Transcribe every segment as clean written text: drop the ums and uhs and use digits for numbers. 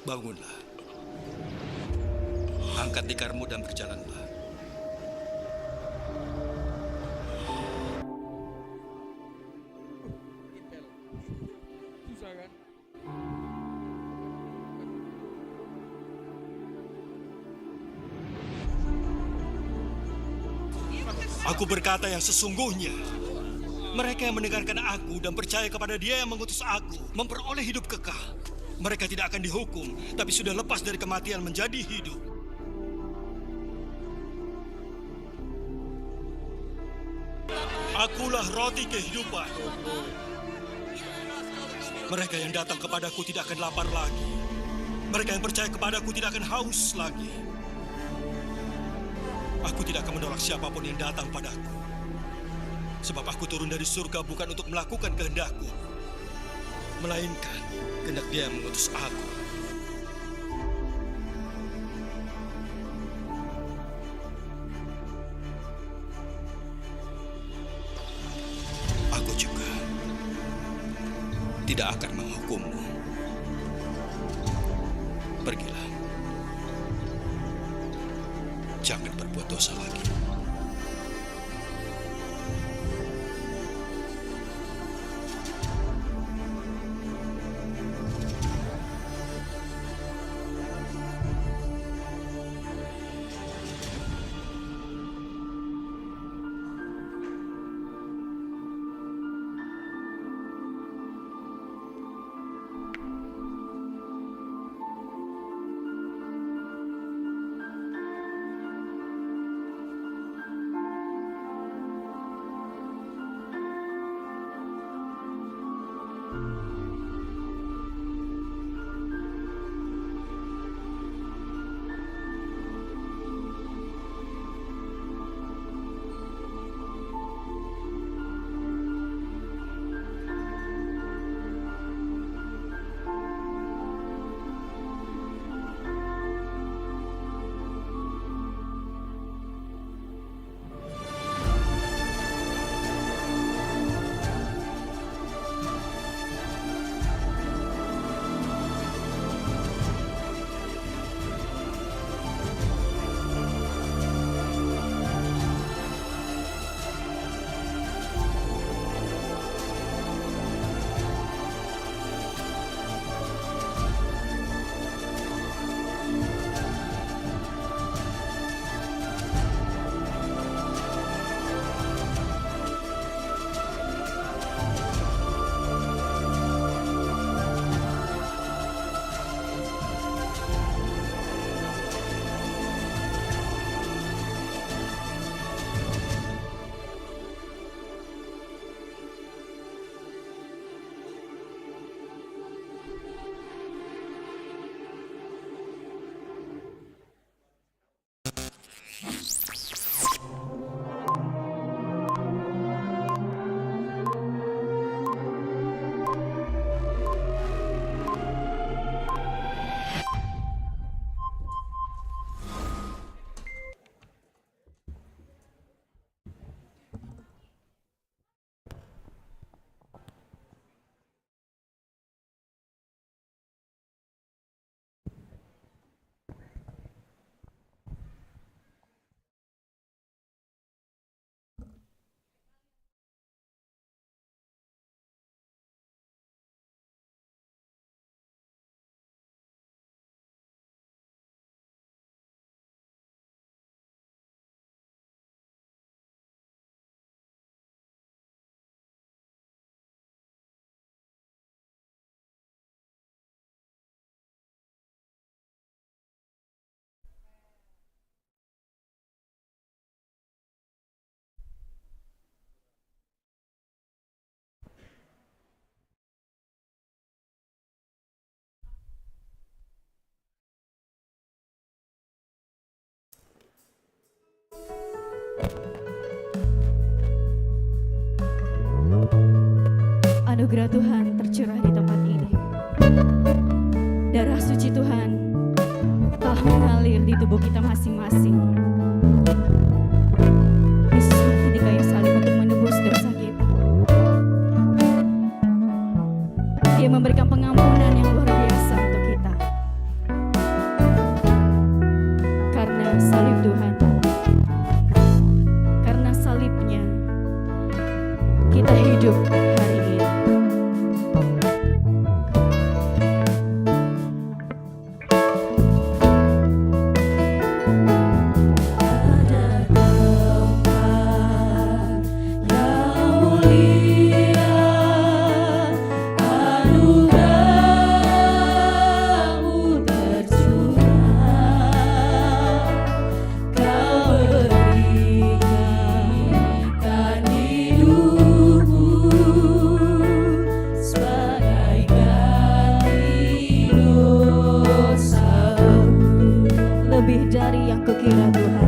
Bangunlah. Angkat tikarmu dan berjalanlah. Susah kan? Aku berkata yang sesungguhnya. Mereka yang mendengarkan aku dan percaya kepada Dia yang mengutus aku memperoleh hidup kekal. Mereka tidak akan dihukum, tapi sudah lepas dari kematian menjadi hidup. Akulah roti kehidupan. Mereka yang datang kepadaku tidak akan lapar lagi. Mereka yang percaya kepadaku tidak akan haus lagi. Aku tidak akan menolak siapapun yang datang padaku. Sebab aku turun dari surga bukan untuk melakukan kehendakku, melainkan kehendak Dia yang mengutus aku. Aku juga tidak akan menghukummu. Pergilah. Jangan berbuat dosa lagi. Anugerah Tuhan tercurah di tempat ini. Darah suci Tuhan telah mengalir di tubuh kita masing-masing. Yesus mati di kayu salib untuk menebus dosa kita. Dia memberikan pengampunan salib Tuhan. Karena salibnya kita hidup hari ini. Lebih dari yang kukira Tuhan.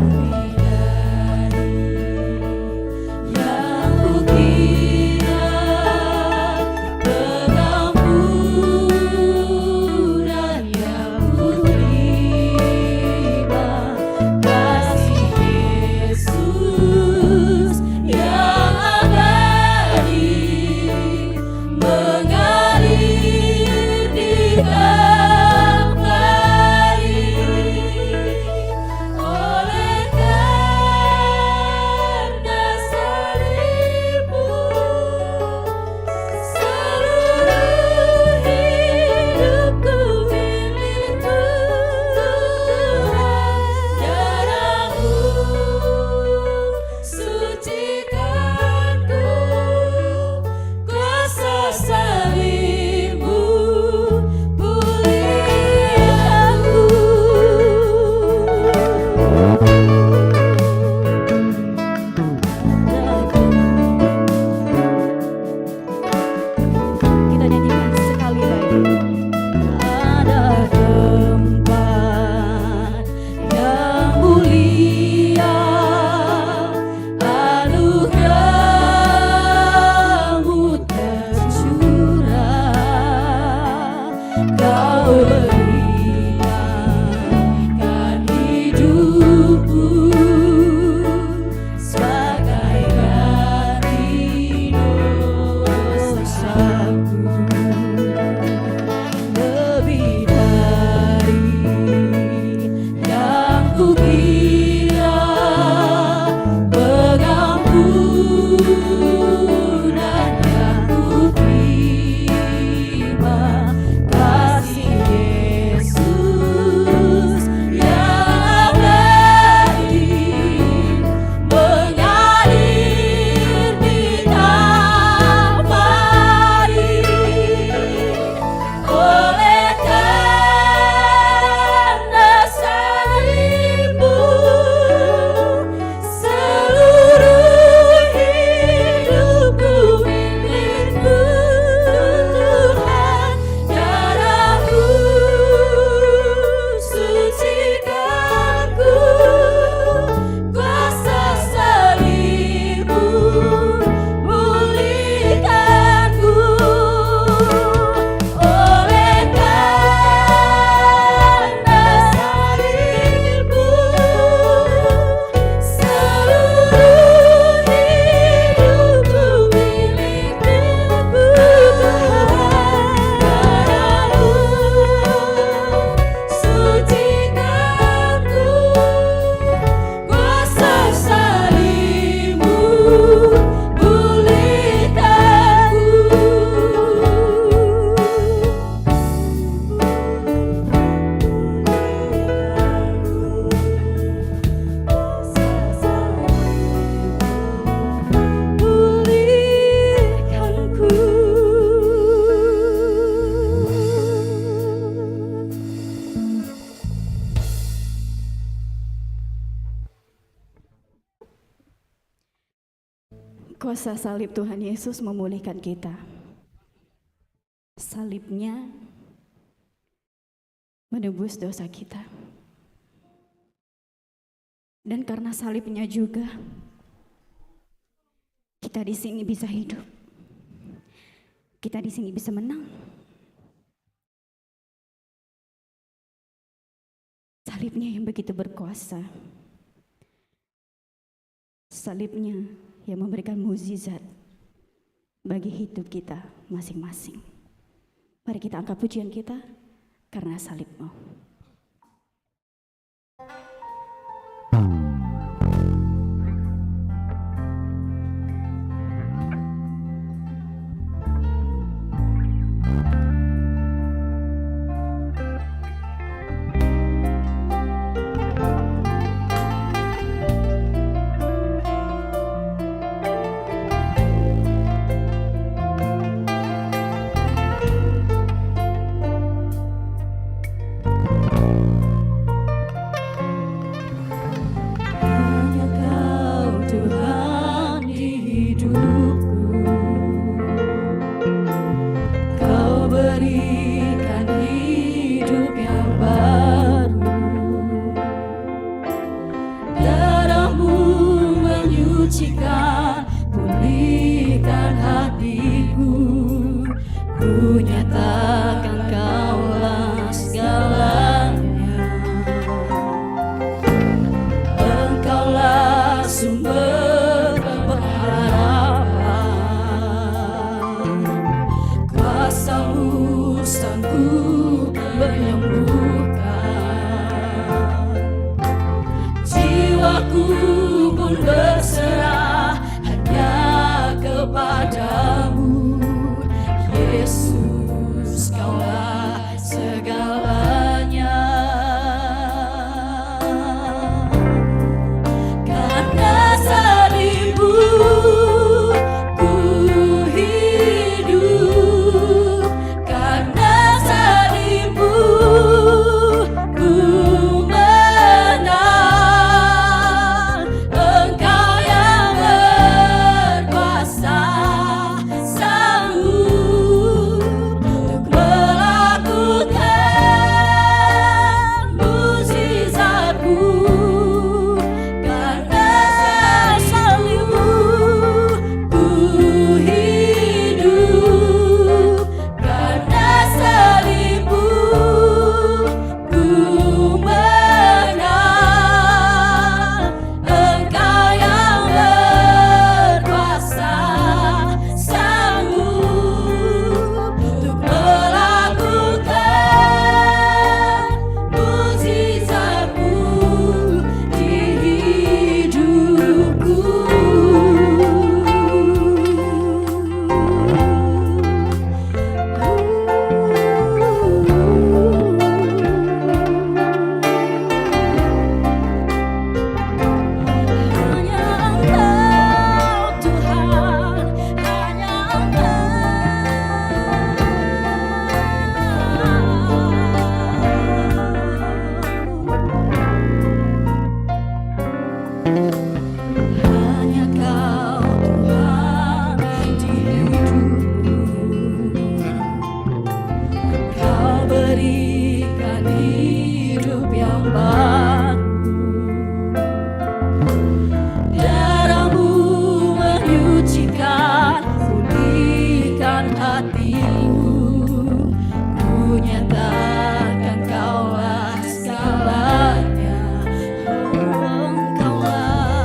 Kuasa salib Tuhan Yesus memulihkan kita. Salibnya menebus dosa kita. Dan karena salibnya juga kita di sini bisa hidup. Kita di sini bisa menang. Salibnya yang begitu berkuasa. Salibnya yang memberikan mukjizat bagi hidup kita masing-masing. Mari kita angkat pujian kita karena salib-Mu. sucikan, pulihkan hatiku. Ku nyatakan Kaulah segalanya. Engkaulah sumber pengharapan, kuasa-Mu sanggup menyembuhkan. Jiwaku pun berserah hanya kepadamu. Yesus, Kaulah segalanya. Karena salib-Mu ku hidup, karena salib-Mu ku menang. Engkau yang berkuasa, sanggup untuk melakukan mukjizat-Mu. Karena salib-Mu ku hidup, karena salib-Mu ku menang. Engkau yang berkuasa, sanggup untuk melakukan mukjizat-Mu di hidupku. Hanya Engkau Tuhan, hanya Hanya Kau Tuhan di hidupku. Kau berikan hidup yang baru. Darah-Mu menyucikan, pulihkan hatiku. Ku nyatakan Kaulah segalanya. Oh, Engkaulah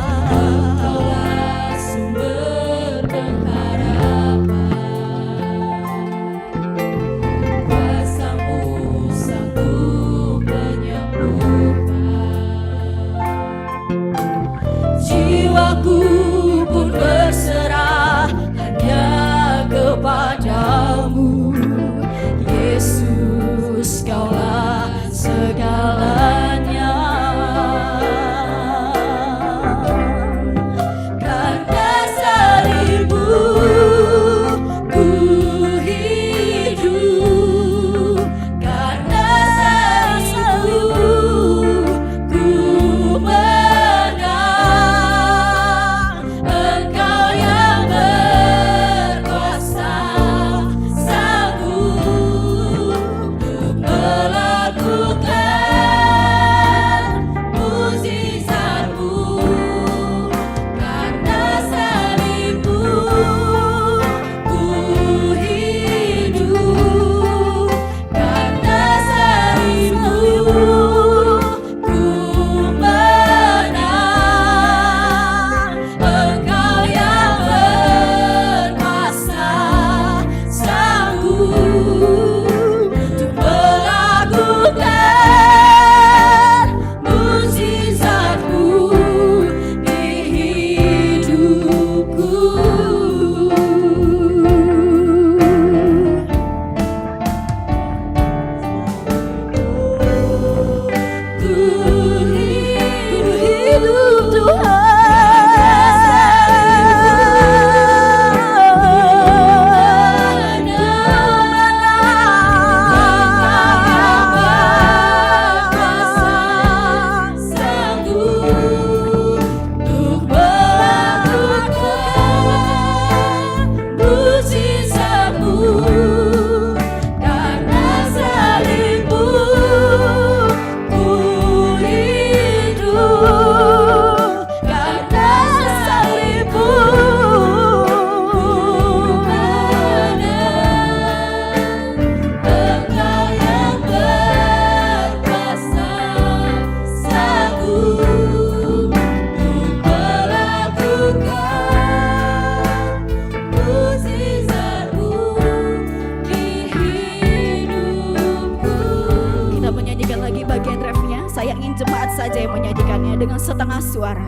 saja yang menyanyikannya dengan setengah suara.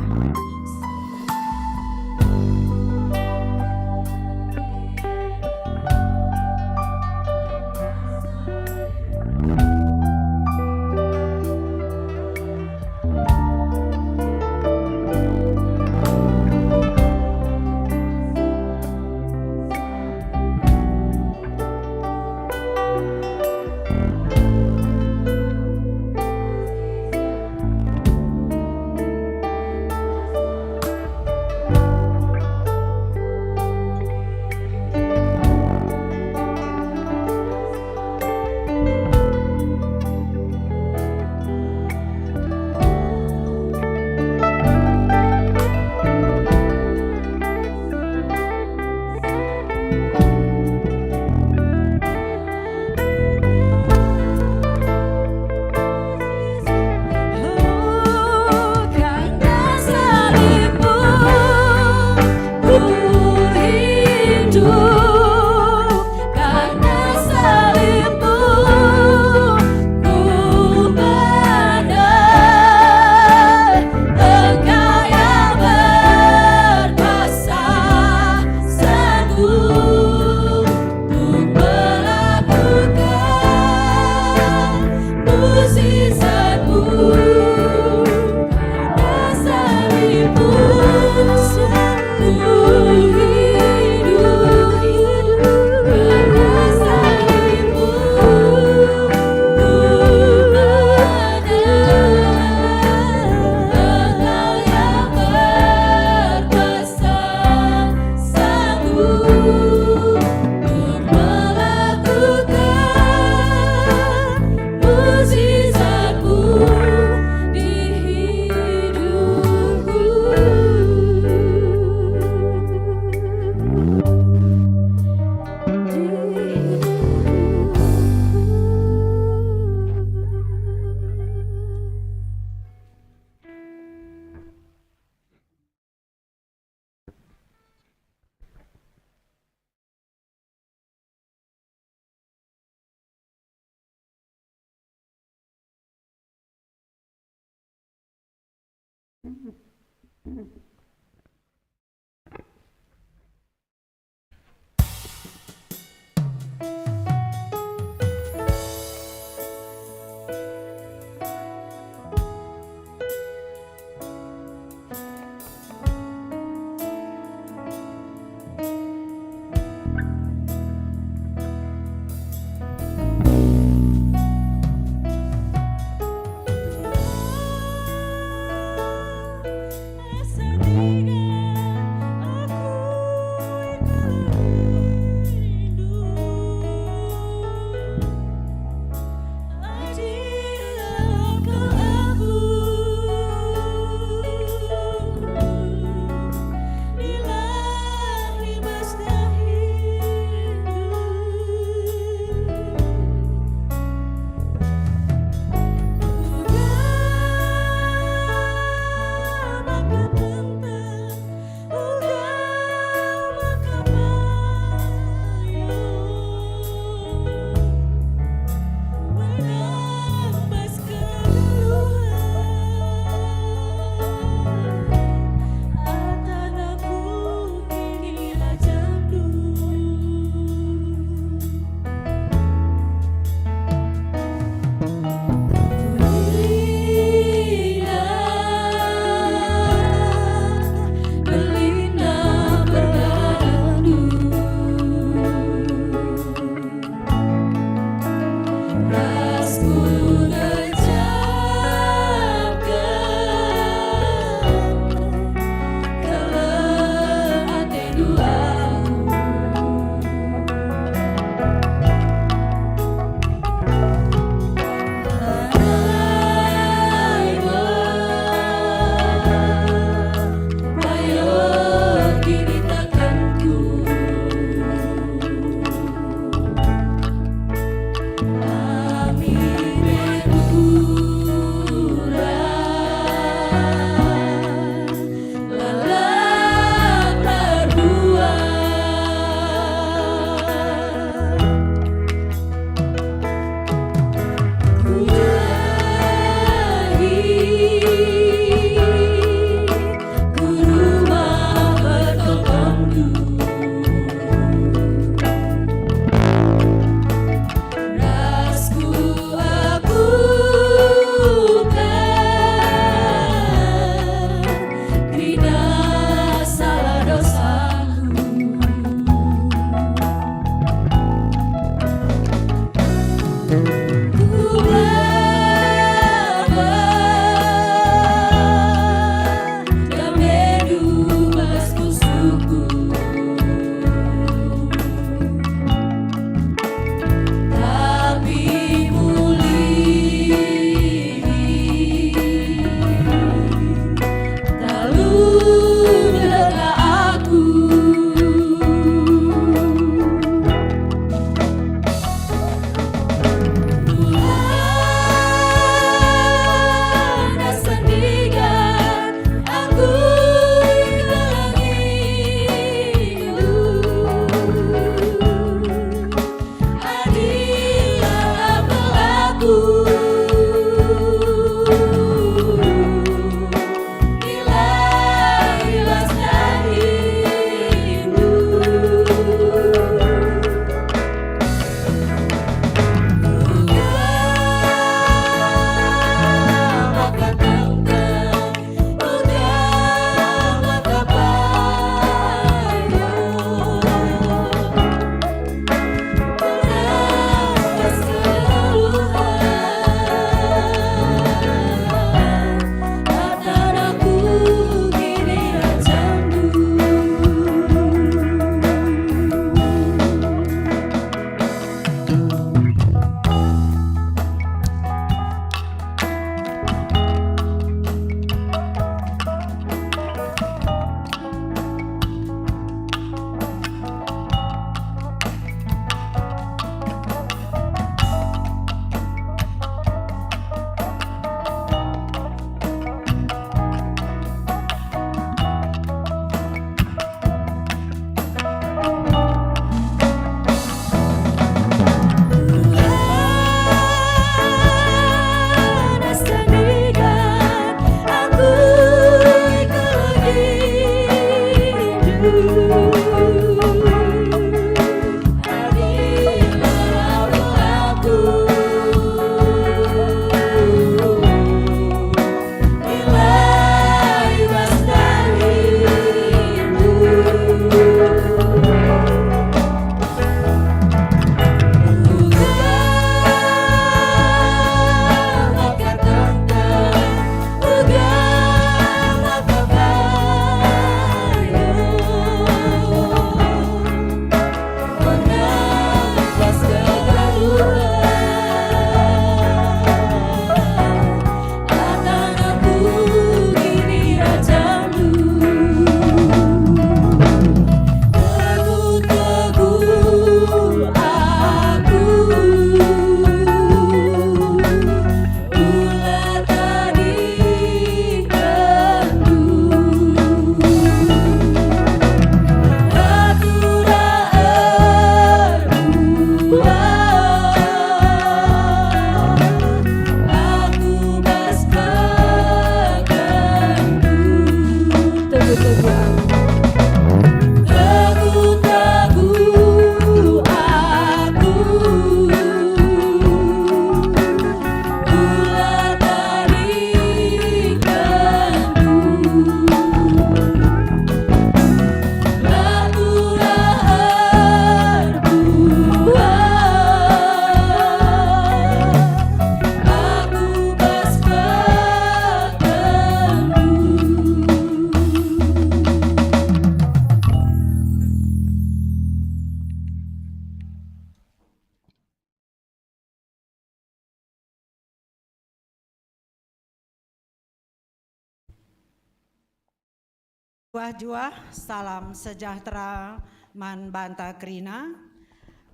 Juah-juah, salam sejahtera man banta Krina.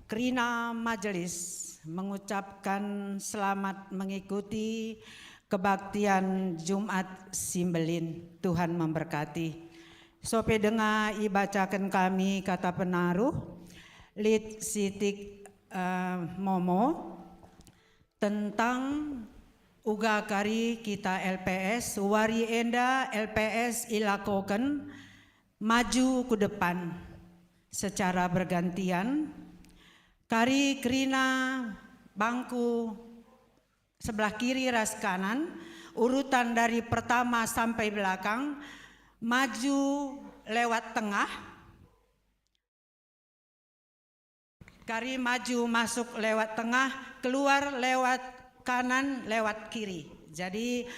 Krina Majelis mengucapkan selamat mengikuti kebaktian Jumat Simbelin. Tuhan memberkati. Sope dengar ibacakan kami kata penaruh Lid Sitik Momo tentang uga kari kita LPS, wari enda LPS ilakokan maju ke depan secara bergantian. Kari Krina bangku sebelah kiri ras kanan, urutan dari pertama sampai belakang, maju lewat tengah. Kari maju masuk lewat tengah, keluar lewat kanan lewat kiri. Jadi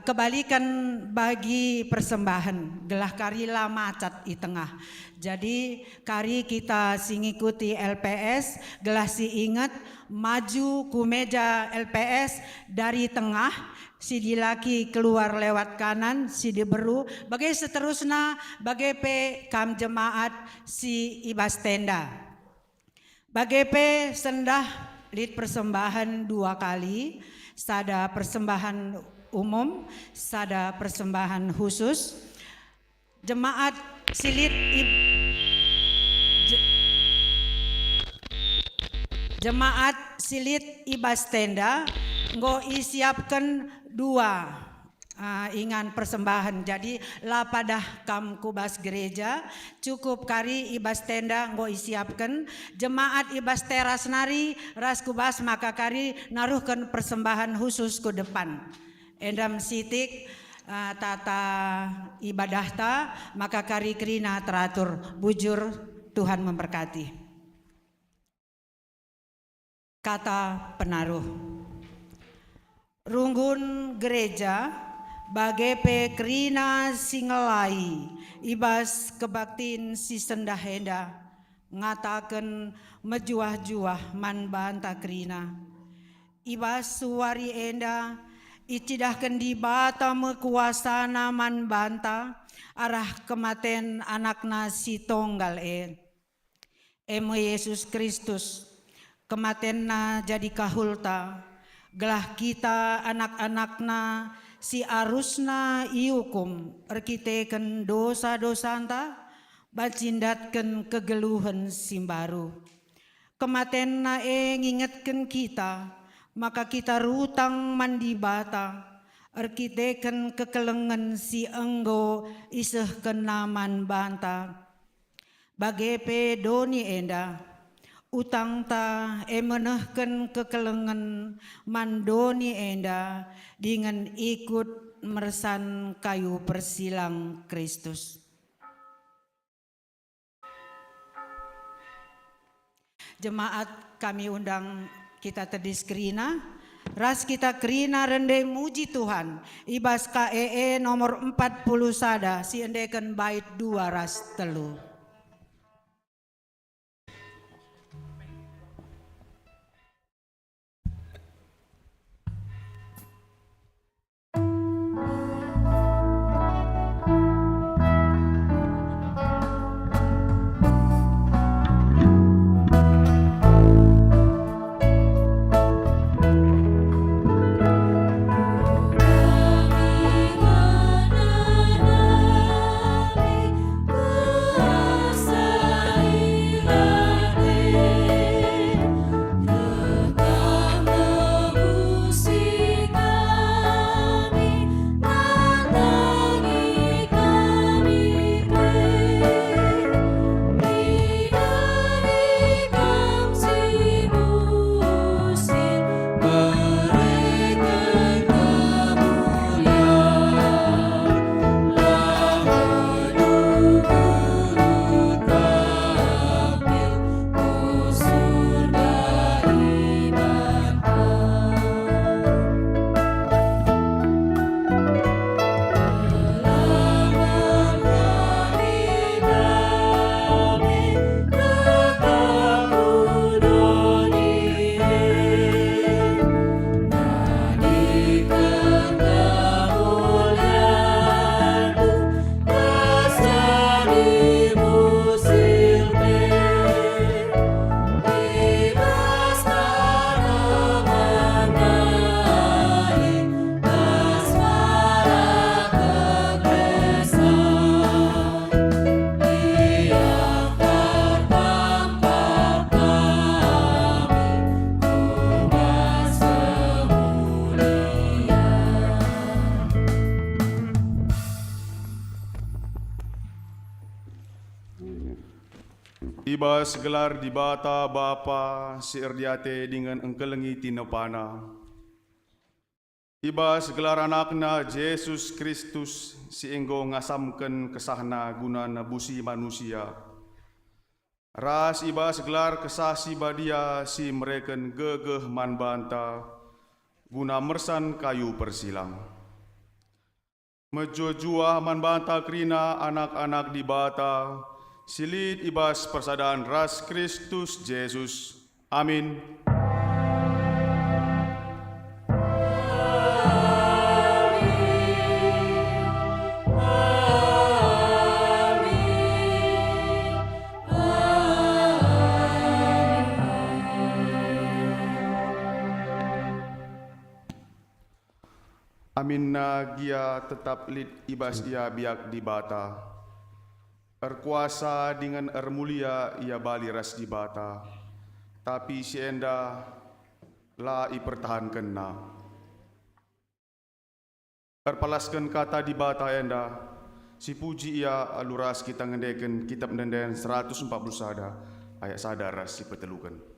kebalikan bagi persembahan, gelah kari lah macat di tengah. Jadi kari kita singikuti LPS, gelah si ingat maju ku meja LPS dari tengah, si dilaki keluar lewat kanan, si diberu, bagai seterusnya bagai pe kam jemaat si ibas tenda. Bagai pe sendah lid persembahan 2 kali, sada persembahan umum, sada persembahan khusus. Jemaat silit Jemaat silit ibas tenda nggo isiapkan 2 ingan persembahan. Jadi lah padah kam kubas gereja cukup kari ibas tenda nggo isiapkan. Jemaat ibas teras nari ras kubas maka kari naruhkan persembahan khusus ke depan. Endam sitik tata ibadah ta maka kari Krina teratur. Bujur, Tuhan memberkati. Kata penaruh. Runggun gereja bagai pe Krina singelai ibas kebaktin si sendah henda ngatakan mejuah-juah man banta Krina ibas suwari enda icidahkan di bata mekuasana man banta arah kematen anakna si tonggal emo Yesus Kristus kematenna jadi kahulta gelah kita anak-anakna si arusna iukum erkiteken dosa-dosa anta bacindatken kegeluhan simbaru kematenna ngingetken kita maka kita rutang mandi bata erkiteken kekelengan si enggo iseh kenaman banta bagepe doni enda utang ta menehken kekelengan mandoni enda dengan ikut mersan kayu persilang Kristus. Jemaat kami undang kita terdis Krina, ras kita Krina rende muji Tuhan. Ibas KEE nomor 40 sada si endeken bait 2 ras telu. Ku Iba segelar di bata Bapa si erdiate dengan engkelengi tinepana. Iba segelar anakna Yesus Kristus si enggo ngasamken kesahna guna nebusi manusia. Ras iba segelar kesah si badia si mereken gegeh man banta guna mersan kayu persilang. Mejojua man banta krina anak-anak di bata silit ibas persadaan ras Kristus Yesus. Amin. Amin na gia tetap lid ibas ia biak di bata. Erkuasa dengan ermulia ia bali ras di bata. Tapi si enda la ipertahankan na. Erpalaskan kata di bata enda. Si puji ia aluras kita ngendeken kitab nenden 140 sada. Ayat sadar ras si petelukan.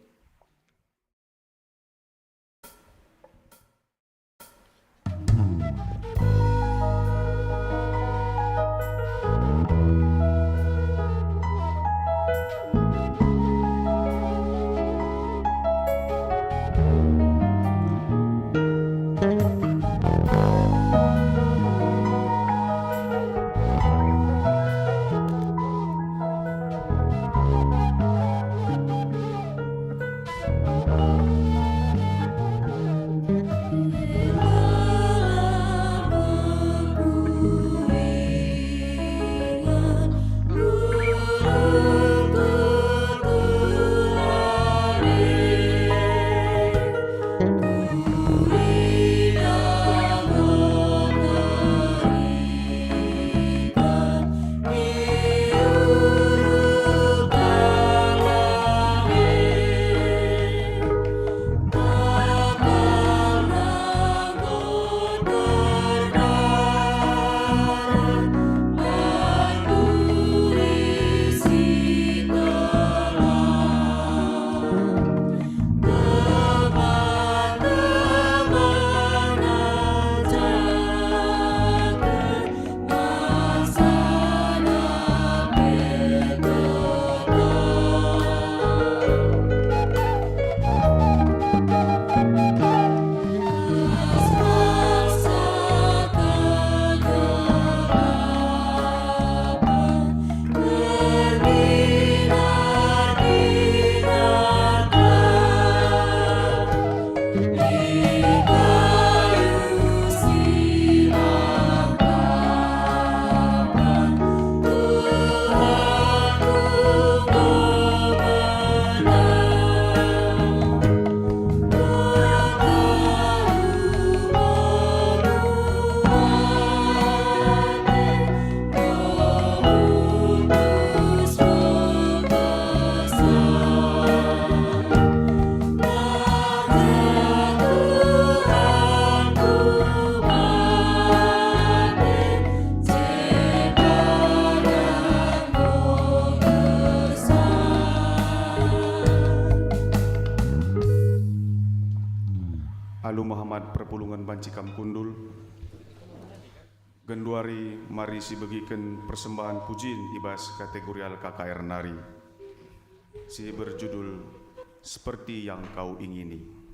Alu Muhammad Perpulungan Bancikam Kundul. Genduari mari si begiken persembahan pujian ibas kategorial KKR Nari. Si berjudul Seperti Yang Kau Ingini.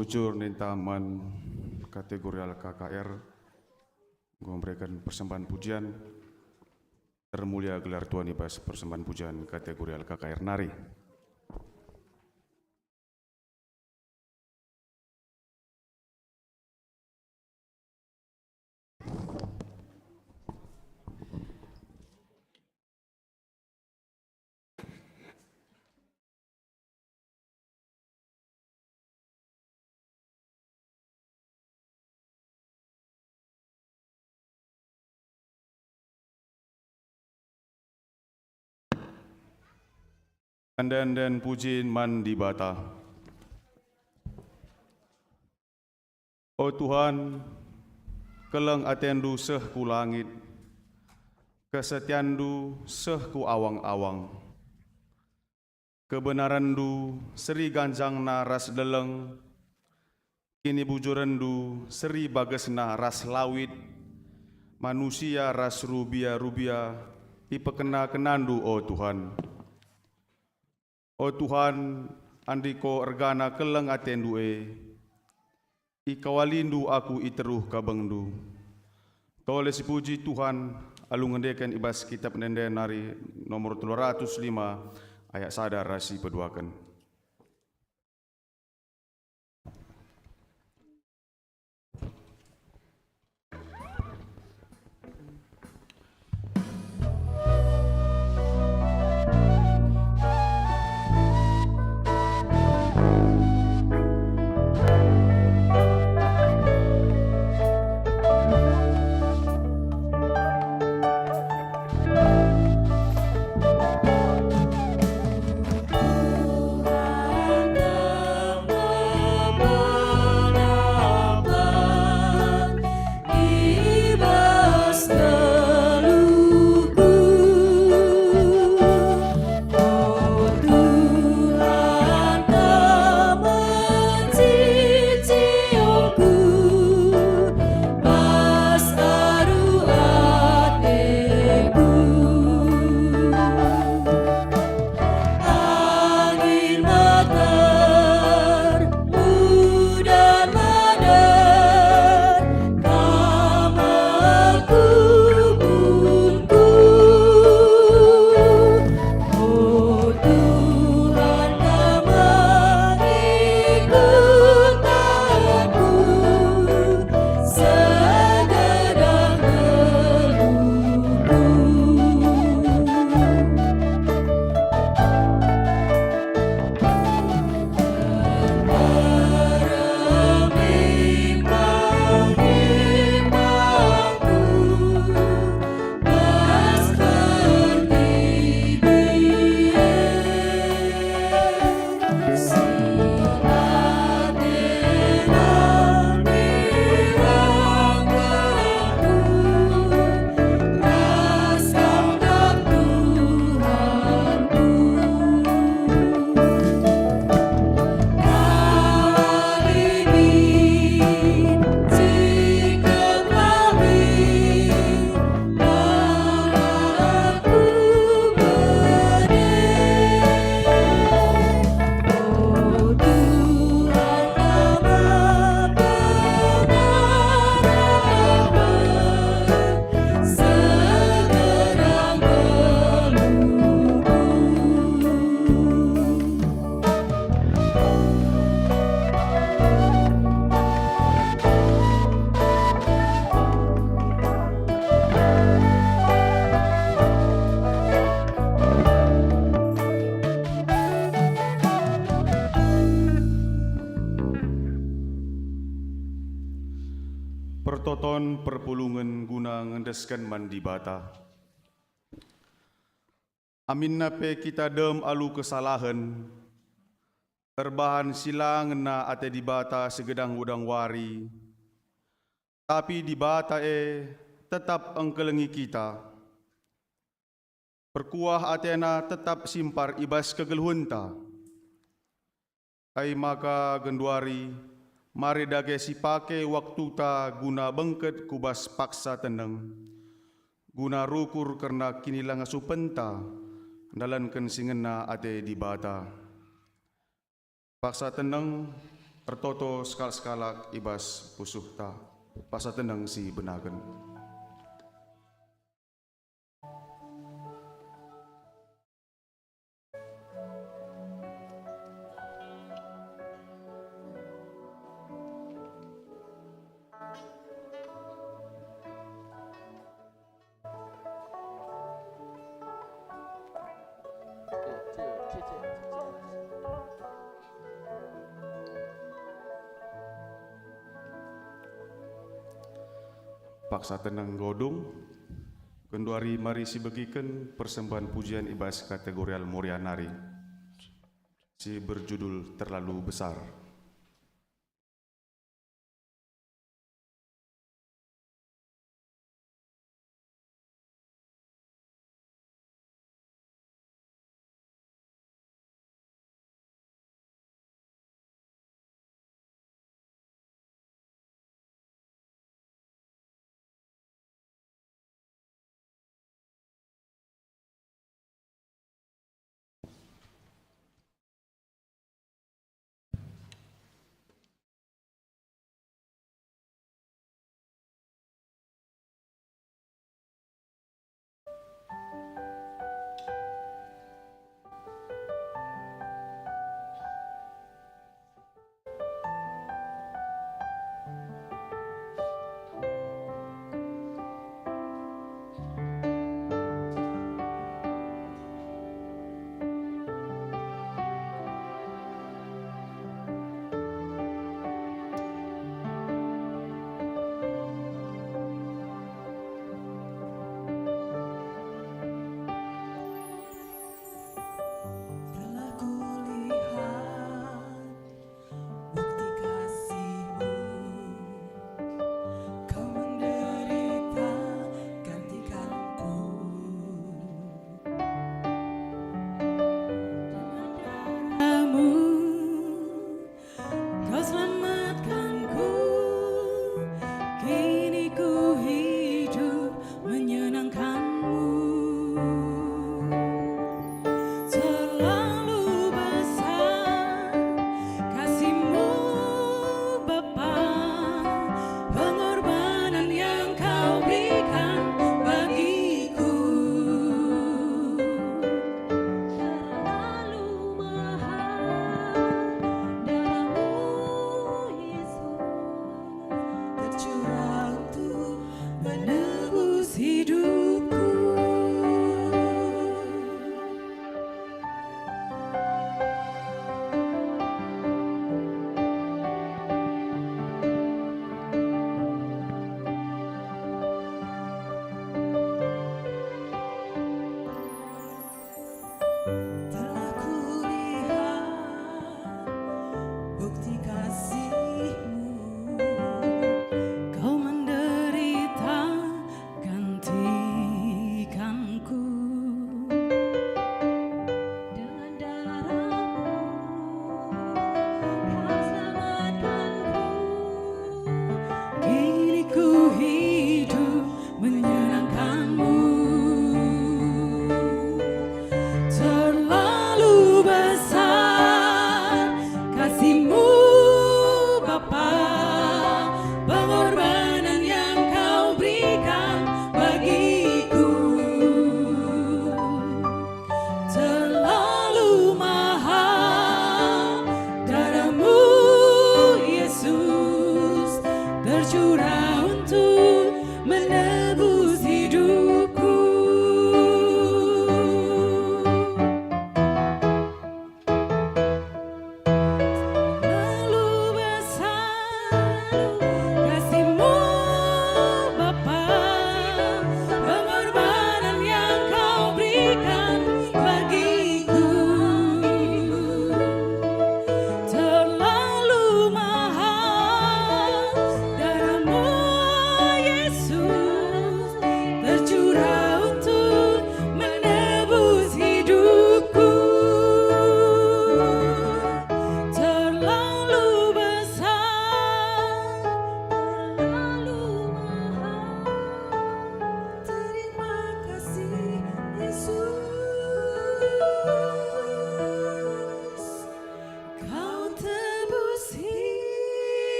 Bujur nintaman kategorial KKR memberikan persembahan pujian. Termulia gelar Tuan Ibas persembahan pujian kategorial KKR Nari. Dan pujian mandibata. O Tuhan, keleng atendu seh ku langit, kesetiandu seh ku awang-awang, kebenarandu seri ganjangna ras deleng, kini bujurendu seri bagesna ras lawit, manusia ras rubia-rubia, ipekena kenandu o Tuhan. O Tuhan, andiko ergana keleng atendue, ikawalindu aku iteruh kabengdu. Tole sipuji Tuhan, alu ngendekan ibas kitab nenden nari nomor 205 ayat sadar rasi peduakan. Pertoton perpulungan guna ngendeskan mandibata. Amin nape kita dem alu kesalahan, terbahan silang na ate dibata segedang udang wari, tapi dibata tetap engkelengi kita. Perkuah atena tetap simpar ibas kegeluhunta. Ai maka genduari, mari dage si pake waktu ta guna bengket kubas paksa teneng, guna rukur karena kini langa supenta, dalan kensingena ate dibata. Paksa teneng Ertoto sekal-sekalak ibas pusuhta, pasa tenang si benagen. Paksa tenang godong, kenduari mari si begiken persembahan pujian ibas kategorial Morianari, si berjudul Terlalu Besar.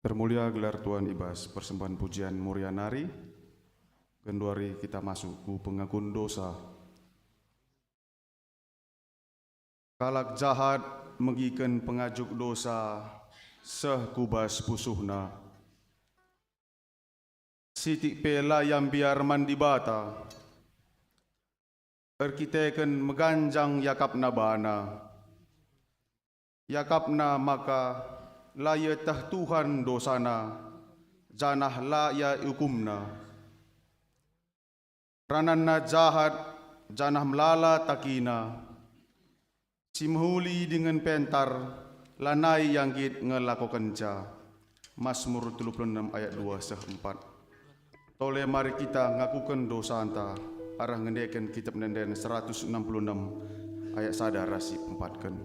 Termulia gelar Tuhan Ibas, persembahan pujian Muria Nari. Genduari kita masuk ku pengakuan dosa. Kalak jahat megiken pengajuk dosa, seh kubas pusuhna. Sitik pela yang biar mandi bata, erkiteken meganjang yakapna bana. Yakapna maka laya tah Tuhan dosana, janah laya hukumna. Rananna jahat, janah melala takina. Simhuli dengan pentar, lanai yang git ngelakukan ja. Mazmur 36 ayat 2-4. Toleh mari kita ngakukan dosa anta, arah ngendekan kitab nenden 166 ayat sadar rasi empatkan.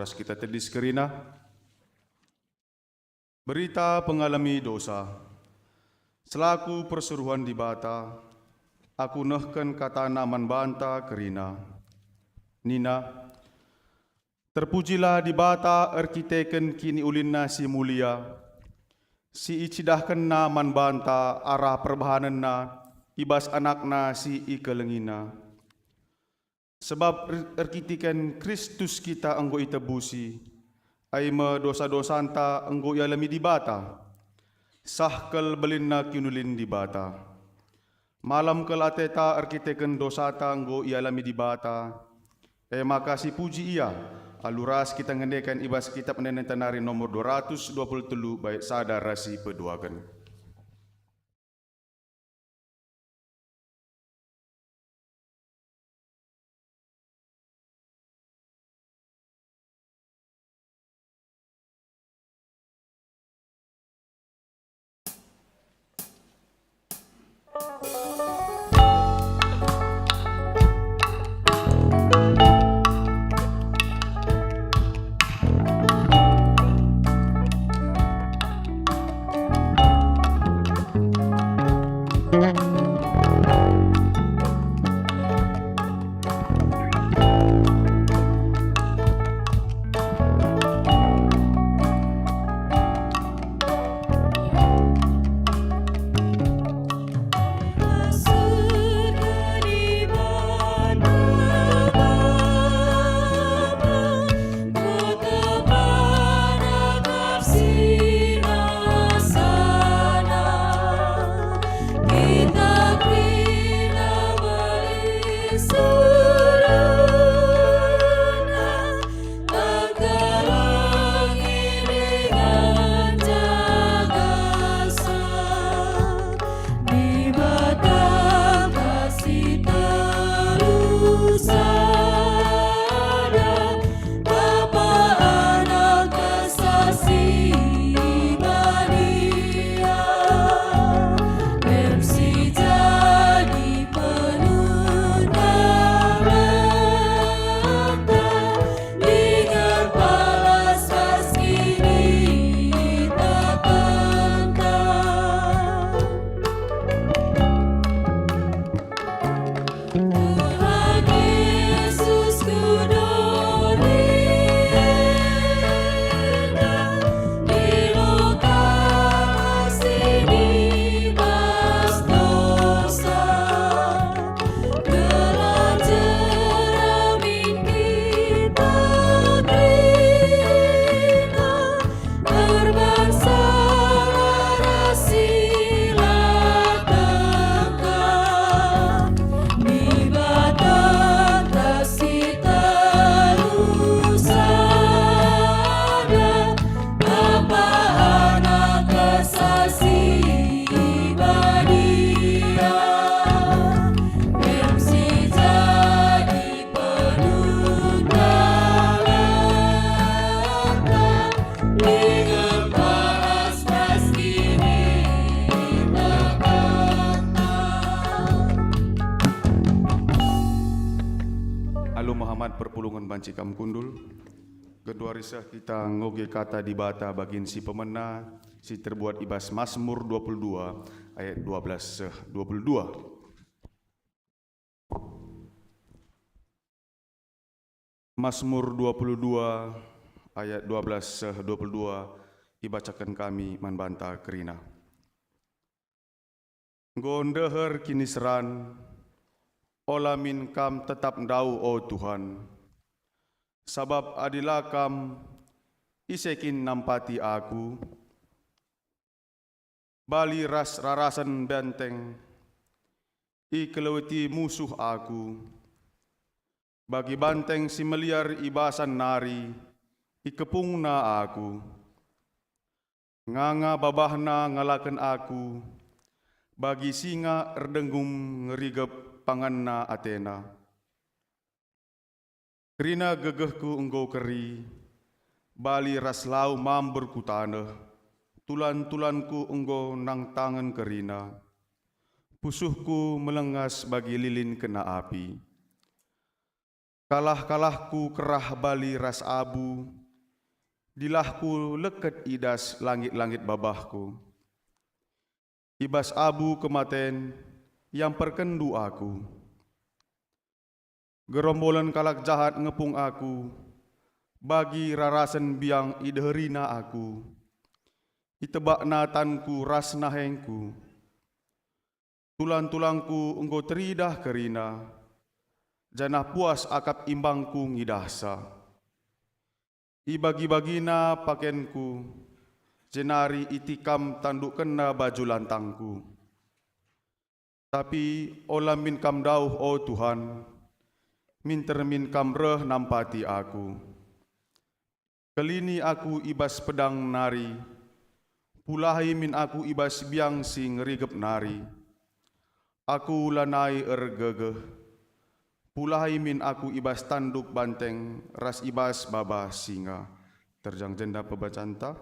Kita tedis kerina. Berita pengalami dosa. Selaku perseruan di bata, aku nehken kata naman banta kerina. Nina, terpujilah di bata erkiteken kini ulinna si mulia. Si icidahken naman banta arah perbahanenna, ibas anakna si ikelengina. Sebab erkitikan Kristus kita enggo itebusi, ay me dosa-dosa anta enggo ialami di bata, sahkel belinna kinulin di bata. Malam kelateta erkitikan dosata enggo ialami di bata, maka si puji ia, aluras kita ngendekan ibas kitab nenen tenari nomor 223 baik sadar rasi peduakan. banci kam kundul. Kedua risah kita ngoge kata di bata bagin si pemena si terbuat ibas Mazmur 22 ayat 12-22. Mazmur 22 ayat 12-22 dibacakan kami manbanta kerina. Gondeher kini seran, olamin kam tetap ndau o Tuhan. Sabab adilah kam isekin nampati aku. Bali ras rarasan benteng, i keleweti musuh aku. Bagi banteng si meliar ibasan nari, i kepungna aku. Nganga babahna ngalaken aku, bagi singa erdenggum ngerigep panganna Athena. Kerina gegehku engkau keri, bali ras lau mamber ku tanah, tulan-tulanku engkau nang tangan kerina, pusuhku melengas bagi lilin kena api. Kalah-kalahku kerah bali ras abu, dilahku leket idas langit-langit babahku. Ibas abu kematen yang perkendu aku. Gerombolan kalak jahat ngepung aku, bagi rarasan biang ideherina aku. Itebakna tanku ras nahengku. Tulang-tulangku engkau teridah kerina, janah puas akap imbangku ngidahsa. Ibagi-bagina pakaianku, jenari itikam tanduk kena baju lantangku. Tapi olamin kam dauh o Tuhan, mintermin kam reh nampati aku. Kelini aku ibas pedang nari, pulahi min aku ibas biang si ngerigep nari. Aku lanai ergegeh, pulahi min aku ibas tanduk banteng, ras ibas baba singa. Terjang jenda pebacanta.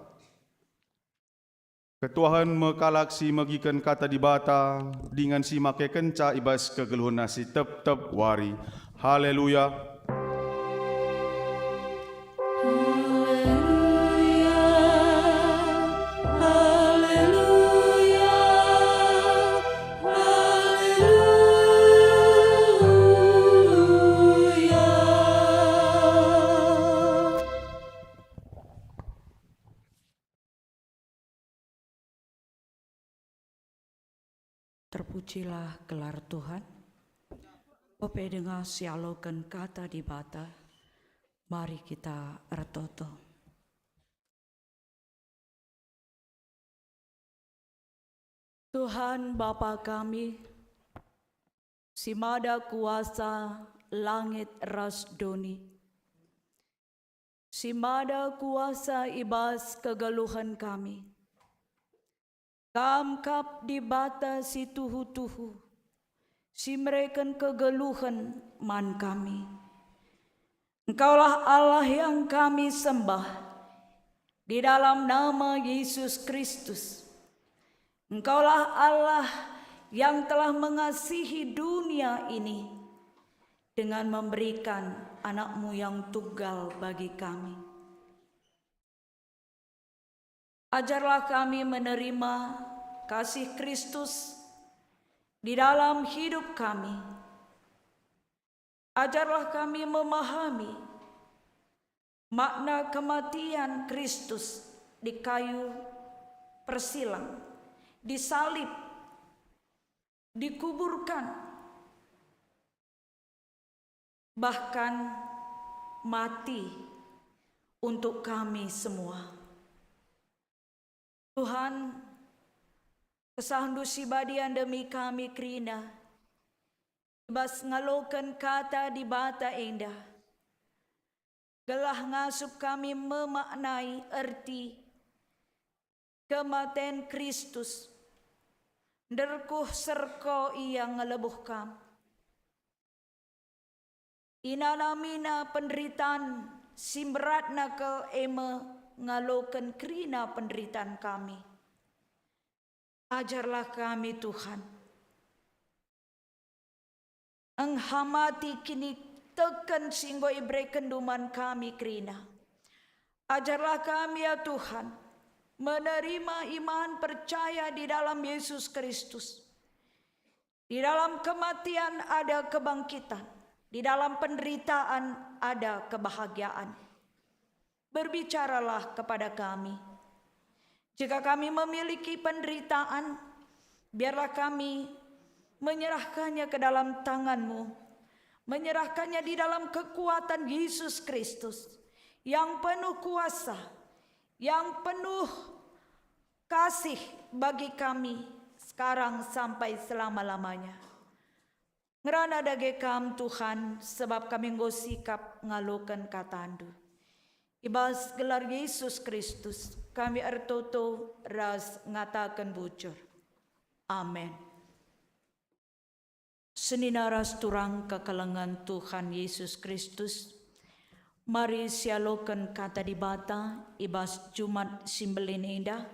Ketuahan mekalak si magikan kata di bata, dengan si make kenca ibas kegeluhan nasi tep-tep wari. Haleluya. Terpujilah gelar Tuhan. Ope dengar sialokan kata di bata, mari kita ertoto. Tuhan Bapa kami, si mada kuasa langit ras doni, si mada kuasa ibas kegeluhan kami. Kamkap di bata si tuhu-tuhu, si mereken kegeluhan man kami. Engkaulah Allah yang kami sembah, di dalam nama Yesus Kristus. Engkaulah Allah yang telah mengasihi dunia ini dengan memberikan anak-Mu yang tunggal bagi kami. Ajarlah kami menerima kasih Kristus di dalam hidup kami. Ajarlah kami memahami makna kematian Kristus di kayu persilang, disalib, dikuburkan, bahkan mati untuk kami semua. Tuhan, kesahandu sibadian demi kami kerina, ibas ngalokan kata di bata endah, gelah ngasup kami memaknai erti kematian Kristus, derkuh serko ia ngelebuh kam. Inanamina penderitaan simberatna ke eme ngalokan kerina penderitaan kami. Ajarlah kami Tuhan, enghamati kini teken singgo ibre kenduman kami kerina. Ajarlah kami ya Tuhan, menerima iman percaya di dalam Yesus Kristus. Di dalam kematian ada kebangkitan, di dalam penderitaan ada kebahagiaan. Berbicaralah kepada kami. Jika kami memiliki penderitaan, biarlah kami menyerahkannya ke dalam tangan-Mu, menyerahkannya di dalam kekuatan Yesus Kristus yang penuh kuasa, yang penuh kasih bagi kami sekarang sampai selama-lamanya. Ngerana dage kam Tuhan, sebab kami nggo sikap ngalukan katandu. Ibas gelar Yesus Kristus, kami ertoto ras ngatakan bujur. Amin. Seninaras turang kekalengan Tuhan Yesus Kristus, mari sialokan kata dibata, ibas Jumat Simbelin Indah,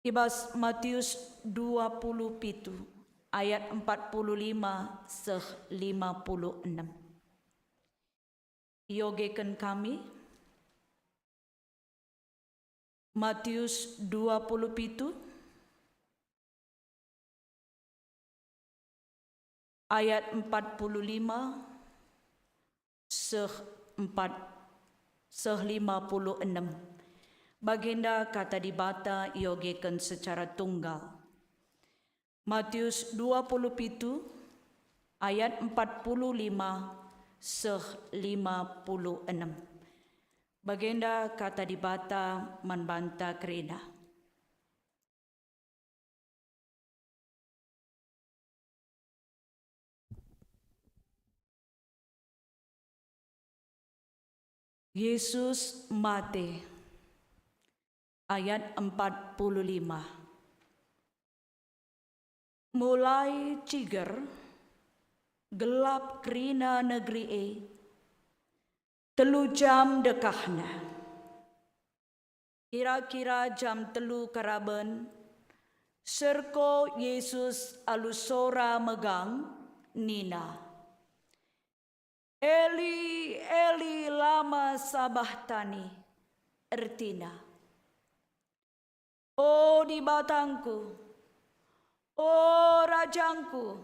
ibas Matius 27 ayat 45-56. Yogekan kami Matius 27 ayat 45-56. Baginda kata dibata yogekan secara tunggal. Matius 27 ayat 45-56. Baginda kata dibata manbanta kerina. Yesus mati. Ayat 45. Mulai ciger, gelap kerina negeri telu jam dekahna. Kira-kira jam telu karaben, serko Yesus alusora megang nina. Eli, Eli lama sabahtani, ertina. Oh di batangku, oh rajangku,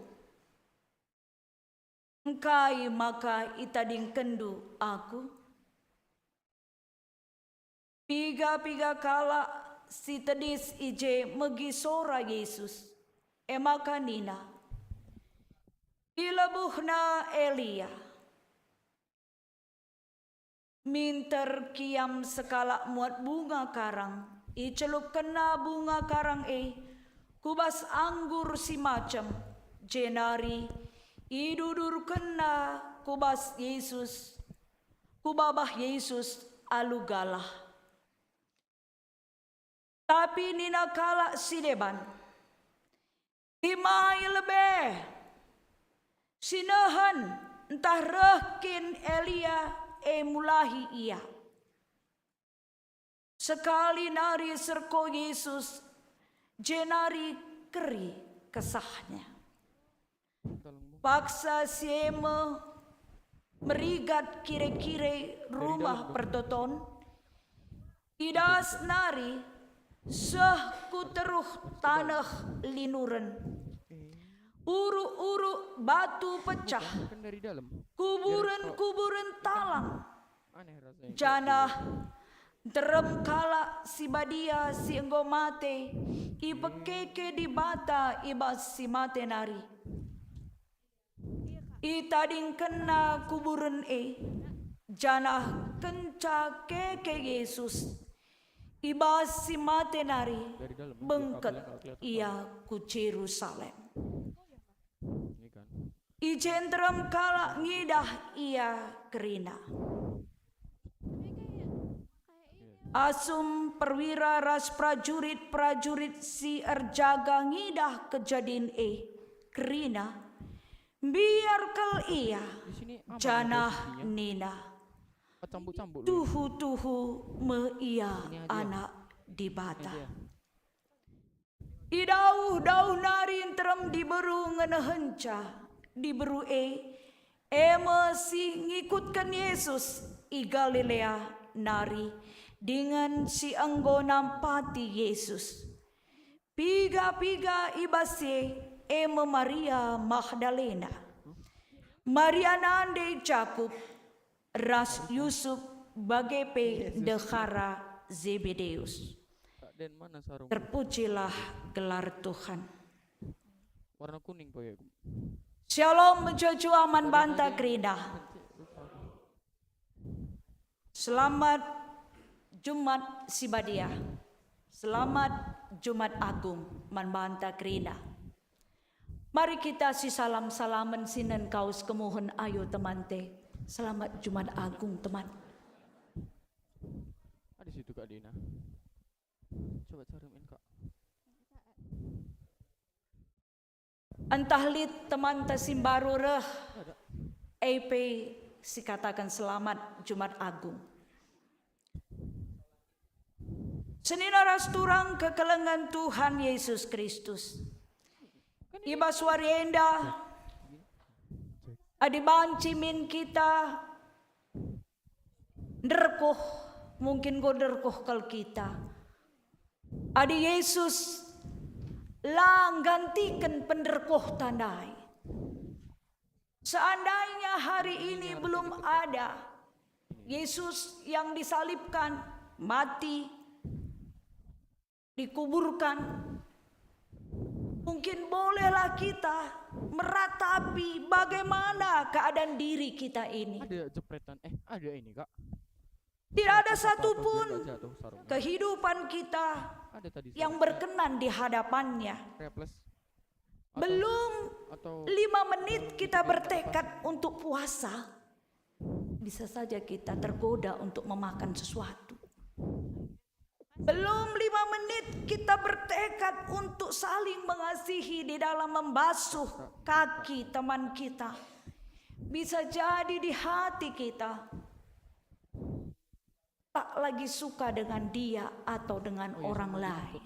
engkai maka itading kendu aku. Piga-piga kala si tedis ije megi sora Yesus, emaka nina. Ilabuhna Elia. Minter kiam sekala muat bunga karang. Icelup kena bunga karang kubas anggur si macam jenari idudur kena kubas Yesus kubabah Yesus alugalah. Tapi nina kala si deban timai lebih sinahan entah rehkin Elia mulahi ia. Sekali nari serko Yesus, jenari keri kesahnya. Paksa sieme merigat kire-kire rumah pertoton. Idas nari seh kuteruh tanah linuren. Uru-uru batu pecah. Kuburan-kuburan talang. Janah derem kala si badia si enggo mate ipekeke di bata ibas si mate nari. Itading kena kuburan janah kenca keke Yesus ibas si mate nari bengket ia ku Jerusalem. Ijen derem kala ngidah ia kerina. Asum perwira ras prajurit si erjaga ngidah kejadian kerina biar kel ia janah nina tuhu me ia anak dibata. Idauh nari terem diberu ngenehenca diberu si ngikutkan Yesus i Galilea nari dengan si anggo nampati Yesus. Piga-piga ibase Maria Magdalena, Maria nande Jakub, ras Yusuf bagepe dehara Zebedeus. Terpujilah gelar Tuhan. Warna kuning po ya. Shalom Jojo aman banta krida. Selamat Jumat Sibadia. Selamat Jumat Agung man banta krida. Mari kita si salam-salaman sinan kaus kemohon ayo teman teh. Selamat Jumat Agung teman. Ada situ Kak Dina. Coba cariin Kak. Entah lid teman tasimbaru reh. EP si katakan selamat Jumat Agung. Senina rasturang kekelengan Tuhan Yesus Kristus. Iba swarienda adi bancimin kita derkoh mungkin go derkoh kal kita adi Yesus lang gantikan penderkoh tandai. Seandainya hari ini belum ada Yesus yang disalibkan, mati, dikuburkan, mungkin bolehlah kita meratapi bagaimana keadaan diri kita ini. Ada jepretan, ada ini Kak. Tidak ada satupun kehidupan kita yang berkenan di hadapannya. Belum 5 menit kita bertekad untuk puasa, bisa saja kita tergoda untuk memakan sesuatu. Belum 5 menit kita bertekad untuk saling mengasihi di dalam membasuh kaki teman kita. Bisa jadi di hati kita tak lagi suka dengan dia atau dengan orang lain.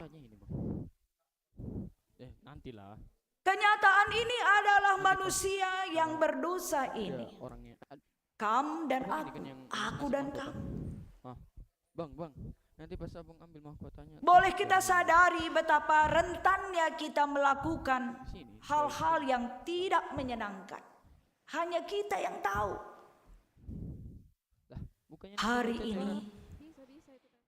Nantilah. Kenyataan ini adalah manusia yang berdosa ini. Kamu dan aku dan kamu. Bang, nanti pas abang ambil mahkotanya. Boleh kita sadari betapa rentannya kita melakukan hal-hal yang tidak menyenangkan. Hanya kita yang tahu. Hari ini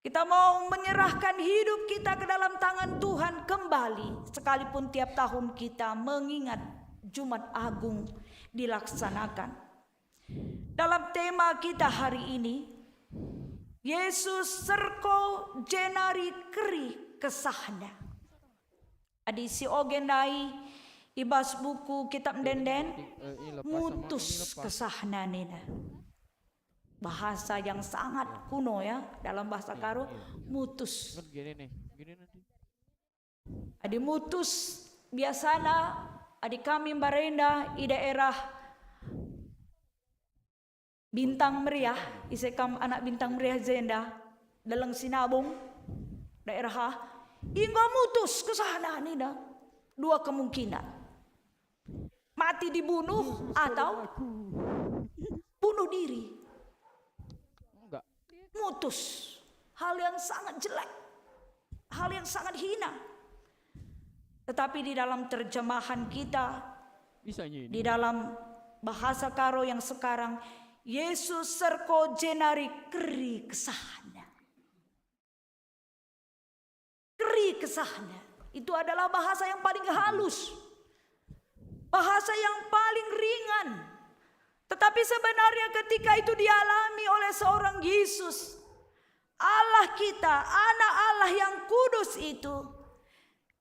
kita mau menyerahkan hidup kita ke dalam tangan Tuhan kembali. Sekalipun tiap tahun kita mengingat Jumat Agung dilaksanakan. Dalam tema kita hari ini, Yesus serko jenari keri kesahnya. Adisi ogendai ibas buku kitab denden mutus kesahna nena. Bahasa yang sangat kuno ya dalam bahasa Karo, mutus. Adi mutus biasana adi kami barenda di daerah Bintang Meriah, isekam anak Bintang Meriah zenda dalam Sinabung daerah hingga mutus ke sana nina. 2 kemungkinan. Mati dibunuh atau bunuh diri. Mutus, hal yang sangat jelek, hal yang sangat hina. Tetapi di dalam terjemahan kita, di dalam bahasa Karo yang sekarang, Yesus serko jenari keri kesahnya. Keri kesahnya, itu adalah bahasa yang paling halus, bahasa yang paling ringan. Tetapi sebenarnya ketika itu dialami oleh seorang Yesus, Allah kita, anak Allah yang kudus itu,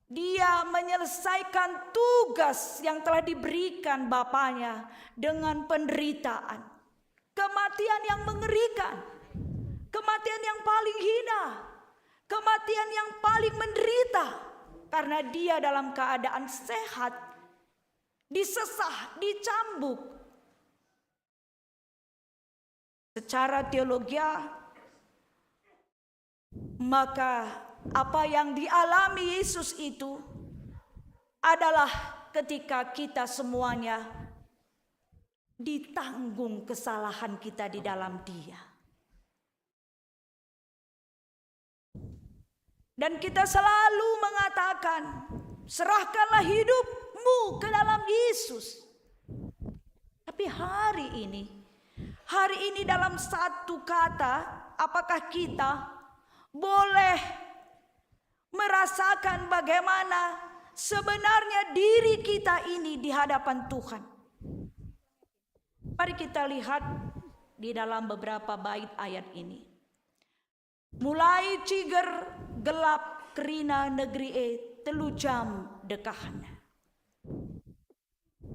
dia menyelesaikan tugas yang telah diberikan Bapaknya dengan penderitaan. Kematian yang mengerikan, kematian yang paling hina, kematian yang paling menderita. Karena dia dalam keadaan sehat, disesah, dicambuk. Secara teologia, maka apa yang dialami Yesus itu adalah ketika kita semuanya ditanggung kesalahan kita di dalam Dia. Dan kita selalu mengatakan, serahkanlah hidupmu ke dalam Yesus. Tapi hari ini dalam satu kata, apakah kita boleh merasakan bagaimana sebenarnya diri kita ini di hadapan Tuhan? Mari kita lihat di dalam beberapa bait ayat ini. Mulai ciger gelap kerina negeri telu jam dekahna.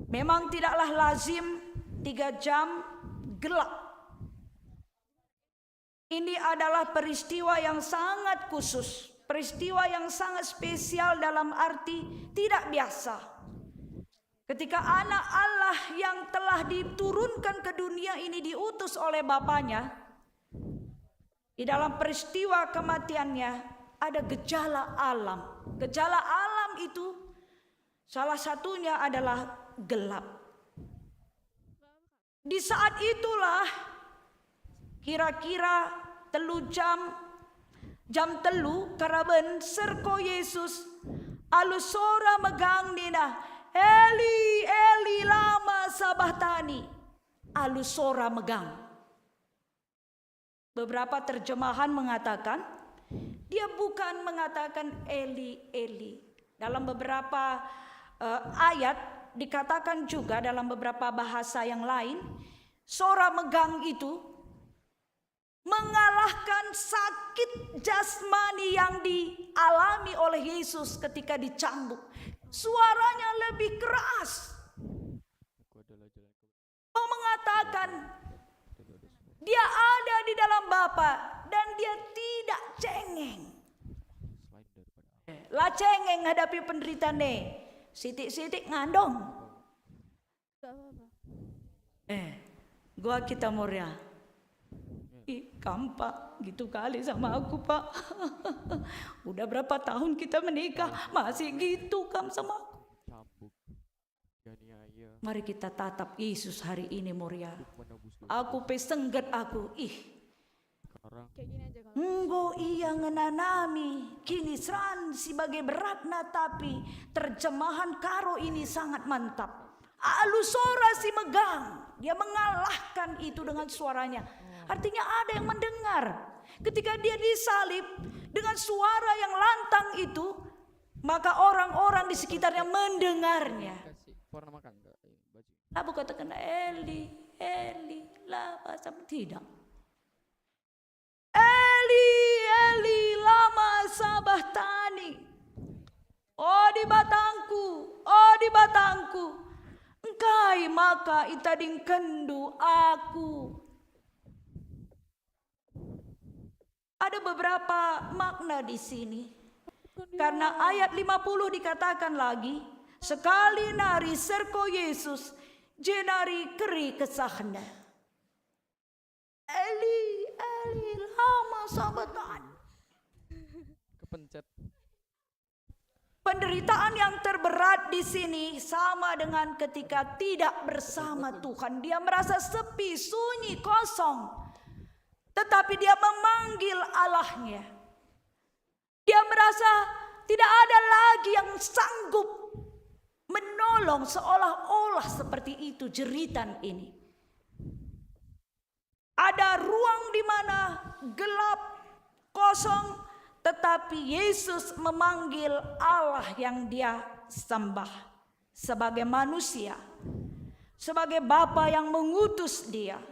Memang tidaklah lazim 3 jam gelap. Ini adalah peristiwa yang sangat khusus, peristiwa yang sangat spesial dalam arti tidak biasa. Ketika anak Allah yang telah diturunkan ke dunia ini diutus oleh Bapaknya, di dalam peristiwa kematiannya ada gejala alam. Gejala alam itu salah satunya adalah gelap. Di saat itulah kira-kira jam telu karaben serko Yesus alus sora megang nina Eli Eli lama sabachthani, alus sora megang. Beberapa terjemahan mengatakan dia bukan mengatakan Eli Eli. Dalam beberapa ayat dikatakan juga dalam beberapa bahasa yang lain, sora megang itu mengalahkan sakit jasmani yang dialami oleh Yesus ketika dicambuk. Suaranya lebih keras. Mau mengatakan dia ada di dalam Bapa dan dia tidak cengeng. Lah cengeng hadapi penderitaan sitik-sitik ngandong. Gua kita Moria. Kampak gitu kali sama aku, Pak. Udah berapa tahun kita menikah masih gitu kam sama aku. Mari kita tatap Yesus hari ini, Moria. Aku pesengget aku. Enggo iya ngenanami kini seran sebagai beratna, tapi terjemahan karo ini sangat mantap. Alusora si megang, dia mengalahkan itu dengan suaranya. Artinya ada yang mendengar. Ketika dia disalib dengan suara yang lantang itu, maka orang-orang di sekitarnya mendengarnya. Abu katakan Eli, Eli, lama sama tidak. Eli, Eli, lama sabachthani. Oh di batangku, engkai maka itading kendu aku. Ada beberapa makna di sini. Karena ayat 50 dikatakan lagi, sekali nari serko Yesus, jenari keri kesahna. Eli, Eli, lama sabachthani. Kepencet. Penderitaan yang terberat di sini sama dengan ketika tidak bersama Tuhan. Dia merasa sepi, sunyi, kosong. Tetapi dia memanggil Allahnya. Dia merasa tidak ada lagi yang sanggup menolong, seolah-olah seperti itu jeritan ini. Ada ruang di mana gelap, kosong, tetapi Yesus memanggil Allah yang dia sembah sebagai manusia, sebagai Bapa yang mengutus dia.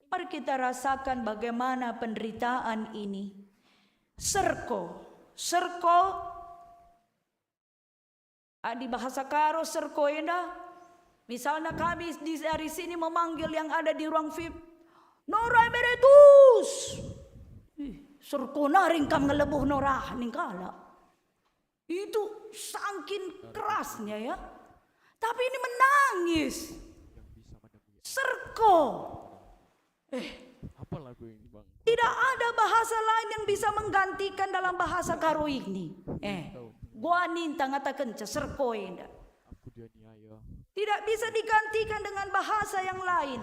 Mari kita rasakan bagaimana penderitaan ini. Serko di bahasa Karo serko indah. Misalnya kami dari sini memanggil yang ada di ruang VIP, Norai Beretus. Serko naring kam ngelebuh norah ningkala. Itu saking kerasnya ya. Tapi ini menangis. Serko. Apa lagu ini, Bang? Tidak ada bahasa lain yang bisa menggantikan dalam bahasa Karo ini. Gua ninta ngatakan serko indah. Aku dianiaya. Tidak bisa digantikan dengan bahasa yang lain.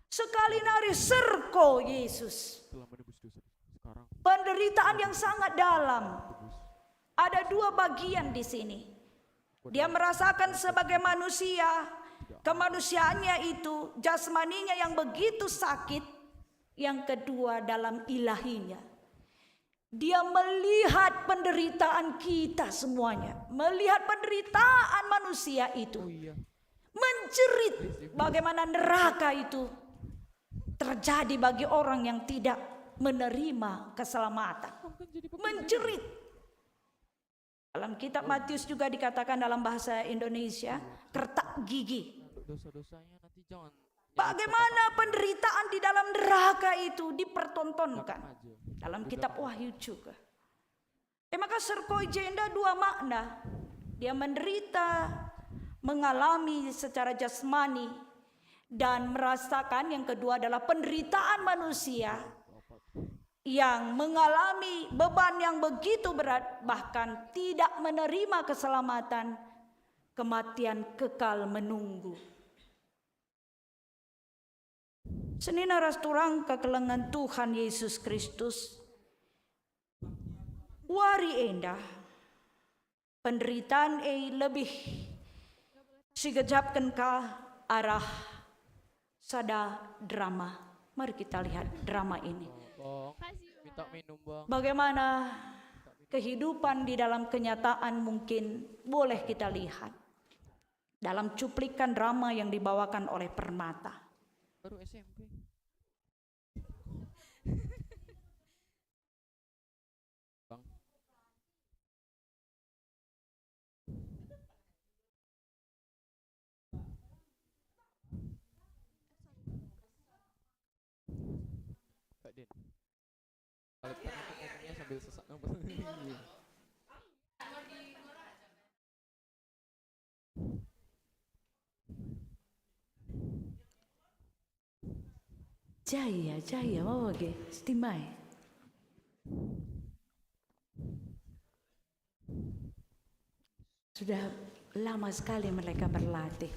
Sekali nari serko Yesus. Telah menebus dosa sekarang. Penderitaan yang sangat dalam. Ada dua bagian di sini. Dia merasakan sebagai manusia, kemanusiaannya itu, jasmaninya yang begitu sakit. Yang kedua dalam ilahinya. Dia melihat penderitaan kita semuanya. Melihat penderitaan manusia itu. Menjerit bagaimana neraka itu terjadi bagi orang yang tidak menerima keselamatan. Menjerit. Dalam kitab Matius juga dikatakan dalam bahasa Indonesia, retak gigi. Dosa-dosanya nanti jangan. Bagaimana penderitaan di dalam neraka itu dipertontonkan dalam kitab Wahyu juga. Maka serkoi jenda dua makna. Dia menderita, mengalami secara jasmani, dan merasakan yang kedua adalah penderitaan manusia yang mengalami beban yang begitu berat, bahkan tidak menerima keselamatan, kematian kekal menunggu. Senina rasturang kekelengan Tuhan Yesus Kristus. Wari endah. Penderitaan lebih sigejapkan ke arah sada drama. Mari kita lihat drama ini. Minta minum bang. Bagaimana kehidupan di dalam kenyataan mungkin boleh kita lihat dalam cuplikan drama yang dibawakan oleh Permata. Baru SMP. Bang. Kak Den. Kalau kita ngomongnya sambil sesak nafas. Jaya, mau ge, stimai. Sudah lama sekali mereka berlatih.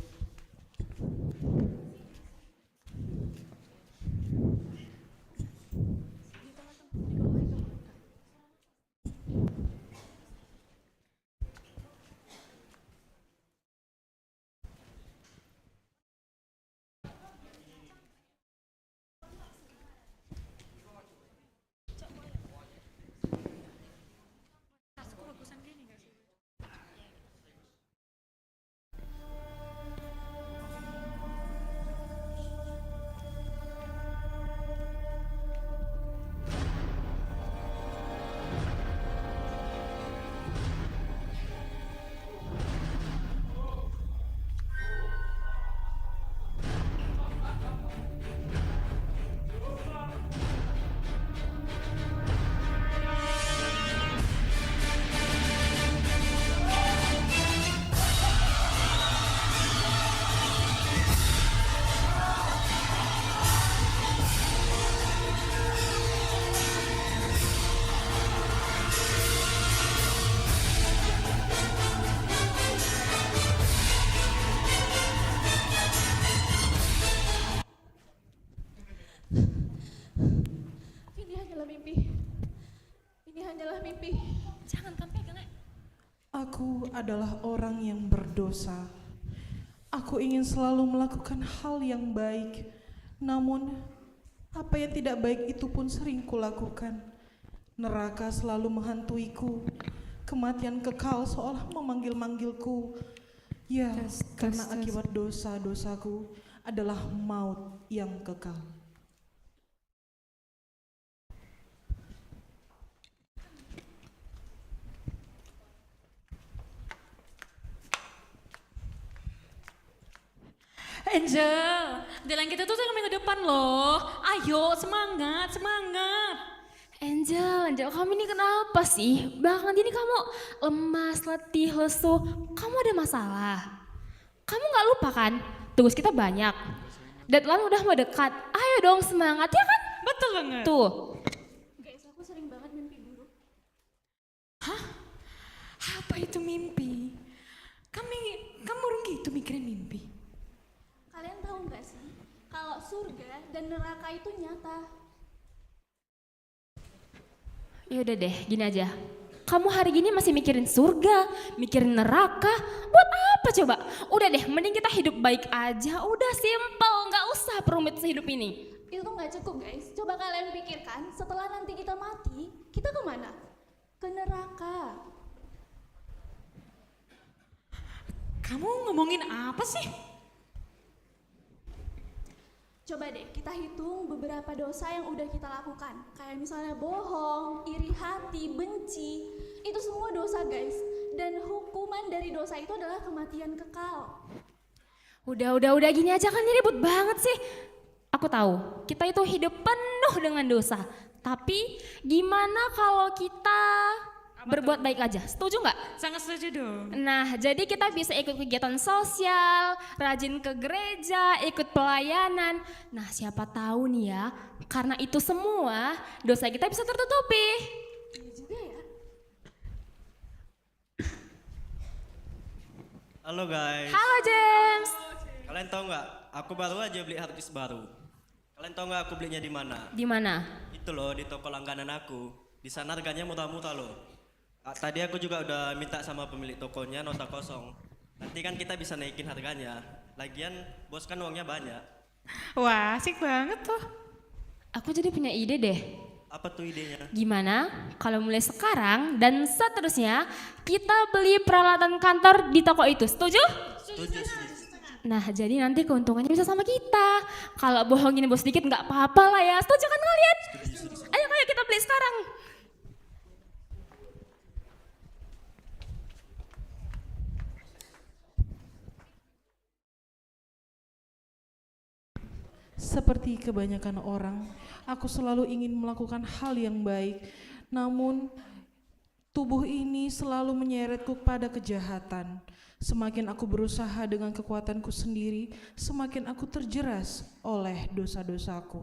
Aku adalah orang yang berdosa. Aku ingin selalu melakukan hal yang baik. Namun, apa yang tidak baik itu pun sering kulakukan. Neraka selalu menghantuiku. Kematian kekal seolah memanggil-manggilku. Ya, karena akibat dosa-dosaku adalah maut yang kekal. Angel, deadline kita tuh minggu depan loh. Ayo, semangat, semangat. Angel, kamu ini kenapa sih? Belakangan ini kamu lemas, letih, lesu. Kamu ada masalah? Kamu gak lupa kan? Tugas kita banyak. Deadline udah mau dekat. Ayo dong semangat ya kan? Betul banget. Tuh. Guys, aku sering banget mimpi buruk. Hah? Apa itu mimpi? Kamu gitu mikirin surga dan neraka itu nyata. Ya udah deh, gini aja. Kamu hari gini masih mikirin surga, mikirin neraka, buat apa coba? Udah deh, mending kita hidup baik aja, udah simple, nggak usah perumit sehidup ini. Itu nggak cukup guys. Coba kalian pikirkan, setelah nanti kita mati, kita kemana? Ke neraka. Kamu ngomongin apa sih? Coba deh kita hitung beberapa dosa yang udah kita lakukan. Kayak misalnya bohong, iri hati, benci. Itu semua dosa guys. Dan hukuman dari dosa itu adalah kematian kekal. Udah gini aja, kan ini ribut banget sih. Aku tahu, kita itu hidup penuh dengan dosa. Tapi gimana kalau kita berbuat baik aja? Setuju nggak? Sangat setuju dong. Nah, jadi kita bisa ikut kegiatan sosial, rajin ke gereja, ikut pelayanan. Nah, siapa tahu nih ya, karena itu semua dosa kita bisa tertutupi. Iya juga ya. Halo guys. Halo James. Kalian tahu nggak? Aku baru aja beli harddisk baru. Kalian tahu nggak aku belinya di mana? Di mana? Itu loh, di toko langganan aku. Di sana harganya murah-murah loh. Tadi aku juga udah minta sama pemilik tokonya nota kosong. Nanti kan kita bisa naikin harganya. Lagian bos kan uangnya banyak. Wah, asik banget tuh. Aku jadi punya ide deh. Apa tuh idenya? Gimana kalau mulai sekarang dan seterusnya kita beli peralatan kantor di toko itu? Setuju? Setuju sih. Nah, jadi nanti keuntungannya bisa sama kita. Kalau bohongin bos sedikit nggak apa-apa lah ya. Setuju kan kalian? Ayo kita beli sekarang. Seperti kebanyakan orang, aku selalu ingin melakukan hal yang baik. Namun, tubuh ini selalu menyeretku pada kejahatan. Semakin aku berusaha dengan kekuatanku sendiri, semakin aku terjeras oleh dosa-dosaku.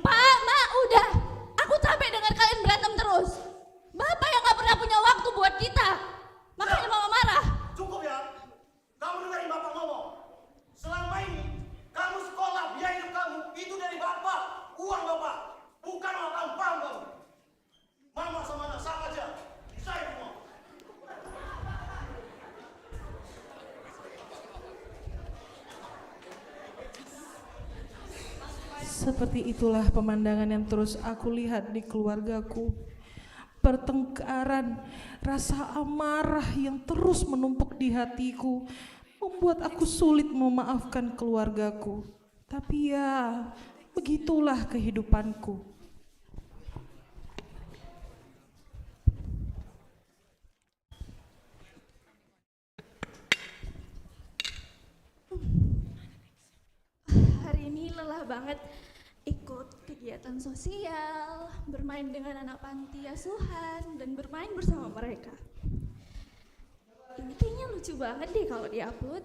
Pak, Ma, udah. Aku capek dengar kalian berantem terus. Bapak yang gak pernah punya waktu buat kita. Makanya Mama marah. Cukup ya. Kamu dengerin bapak ngomong. Selama ini kamu sekolah, biaya hidup kamu itu dari bapak, uang bapak, bukan uang kamu, paham kamu? Mama sama anak sama aja. Saya semua. Seperti itulah pemandangan yang terus aku lihat di keluargaku. Pertengkaran, rasa amarah yang terus menumpuk di hatiku membuat aku sulit memaafkan keluargaku. Tapi ya, begitulah kehidupanku. Hari ini lelah banget ikut kegiatan sosial, bermain dengan anak panti asuhan, dan bermain bersama mereka. Ini kayaknya lucu banget deh kalau diupload.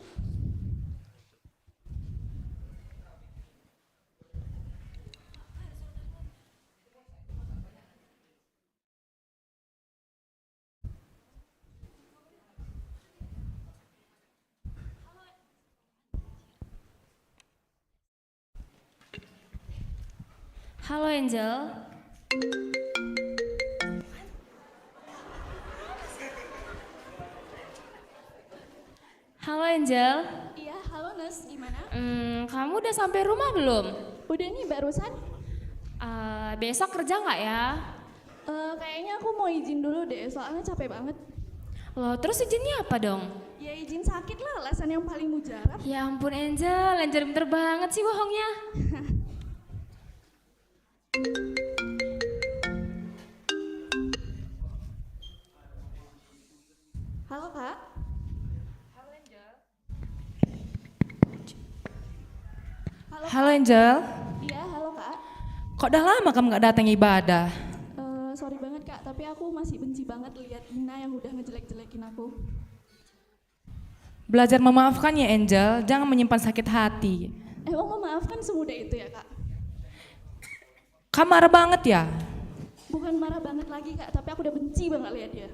Halo Angel. Halo Angel. Iya, halo Nes, gimana? Kamu udah sampai rumah belum? Udah nih barusan. Besok kerja nggak ya? Kayaknya aku mau izin dulu deh, soalnya capek banget. Loh, terus izinnya apa dong? Ya izin sakit lah, alasan yang paling mujarab. Ya ampun Angel pinter banget sih bohongnya. Halo Kak. Halo Angel. Iya, halo Kak. Kok udah lama kamu gak datang ibadah? Sorry banget Kak, tapi aku masih benci banget lihat Ina yang udah ngejelek-jelekin aku. Belajar memaafkan ya Angel, jangan menyimpan sakit hati. Emang memaafkan semudah itu ya Kak? Kamu marah banget ya? Bukan marah banget lagi Kak, tapi aku udah benci banget lihat dia.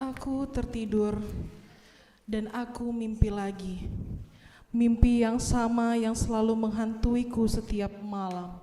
Aku tertidur dan aku mimpi lagi. Mimpi yang sama yang selalu menghantuiku setiap malam.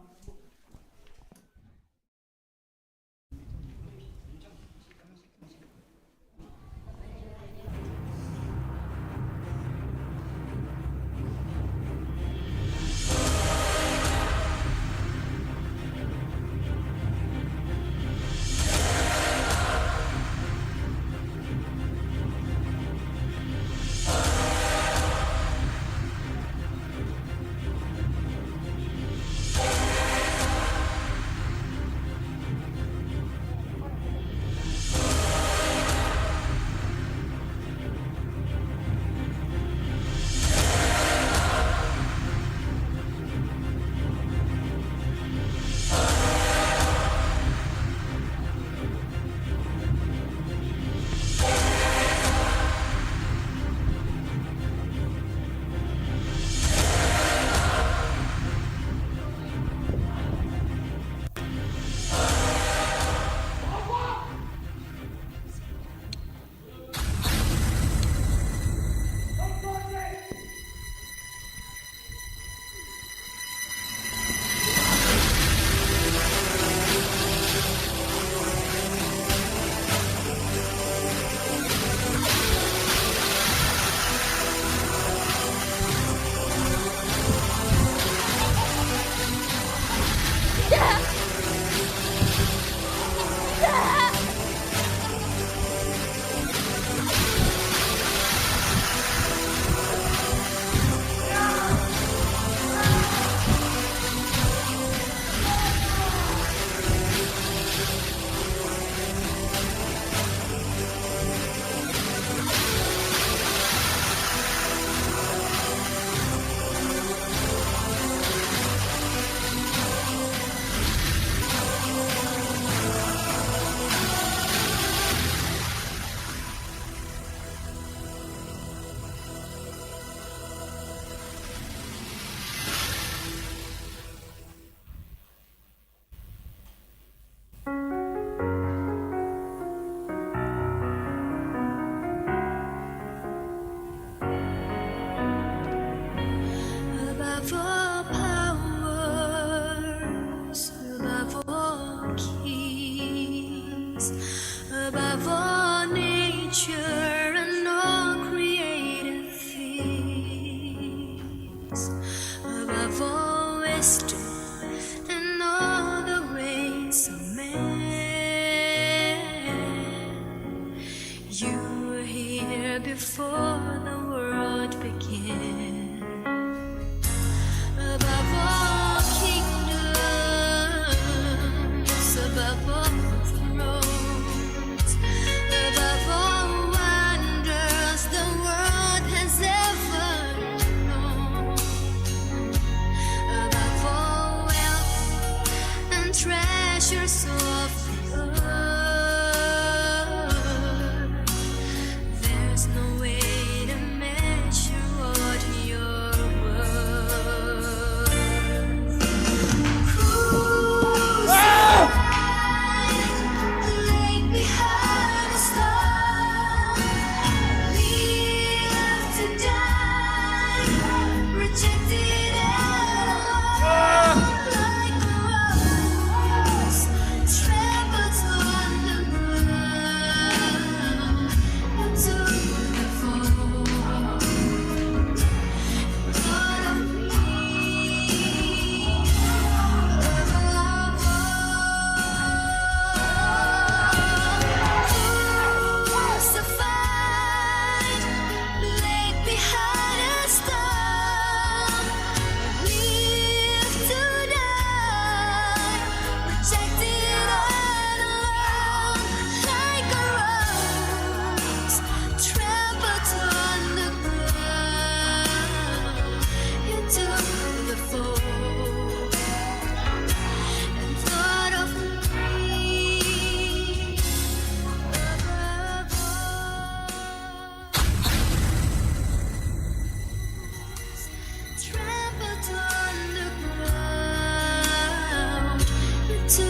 to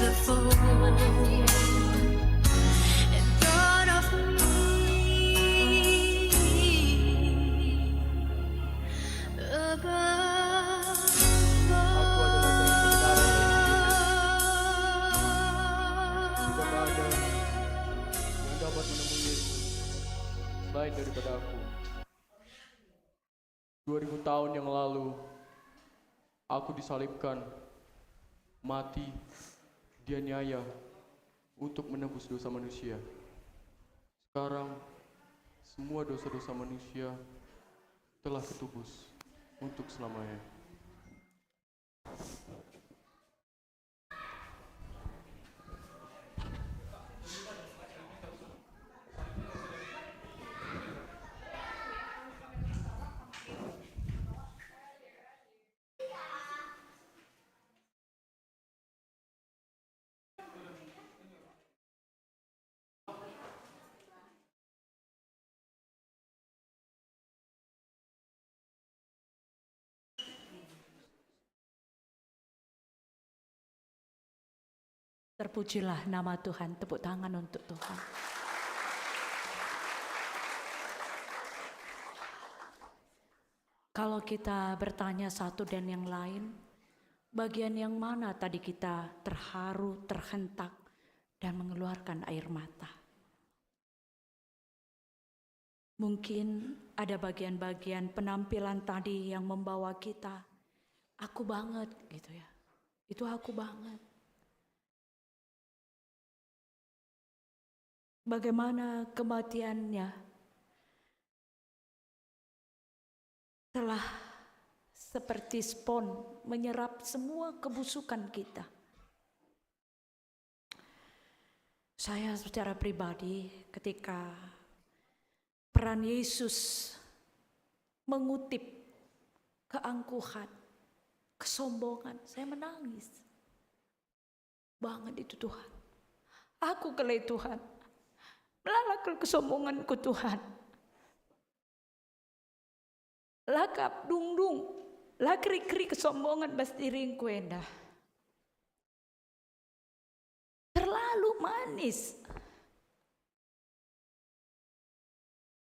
the fold and thought of me above yang dapat menemui Yesus selain daripada aku. 2000 tahun yang lalu aku disalibkan, mati, dianiaya untuk menebus dosa manusia. Sekarang semua dosa-dosa manusia telah ketubus untuk selamanya. Terpujilah nama Tuhan, tepuk tangan untuk Tuhan. Kalau kita bertanya satu dan yang lain, bagian yang mana tadi kita terharu, terhentak, dan mengeluarkan air mata? Mungkin ada bagian-bagian penampilan tadi yang membawa kita, aku banget gitu ya, itu aku banget. Bagaimana kematiannya telah seperti spon menyerap semua kebusukan kita. Saya secara pribadi ketika peran Yesus mengutip keangkuhan, kesombongan, saya menangis banget itu Tuhan. Aku kelai Tuhan. Melalakal kesombonganku Tuhan. Lakap dung-dung, lakri-kri kesombongan bas diringku endah. Terlalu manis.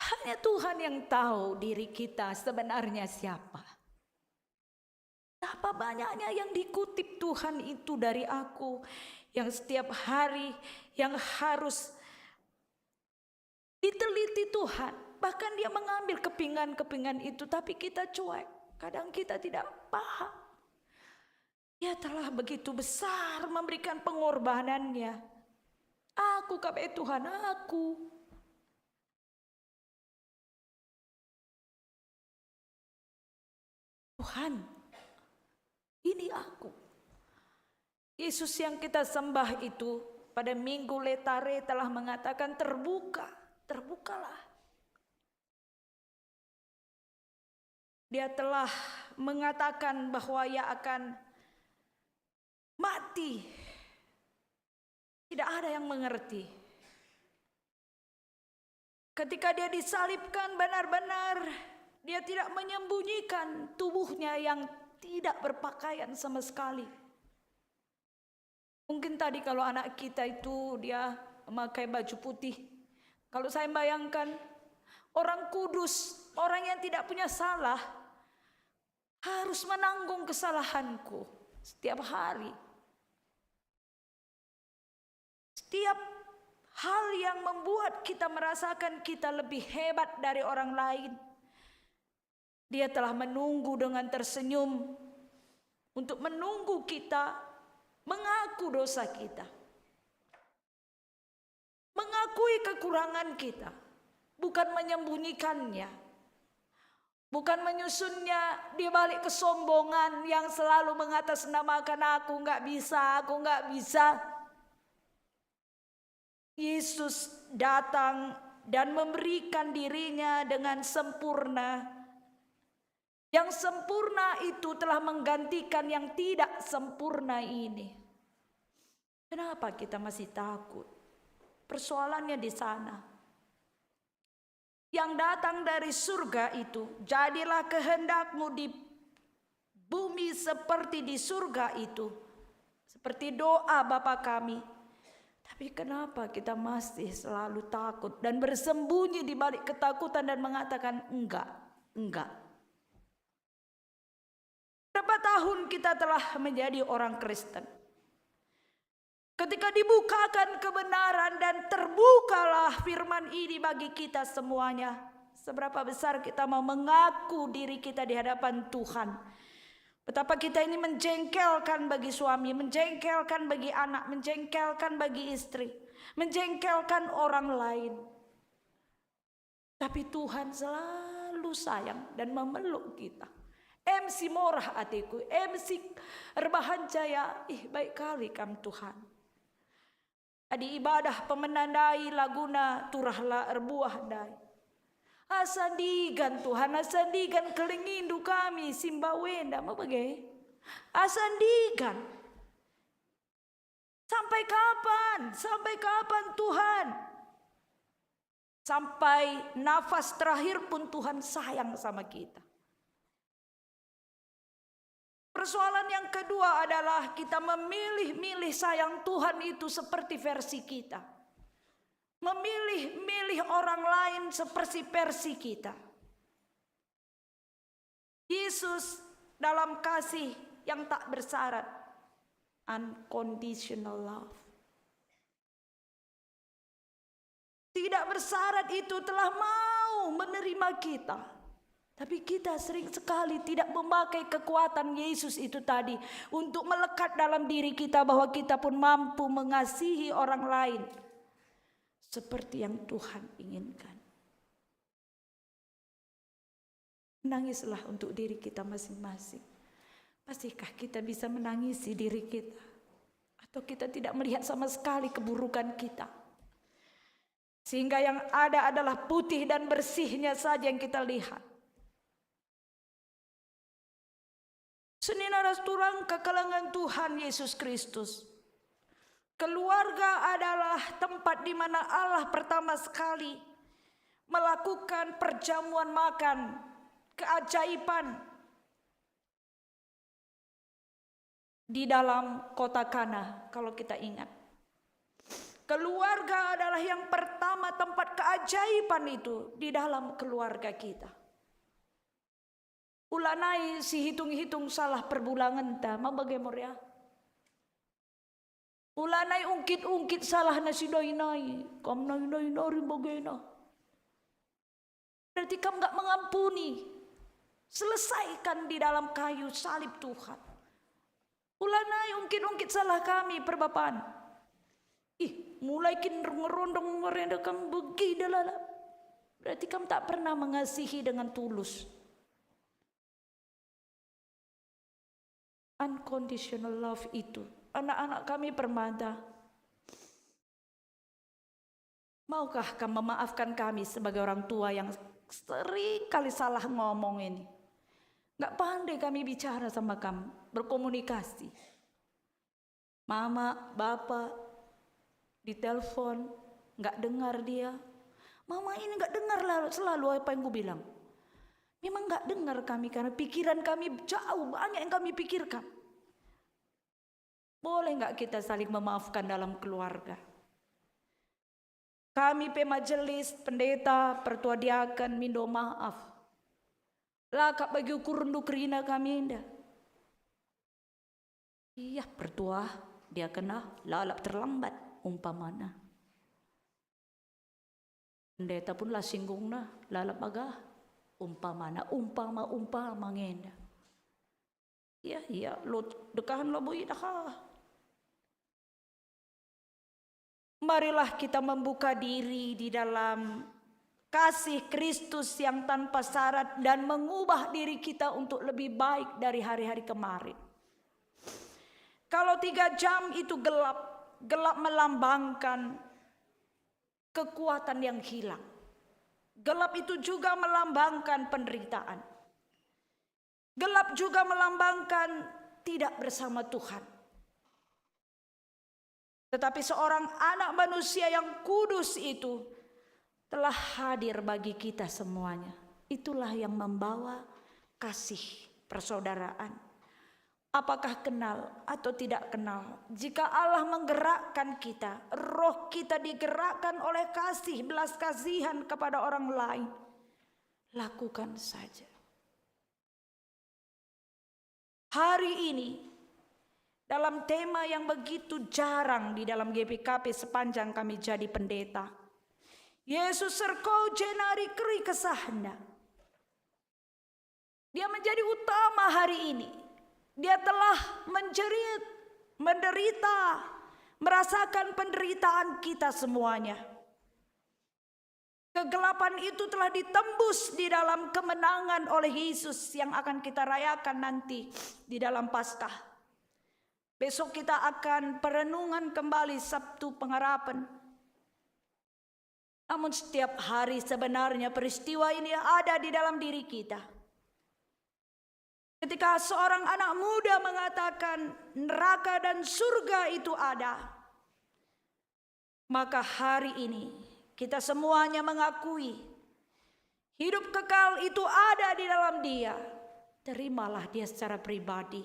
Hanya Tuhan yang tahu diri kita sebenarnya siapa. Betapa banyaknya yang dikutip Tuhan itu dari aku. Yang setiap hari yang harus diteliti Tuhan, bahkan dia mengambil kepingan-kepingan itu, tapi kita cuek, kadang kita tidak paham. Dia telah begitu besar memberikan pengorbanannya. Aku kabeh Tuhan, aku. Tuhan, ini aku. Yesus yang kita sembah itu pada Minggu Letare telah mengatakan terbukalah. Dia telah mengatakan bahwa ia akan mati. Tidak ada yang mengerti. Ketika dia disalibkan benar-benar dia tidak menyembunyikan tubuhnya yang tidak berpakaian sama sekali. Mungkin tadi kalau anak kita itu dia memakai baju putih. Kalau saya bayangkan orang kudus, orang yang tidak punya salah harus menanggung kesalahanku setiap hari. Setiap hal yang membuat kita merasakan kita lebih hebat dari orang lain. Dia telah menunggu dengan tersenyum untuk menunggu kita mengaku dosa kita. Mengakui kekurangan kita, bukan menyembunyikannya, bukan menyusunnya di balik kesombongan yang selalu mengatasnamakan aku nggak bisa. Yesus datang dan memberikan dirinya dengan sempurna. Yang sempurna itu telah menggantikan yang tidak sempurna ini. Kenapa kita masih takut? Persoalannya di sana. Yang datang dari surga itu, jadilah kehendakmu di bumi seperti di surga itu. seperti doa Bapa kami. Tapi kenapa kita masih selalu takut dan bersembunyi di balik ketakutan dan mengatakan enggak. Berapa tahun kita telah menjadi orang Kristen? Ketika dibukakan kebenaran dan terbukalah firman ini bagi kita semuanya, seberapa besar kita mau mengaku diri kita di hadapan Tuhan. Betapa kita ini menjengkelkan bagi suami, menjengkelkan bagi anak, menjengkelkan bagi istri, menjengkelkan orang lain. Tapi Tuhan selalu sayang dan memeluk kita. MC Morah hatiku, MC Rebahan Jaya, baik kali kam Tuhan. Adi ibadah pemenandai laguna turahla erbuah dai. Asandigan Tuhan, asandigan kelingindu kami simbawenda mau bagai. Asandigan. Sampai kapan? Sampai kapan Tuhan? Sampai nafas terakhir pun Tuhan sayang sama kita. Persoalan yang kedua adalah kita memilih-milih sayang Tuhan itu seperti versi kita. Memilih-milih orang lain seperti versi kita. Yesus dalam kasih yang tak bersyarat. Unconditional love. Tidak bersyarat itu telah mau menerima kita. Tapi kita sering sekali tidak memakai kekuatan Yesus itu tadi untuk melekat dalam diri kita bahwa kita pun mampu mengasihi orang lain seperti yang Tuhan inginkan. Menangislah untuk diri kita masing-masing. Pastikah kita bisa menangisi diri kita? Atau kita tidak melihat sama sekali keburukan kita? Sehingga yang ada adalah putih dan bersihnya saja yang kita lihat. Seninaras turang ke kalangan Tuhan Yesus Kristus. Keluarga adalah tempat di mana Allah pertama sekali melakukan perjamuan makan, keajaiban di dalam kota Kana, kalau kita ingat. Keluarga adalah yang pertama tempat keajaiban itu di dalam keluarga kita. Ulanai si hitung-hitung salah perbulangan ta, mabagaimana ya? Ulanai ungkit-ungkit salah nasi doinai, kam nai nari bagaimana? Berarti kamu enggak mengampuni. Selesaikan di dalam kayu salib Tuhan. Ulanai ungkit-ungkit salah kami perbapaan. Mulai kin ngerondong merendekang begitu lah. Berarti kamu tak pernah mengasihi dengan tulus. Unconditional love itu. Anak-anak kami permata. Maukah kamu memaafkan kami sebagai orang tua yang sering kali salah ngomong ini? Gak pandai kami bicara sama kamu, berkomunikasi. Mama, bapak, ditelepon, gak dengar dia. Mama ini gak dengar selalu apa yang gue bilang. Memang gak dengar kami karena pikiran kami jauh, banyak yang kami pikirkan. Boleh gak kita saling memaafkan dalam keluarga? Kami pemajelis, pendeta, pertua diakan, mindo maaf. Lakak bagi ukur renduk rina kami indah. Iya pertua, dia kena lalap terlambat umpamana. Pendeta pun lah singgung nah, lalap agah. Umpamana, umpama ngenda. Iya, lo dekahan lo boy dah. Marilah kita membuka diri di dalam kasih Kristus yang tanpa syarat dan mengubah diri kita untuk lebih baik dari hari-hari kemarin. Kalau 3 jam itu gelap melambangkan kekuatan yang hilang. Gelap itu juga melambangkan penderitaan. Gelap juga melambangkan tidak bersama Tuhan. Tetapi seorang anak manusia yang kudus itu telah hadir bagi kita semuanya. Itulah yang membawa kasih persaudaraan. Apakah kenal atau tidak kenal? Jika Allah menggerakkan kita, roh kita digerakkan oleh kasih, belas kasihan kepada orang lain, lakukan saja. Hari ini, dalam tema yang begitu jarang di dalam GPKP sepanjang kami jadi pendeta, Yesus serkau jenari keri kesahna. Dia menjadi utama hari ini. Dia telah menjerit, menderita, merasakan penderitaan kita semuanya. Kegelapan itu telah ditembus di dalam kemenangan oleh Yesus yang akan kita rayakan nanti di dalam Paskah. Besok kita akan perenungan kembali Sabtu Pengharapan. Namun setiap hari sebenarnya peristiwa ini ada di dalam diri kita. Ketika seorang anak muda mengatakan neraka dan surga itu ada, maka hari ini kita semuanya mengakui hidup kekal itu ada di dalam dia. Terimalah dia secara pribadi.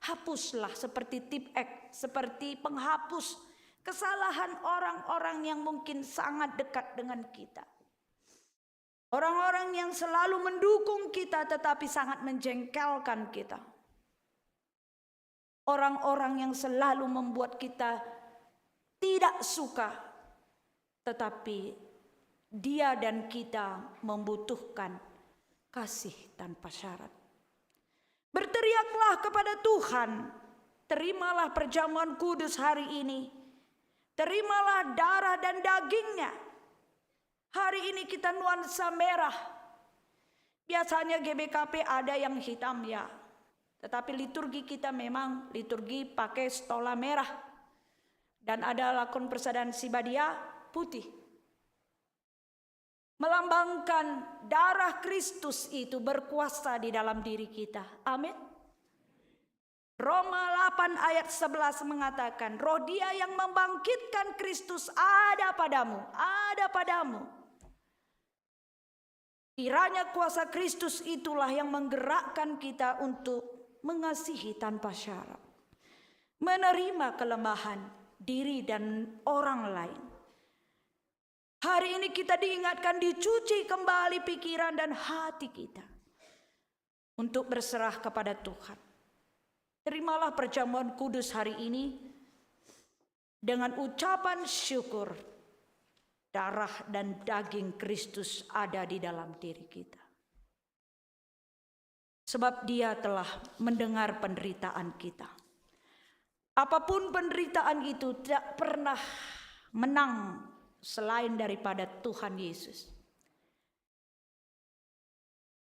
Hapuslah seperti tip-ek, seperti penghapus kesalahan orang-orang yang mungkin sangat dekat dengan kita. Orang-orang yang selalu mendukung kita tetapi sangat menjengkelkan kita. Orang-orang yang selalu membuat kita tidak suka, tetapi dia dan kita membutuhkan kasih tanpa syarat. Berteriaklah kepada Tuhan, terimalah perjamuan kudus hari ini. Terimalah darah dan dagingnya. Hari ini kita nuansa merah. Biasanya GBKP ada yang hitam ya. Tetapi liturgi kita memang liturgi pakai stola merah. Dan ada lakon persaudaraan Sibadia putih. Melambangkan darah Kristus itu berkuasa di dalam diri kita. Amin. Roma 8 ayat 11 mengatakan, roh dia yang membangkitkan Kristus ada padamu, ada padamu. Kiranya kuasa Kristus itulah yang menggerakkan kita untuk mengasihi tanpa syarat. Menerima kelemahan diri dan orang lain. Hari ini kita diingatkan dicuci kembali pikiran dan hati kita. Untuk berserah kepada Tuhan. Terimalah perjamuan kudus hari ini dengan ucapan syukur. Darah dan daging Kristus ada di dalam diri kita. Sebab dia telah mendengar penderitaan kita. Apapun penderitaan itu tidak pernah menang selain daripada Tuhan Yesus.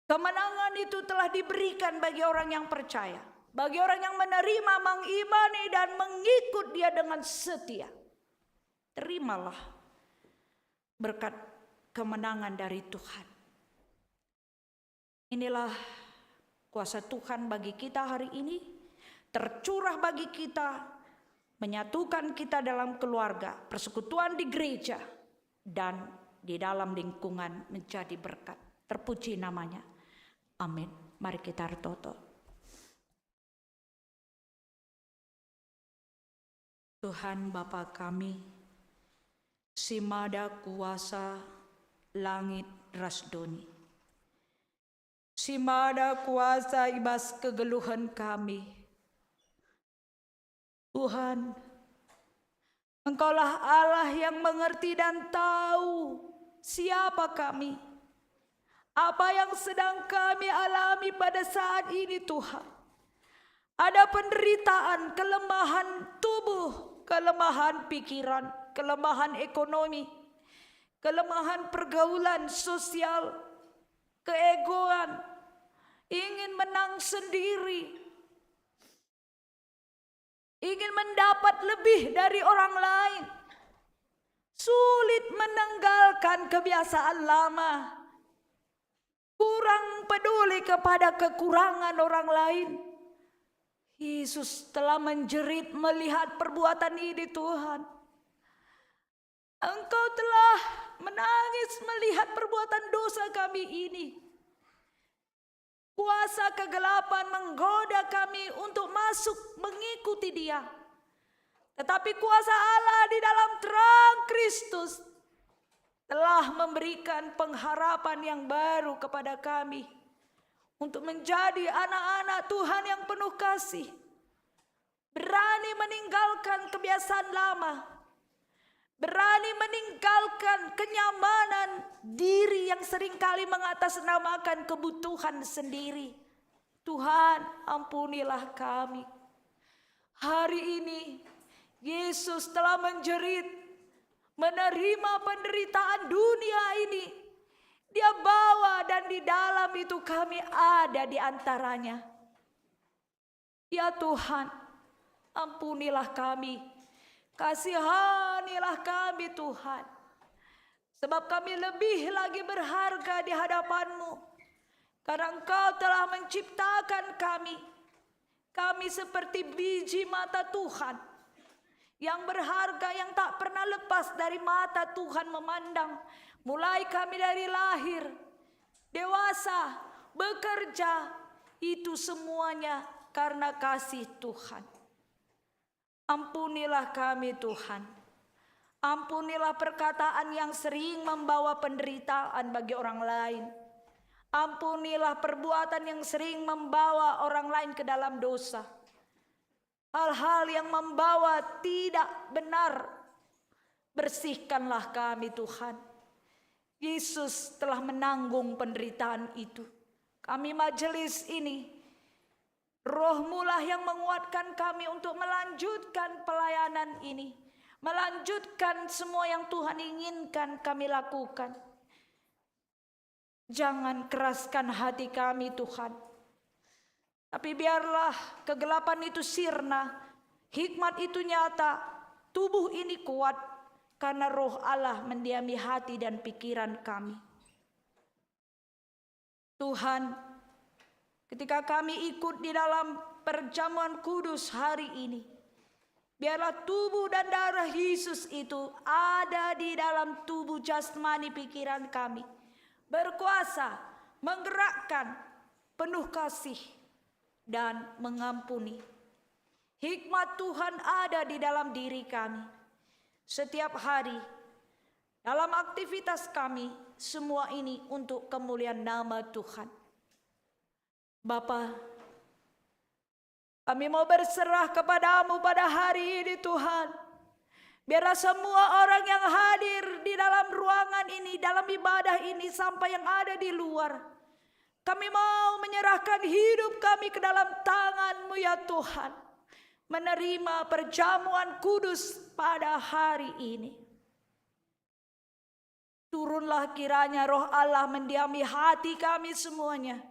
Kemenangan itu telah diberikan bagi orang yang percaya. Bagi orang yang menerima, mengimani dan mengikut dia dengan setia. Terimalah berkat kemenangan dari Tuhan. Inilah kuasa Tuhan bagi kita hari ini. Tercurah bagi kita. Menyatukan kita dalam keluarga. Persekutuan di gereja. Dan di dalam lingkungan menjadi berkat. Terpuji namanya. Amin. Mari kita berdoa. Tuhan Bapa kami, Simada kuasa langit rasdoni. Simada kuasa ibas kegeluhan kami. Tuhan, Engkaulah Allah yang mengerti dan tahu siapa kami. Apa yang sedang kami alami pada saat ini Tuhan. Ada penderitaan, kelemahan tubuh, kelemahan pikiran, kelemahan ekonomi, kelemahan pergaulan sosial, keegoan, ingin menang sendiri, ingin mendapat lebih dari orang lain, sulit menanggalkan kebiasaan lama, kurang peduli kepada kekurangan orang lain. Yesus telah menjerit melihat perbuatan ini Tuhan. Engkau telah menangis melihat perbuatan dosa kami ini. Kuasa kegelapan menggoda kami untuk masuk mengikuti Dia. Tetapi kuasa Allah di dalam terang Kristus telah memberikan pengharapan yang baru kepada kami untuk menjadi anak-anak Tuhan yang penuh kasih. Berani meninggalkan kebiasaan lama. Berani meninggalkan kenyamanan diri yang seringkali mengatasnamakan kebutuhan sendiri. Tuhan, ampunilah kami. Hari ini Yesus telah menjerit, menerima penderitaan dunia ini. Dia bawa dan di dalam itu kami ada di antaranya. Ya Tuhan, ampunilah kami. Kasihanilah kami Tuhan. Sebab kami lebih lagi berharga di hadapan-Mu. Karena Engkau telah menciptakan kami. Kami seperti biji mata Tuhan. Yang berharga, yang tak pernah lepas dari mata Tuhan memandang. Mulai kami dari lahir, dewasa, bekerja. Itu semuanya karena kasih Tuhan. Ampunilah kami Tuhan. Ampunilah perkataan yang sering membawa penderitaan bagi orang lain. Ampunilah perbuatan yang sering membawa orang lain ke dalam dosa. Hal-hal yang membawa tidak benar. Bersihkanlah kami Tuhan. Yesus telah menanggung penderitaan itu. Kami majelis ini, Roh-Mu lah yang menguatkan kami untuk melanjutkan pelayanan ini. Melanjutkan semua yang Tuhan inginkan kami lakukan. Jangan keraskan hati kami Tuhan. Tapi biarlah kegelapan itu sirna. Hikmat itu nyata. Tubuh ini kuat. Karena Roh Allah mendiami hati dan pikiran kami. Tuhan, ketika kami ikut di dalam perjamuan kudus hari ini, biarlah tubuh dan darah Yesus itu ada di dalam tubuh jasmani pikiran kami. Berkuasa, menggerakkan, penuh kasih, dan mengampuni. Hikmat Tuhan ada di dalam diri kami. Setiap hari, dalam aktivitas kami, semua ini untuk kemuliaan nama Tuhan. Bapa, kami mau berserah kepadamu pada hari ini Tuhan. Biarlah semua orang yang hadir di dalam ruangan ini, dalam ibadah ini, sampai yang ada di luar. Kami mau menyerahkan hidup kami ke dalam tangan-Mu ya Tuhan. Menerima perjamuan kudus pada hari ini. Turunlah kiranya Roh Allah mendiami hati kami semuanya.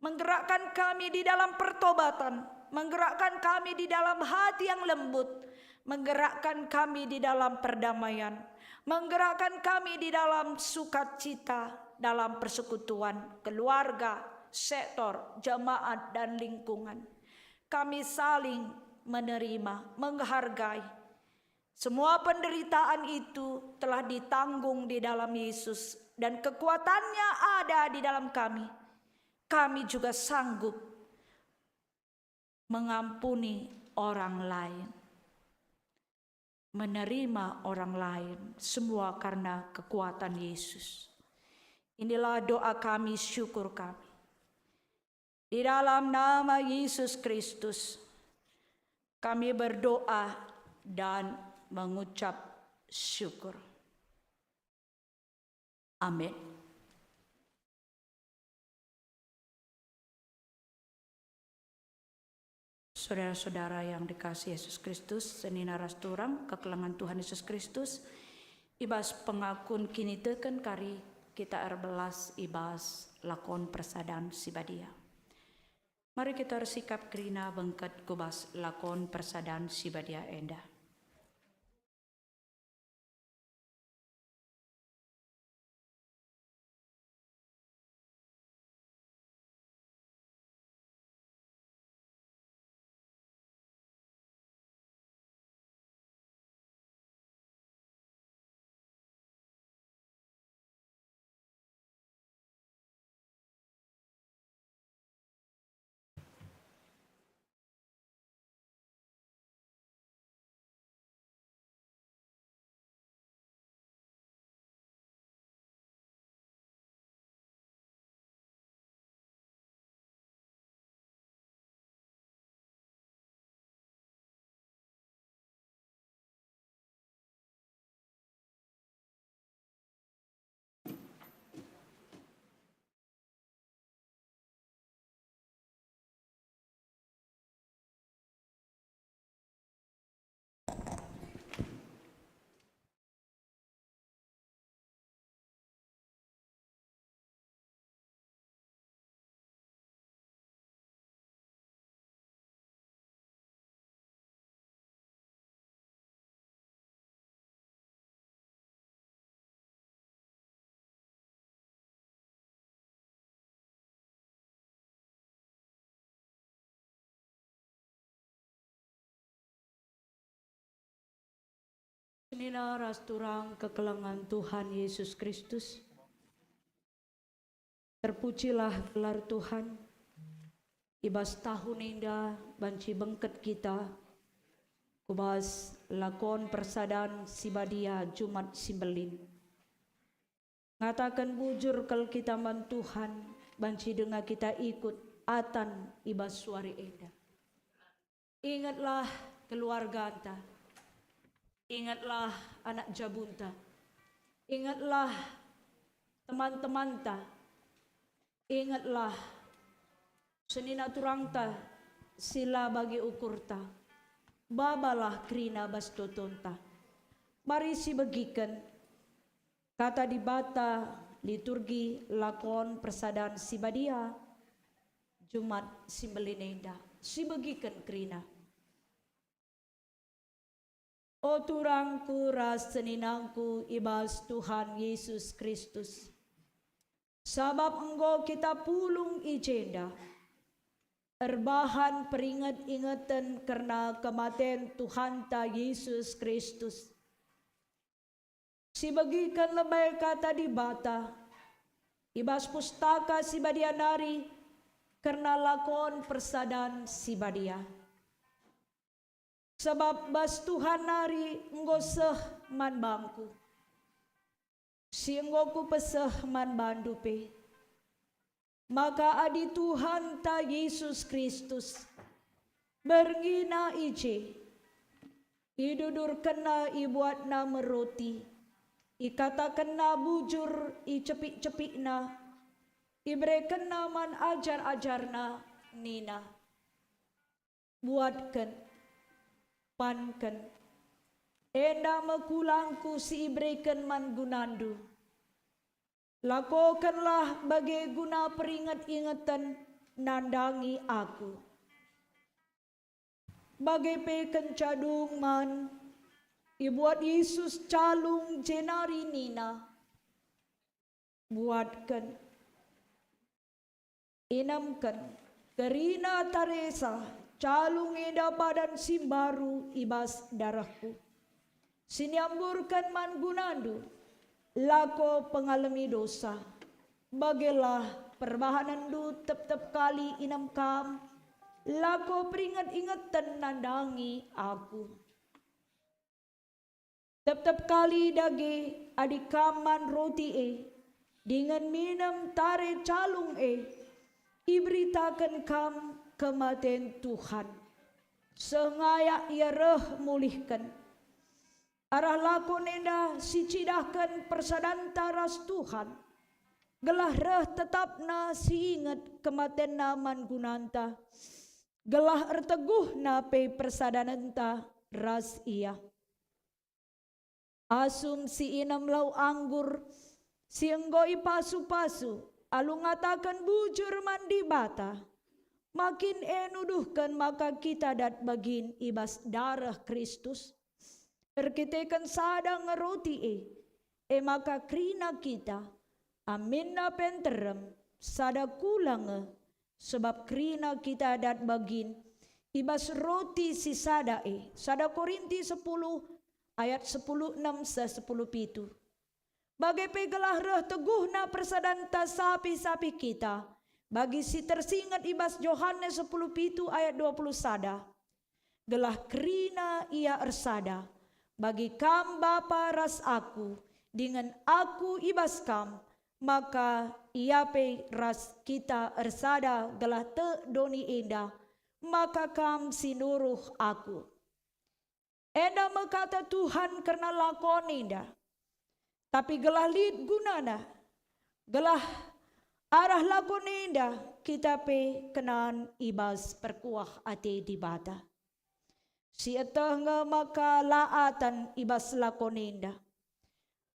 Menggerakkan kami di dalam pertobatan, menggerakkan kami di dalam hati yang lembut, menggerakkan kami di dalam perdamaian, menggerakkan kami di dalam sukacita, dalam persekutuan, keluarga, sektor, jemaat, dan lingkungan. Kami saling menerima, menghargai. Semua penderitaan itu telah ditanggung di dalam Yesus dan kekuatannya ada di dalam kami. Kami juga sanggup mengampuni orang lain, menerima orang lain, semua karena kekuatan Yesus. Inilah doa kami, syukur kami. Di dalam nama Yesus Kristus, kami berdoa dan mengucap syukur. Amin. Saudara-saudara yang dikasihi Yesus Kristus, seni naras turang, kekelangan Tuhan Yesus Kristus, ibas pengakun kini teken kari kita erbelas ibas lakon persadaan sibadia. Mari kita bersikap kerina bengket kubas lakon persadaan sibadia endah. senina ras turang kekelengan Tuhan Yesus Kristus. Terpujilah gelar Tuhan, ibas tahun indah banci bengket kita, kubas lakon persadaan sibadia Jumat Simbelin. Ngatakan bujur kalau kita man Tuhan, banci dengar kita ikut atan ibas suari indah. Ingatlah keluarga anta, ingatlah anak jabunta, ingatlah teman-teman ta, ingatlah senina turangta sila bagi ukurta, babalah krina bastotonta. Mari si bagikan kata di bata liturgi lakon persadaan sibadia Jumat Simbelinenda si bagikan krina. O turangku ras seninangku ibas Tuhan Yesus Kristus. Sabab engkau kita pulung ijenda. Erbahan peringat-ingatan karena kematian Tuhan ta Yesus Kristus. Si bagikan lebay kata di bata. Ibas pustaka si badianari karena lakon persadaan si badia. Sebab bas Tuhan nari engkau seh man bangku. Si engkau ku peseh man bandupe. Maka adi Tuhan ta Yesus Kristus berngina ije. Idudur kena ibuat na meroti. Ikata kena bujur icepik-cepik na. Ibre kena man ajar-ajar na nina. Buatkan pankan enda mekulangku si ibreken man gunandu. Lakokanlah bagai guna peringat-ingatan nandangi aku. Bagai peken cadung man ibuat Yesus calung jenari nina. Buatkan inamkan kerina Teresa calung eda padan simbaru ibas darahku. Siniamburkan man gunandu, lako pengalami dosa. Bagelah perbahanan du tep-tep kali inam kam, lako peringat-ingatan nandangi aku. Tep-tep kali dage adikaman roti dengan minum tare calung iberitakan kam kematian Tuhan. Sengayak ia reh mulihkan. Arah lakon enda si cidahkan persadaan taras Tuhan. Gelah reh tetapna si ingat kematian naman gunanta. Gelah erteguh nape persadananta ras ia. Asum si inam lau anggur, si enggoi pasu-pasu, alu ngatakan bujur mandi bata. Makin nuduhkan maka kita dat bagin ibas darah Kristus. Erkitekan sadang ngeroti maka krina kita amin na penterem sada kulang sebab krina kita dat bagin ibas roti si sada sada Korinti 10 ayat 10:6 sa 10:7. Bagai pegelah reh teguh na persadanta sapi-sapi kita. Bagi si tersingat ibas Yohanes 10:7 ayat 20 sada. Gelah krina ia ersada. Bagi kam bapa ras aku. Dengan aku ibas kam. Maka ia pe ras kita ersada gelah te doni enda. Maka kam sinuruh aku. Enda mekata Tuhan karena lakon enda. Tapi gelah lid gunana. Gelah arah lakon enda kita pe kenan ibas perkuah ate di bata. Si etah maka laatan ibas lakon enda.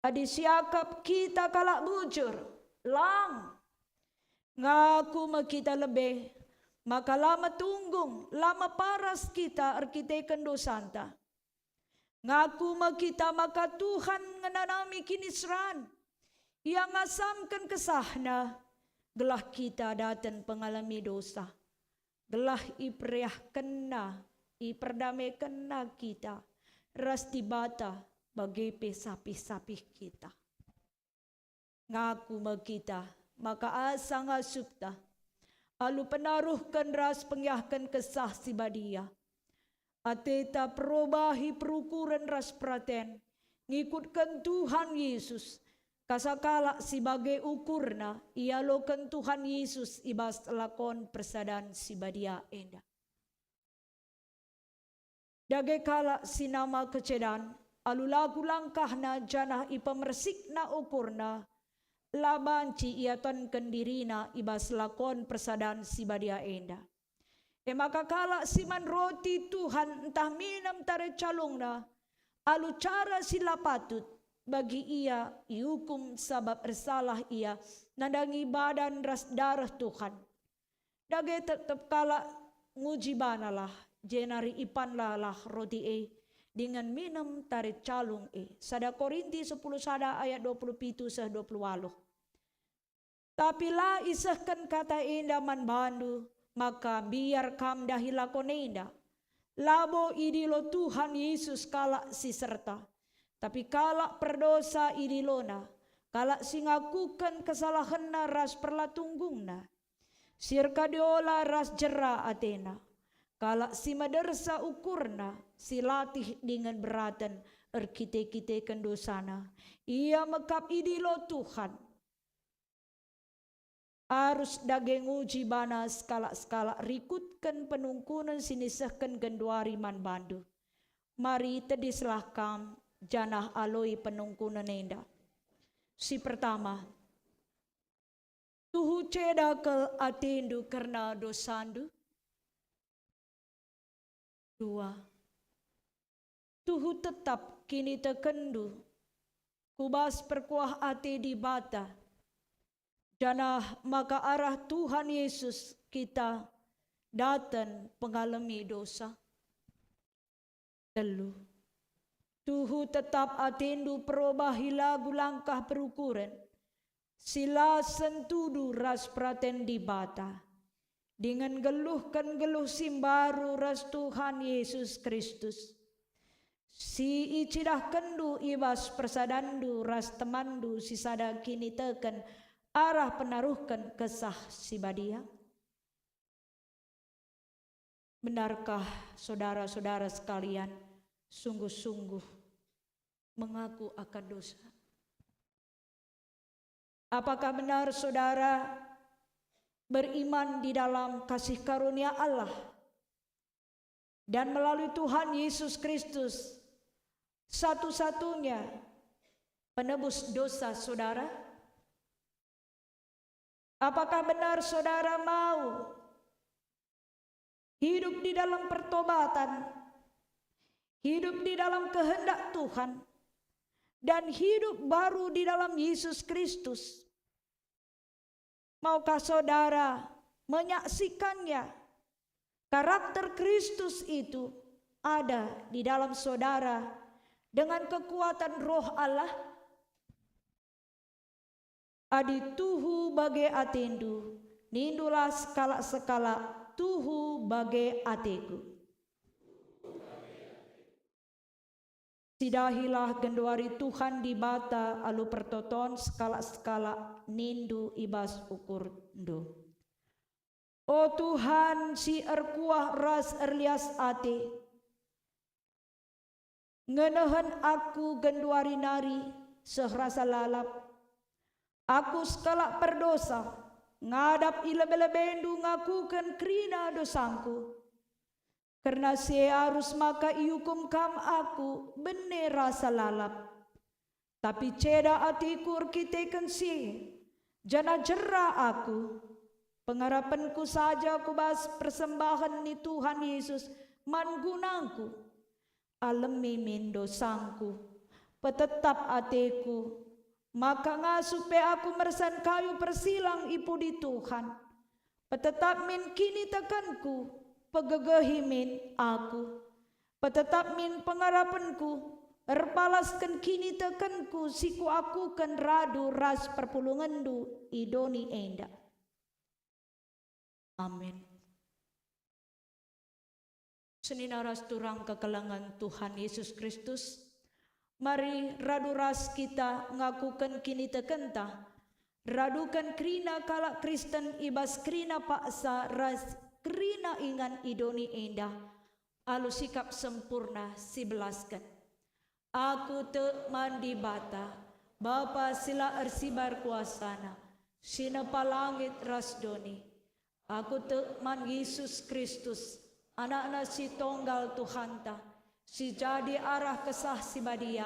Adi siakap kita kalak bujur. Lang. Ngaku kita lebih. Maka lama tunggung. Lama paras kita arkiteken dosanta. Ngaku kita maka Tuhan ngenanami kinisran. Yang ngasamkan kesahna. Gelah kita datang pengalami dosa. Gelah ipriah kena. Iperdamai kena kita. Ras tibata. bagi pesapih-sapih kita. Ngaku kita, maka asa ngasupta, alu penaruhkan ras pengyahkan kesah si badia. Ateta perubahi perukuran ras praten, ngikutkan Tuhan Yesus, kasakala sebagai ukurna, ialokan Tuhan Yesus ibas lakon persadan si badia enda. Dage kala sinama kecedan, alu lagu langkahna janah ipamersikna ukurna, labanci iaton kendirina ibas lakon persadan si badia enda. Maka kala siman roti Tuhan entah minam tare calungna, alu cara sila patut bagi ia ihukum sabab bersalah ia nandangi badan ras darah Tuhan. Dage tetap kala nguji banalah jenari ipan lalah roti dengan minum tare calung Sada Korinti 10 sada ayat 27 sah 28. Tapi la isahkan kata indaman bandu, maka biar kam dahila konenda. Labo idilo Tuhan Yesus kala si serta. Tapi kala perdosa idilona, kala singakukan kesalahanna ras perlatunggungna. Sirka diola ras jera atena. Kala si madersa ukurna, si latih dengan beratan erkite-kite kendosana. Ia mekap idilo Tuhan. Arus daging uji bana skala-skala rikutkan penungkunan sinisahkan genduari man bandu. Mari tedislah kam janah aloi penungkunan enda. Si pertama, tuhu cedakel atindu karena dosandu. 2. Tuhu tetap kini tekendu, kubas perkuah ati di bata. Janah maka arah Tuhan Yesus kita datang pengalami dosa. 3. Tuhu tetap atindu perubahi lagu langkah perukuran. Sila sentudu ras praten di bata. Dengan geluhkan geluh simbaru ras Tuhan Yesus Kristus. Si icidah kendu ibas persadandu ras temandu si sada kini teken arah penaruhkan kesah si badia. Benarkah saudara-saudara sekalian sungguh-sungguh mengaku akan dosa? Apakah benar saudara beriman di dalam kasih karunia Allah dan melalui Tuhan Yesus Kristus satu-satunya penebus dosa saudara? Apakah benar saudara mau hidup di dalam pertobatan, hidup di dalam kehendak Tuhan, dan hidup baru di dalam Yesus Kristus? Maukah saudara menyaksikannya? Karakter Kristus itu ada di dalam saudara dengan kekuatan Roh Allah. Adi tuhu bage atendu, nindulah skala-skala tuhu bage ateku. Sidahilah genduari Tuhan di bata alu pertoton skala-skala nindu ibas ukur ndu. O Tuhan si erkuah ras erlias ate, ngenehen aku genduari nari sehrasa lalap. Aku skala perdosa, ngadap ilebe-lebendu ngakukan krina dosangku. Karena seharus maka iukum kam aku bener rasa lalap. Tapi ceda atikur kiteken si, jana jera aku. Pengharapanku saja kubas persembahan ni Tuhan Yesus mangunangku. Alemi min dosangku, petetap atiku. Maka ngasupe aku mersan kayu persilang ipu di Tuhan. Petetap min kini tekanku, pegegehi min aku. Petetap min pengharapanku, erpalaskan kini tekanku, siku aku kan radu ras perpulungandu idoni enda. Amin. Seninaras turang kekelangan Tuhan Yesus Kristus, Mari radu ras kita ngakukan kini tekenta. Radukan krina kalak Kristen ibas krina paksa ras krina ingan idoni endah. Alu sikap sempurna sibelaskan. Aku te mandi bata, Bapa sila ersibar kuasana, sina palangit rasdoni. Aku te man Yesus Kristus, anak-anak si tonggal Tuhanta, si jadi arah kesah si badia,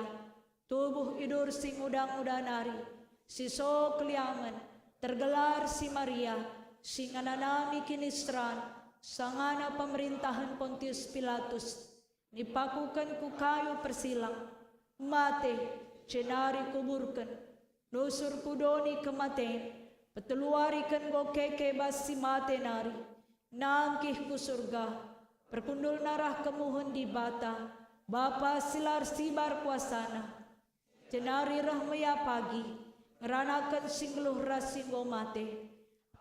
tubuh idur sing udang-udanari, si so keliaman, tergelar si Maria, si ngananami kinistran, sangana pemerintahan Pontius Pilatus, nipakukan ku kayu persilang, mate, cenari kuburkan, nusur kudoni kematen, peteluarikan go keke basi mate nari, nangkih ku surga, perkundul narah kemuhun di bata, Bapa silar sibar kuasana, cenari rahmaya pagi, ngeranakan singluh rasinggo mate,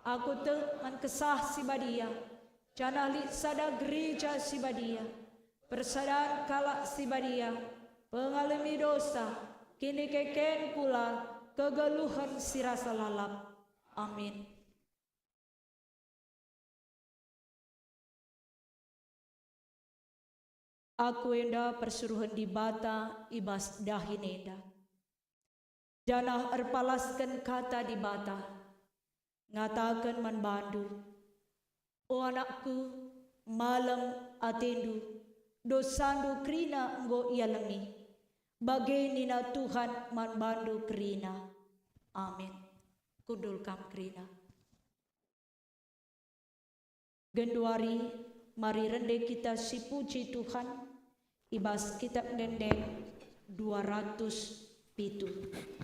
aku te man kesah si badia, canali sada gereja si badia, persadaan kalak si badia, pengalami dosa, kini keken pula kegeluhan si rasa lalap. Amin. Aku enda persuruhan di bata ibas dahin enda. Janah erpalaskan kata di bata, ngatakan man bandu. O anakku, malam atendu, dosandu krina enggo ialami. Bagenina Tuhan man bandu krina. Amin. Kudul kam krina. Genduari, mari rende kita si puji Tuhan. Ibas kitab dendeng 207.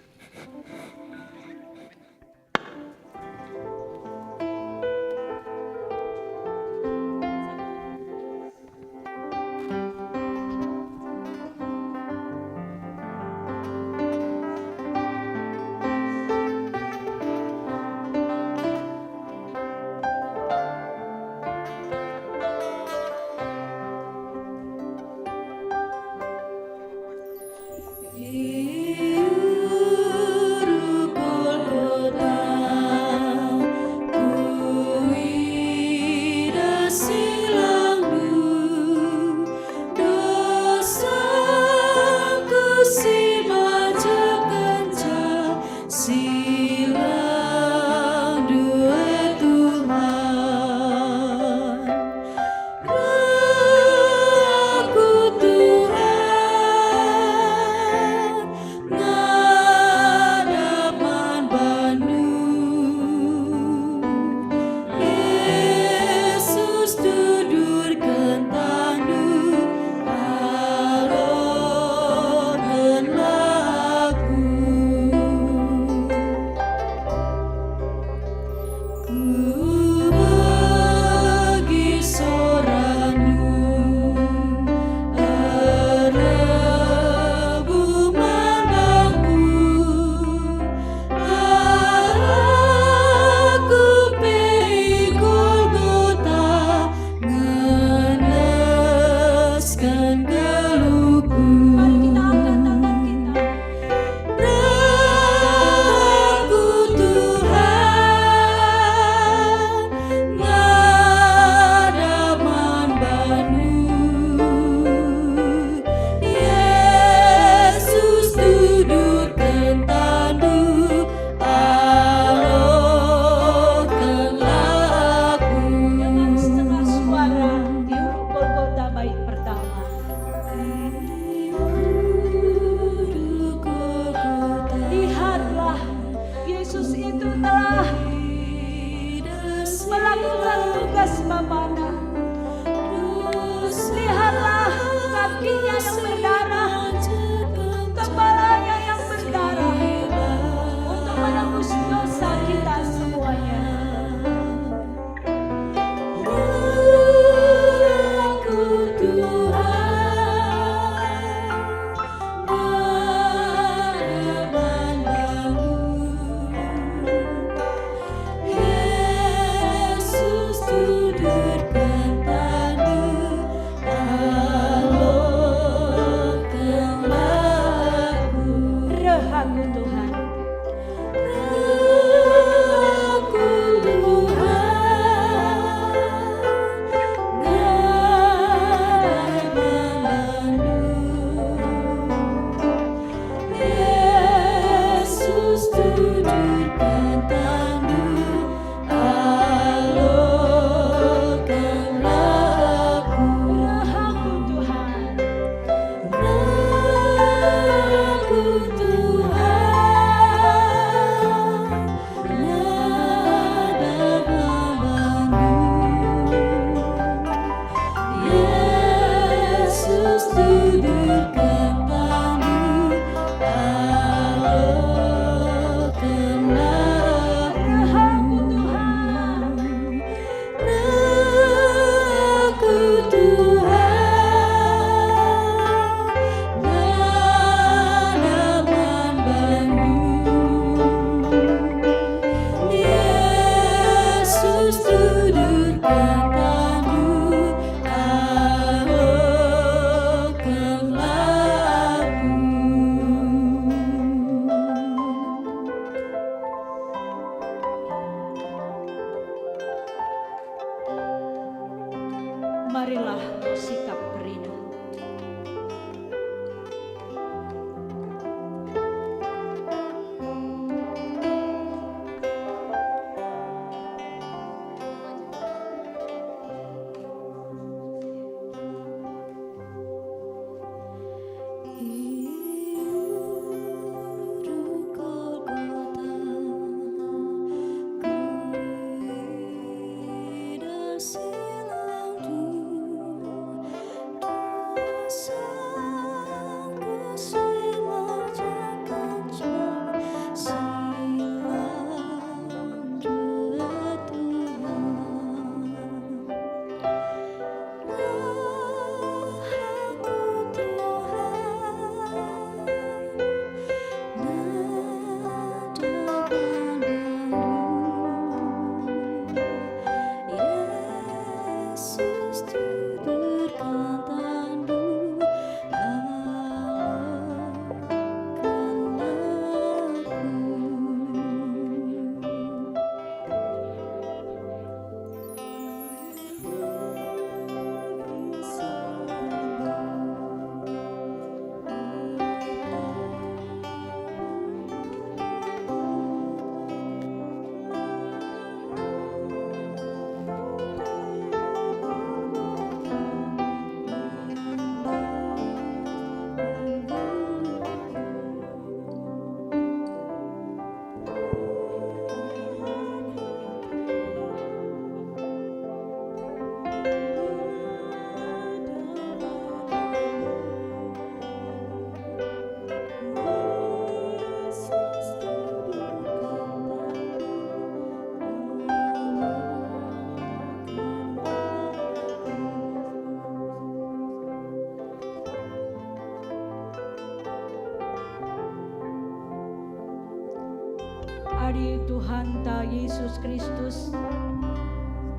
Adi Tuhan ta Yesus Kristus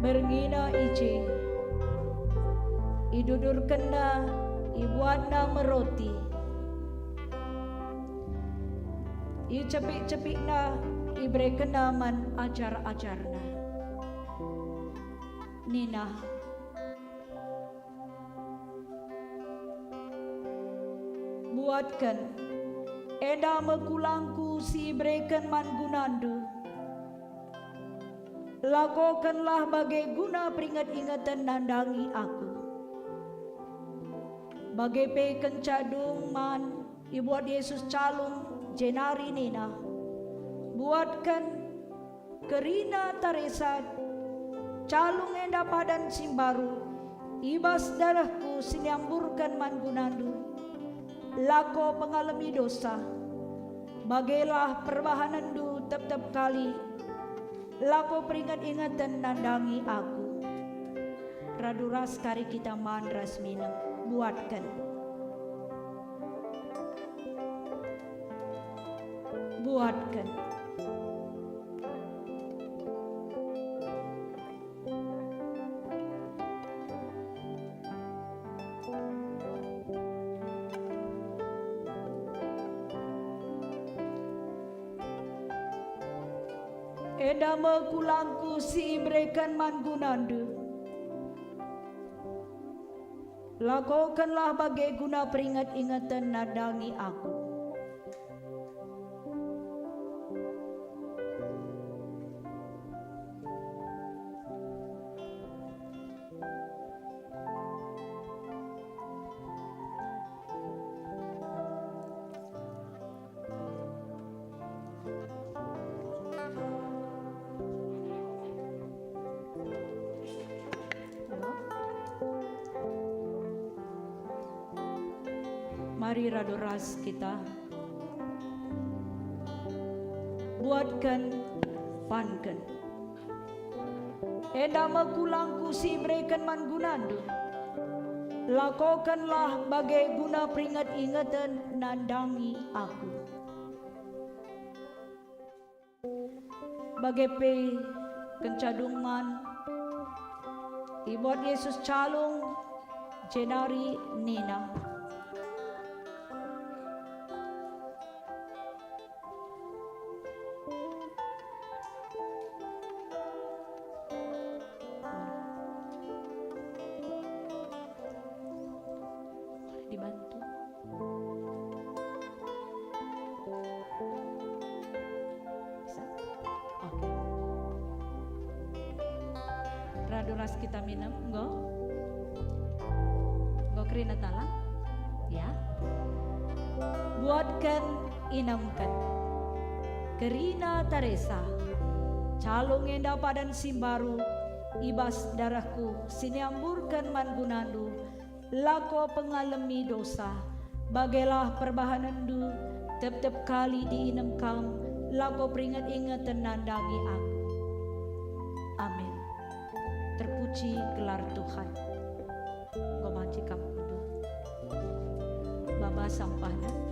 berngina ice idudur kena ibuatna meroti i cepik-cepikna ibre kenaman ajar-ajarna Nina buatkan eda mekulangku si breken man gunandu lakokanlah bagai guna peringat-ingatan nandangi aku bagai pe kencadung man ibuat Yesus calung jenari Nina buatkan kerina Teresa calung enda padan simbaru ibas darahku sinyamburkan man gunandu lako pengalami dosa bagailah perbahanandu tep-tep kali lako peringat-ingatan nandangi aku raduras kari kita mandras minum buatkan enda mekulangku si imbrekan man gunandu lakokanlah bagai guna peringat-ingatan nadangi aku mari radoras kita buatkan pankan enda mekulangku si brekan man gunandu lakokanlah bagai guna peringat-ingatan nandangi aku bagai pe kencadung man ibuat Yesus calung jenari Nina dibantu bisa oke radoras kita minum go kerina talang ya buatkan inamkan kerina Teresa calung enda padan simbaru ibas darahku sinyamburkan man gunandu lako pengalami dosa bagailah perbahanandu tep-tep kali diinem kam lako peringat-ingatan nandangi aku amin terpuji gelar Tuhan gomaji kampudu Baba sampahna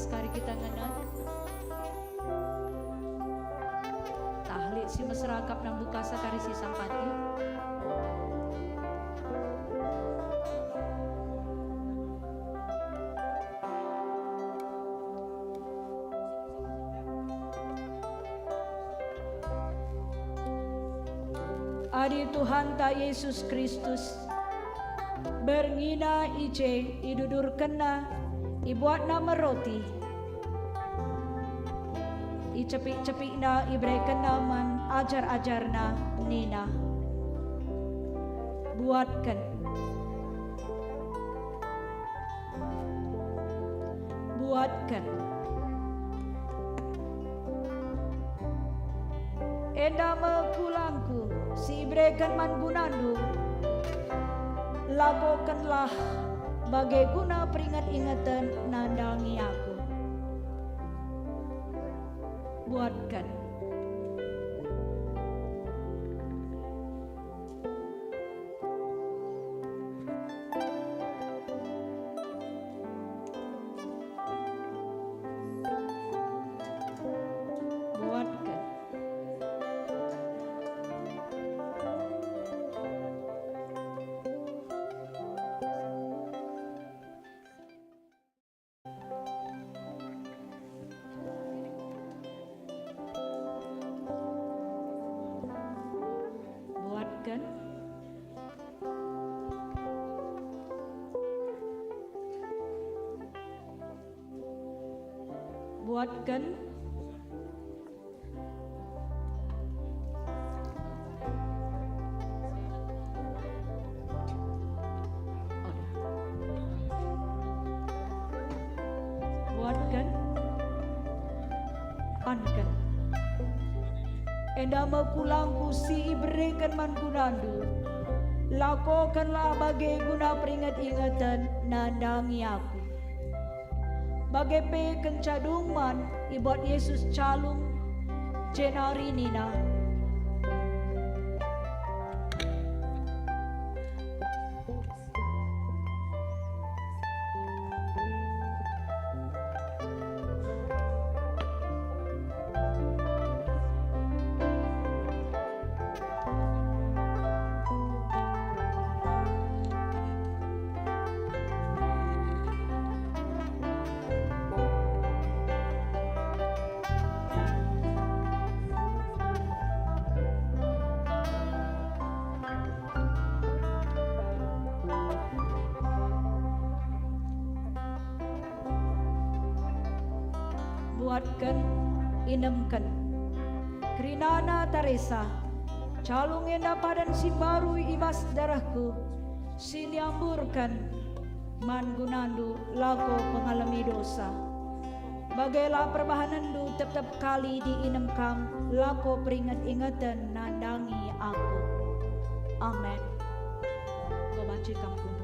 kari kita ngenan tahlik si masyarakat nang buka sakari si sampati Adi Tuhan ta Yesus Kristus berngina ice idudur kena ibuat nama roti icepik-cepik na ibre kenaman ajar-ajarna nina buatkan endama kulangku si ibrekan man gunandu lakokanlah bagai guna peringat-ingatan nandangi aku buatkan buatkan ankan endama kulangku si ibrekan man gunandu lakokanlah bagai guna peringat-ingatan nandangi aku bagai pe kencaduman ibuat Yesus calung jenari nina buatkan inemkan Krinana Teresa calung enda padan si baru ibas darahku siniamburkan man gunandu lako pengalami dosa bagailah perbahanandu tetap kali diinemkam lako peringat-ingatan nandangi aku amin. Kau baca kamu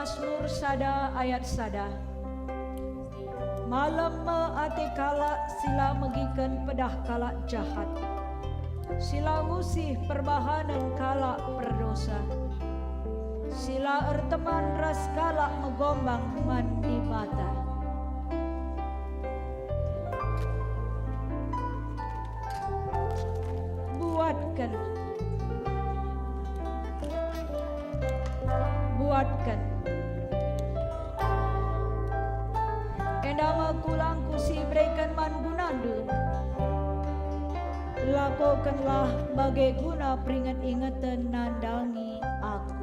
Mazmur sada ayat sada malam meate kala sila megikan pedah kala jahat sila ngusih perbahanan kala berdosa sila erteman ras kala megombang mandi mata buatkan endama kulangku si brekan man gunandu lakokanlah bagai guna peringat-ingatan nandangi aku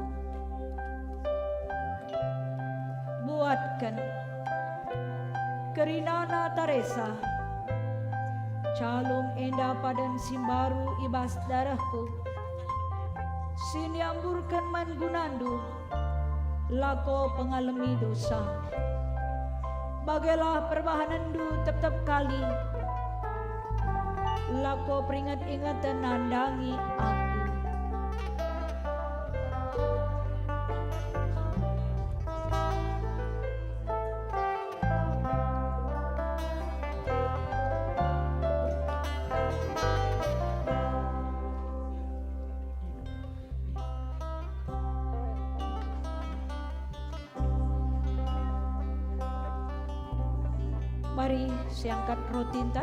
buatkan Kerinana Teresa calung enda padan simbaru ibas darahku siniamburkan man gunandu lako pengalami dosa bagailah perbahanandu tetap kali lako peringat-ingatan nandangi aku. Mari siangkat roh tinta.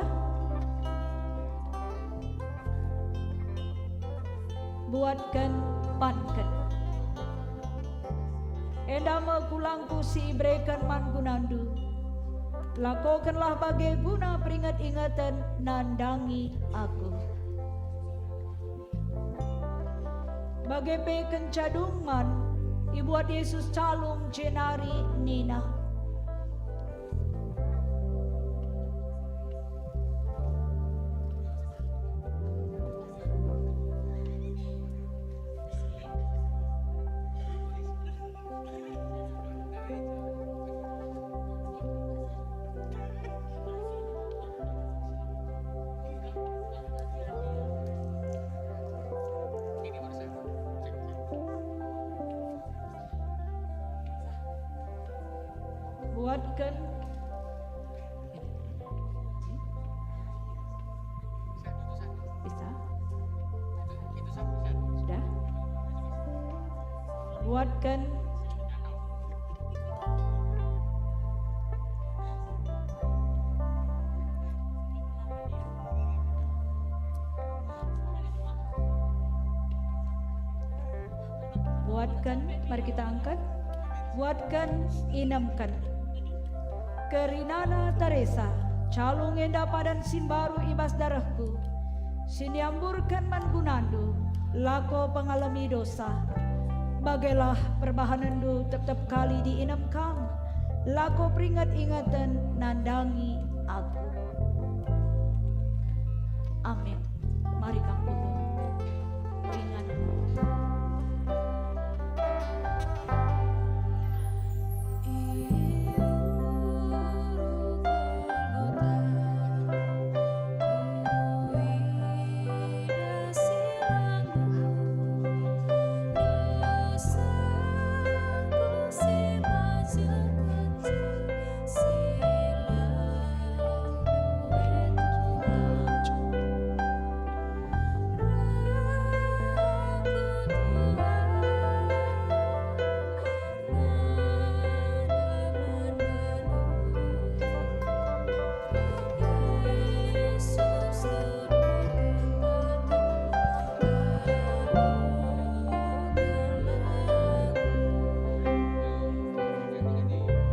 Buatkan pankan. Endama kulangku si ibrekan man gunandu. Lakokanlah bagai guna peringat-ingatan nandangi aku. Bagai peken cadung man, ibuat Yesus calung jenari nina. Buatkan bisa sudah buatkan mari kita angkat buatkan inamkan Kerinana Teresa calung enda padan simbaru ibas darahku siniamburkan man gunandu lako pengalami dosa bagailah perbahanandu tetap kali diinamkan lako peringat-ingatan nandangi aku. Amin. Mari kampung ringan.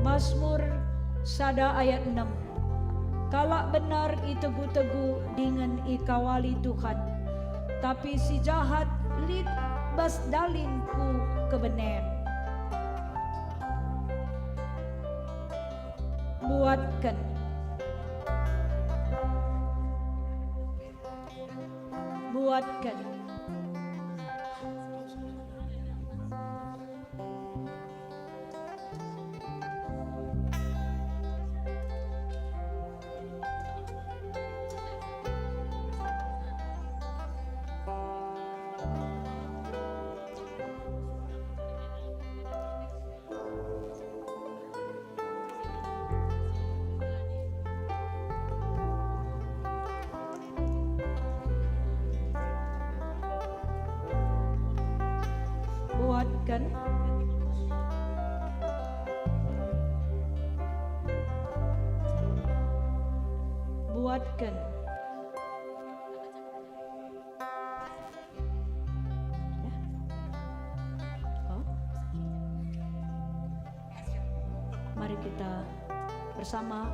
Mazmur sada ayat 6. Kalak benar itegu-tegu dengan ikawali Tuhan, tapi si jahat lit bas dalinku kebenen. Buatkan buatkan mari kita bersama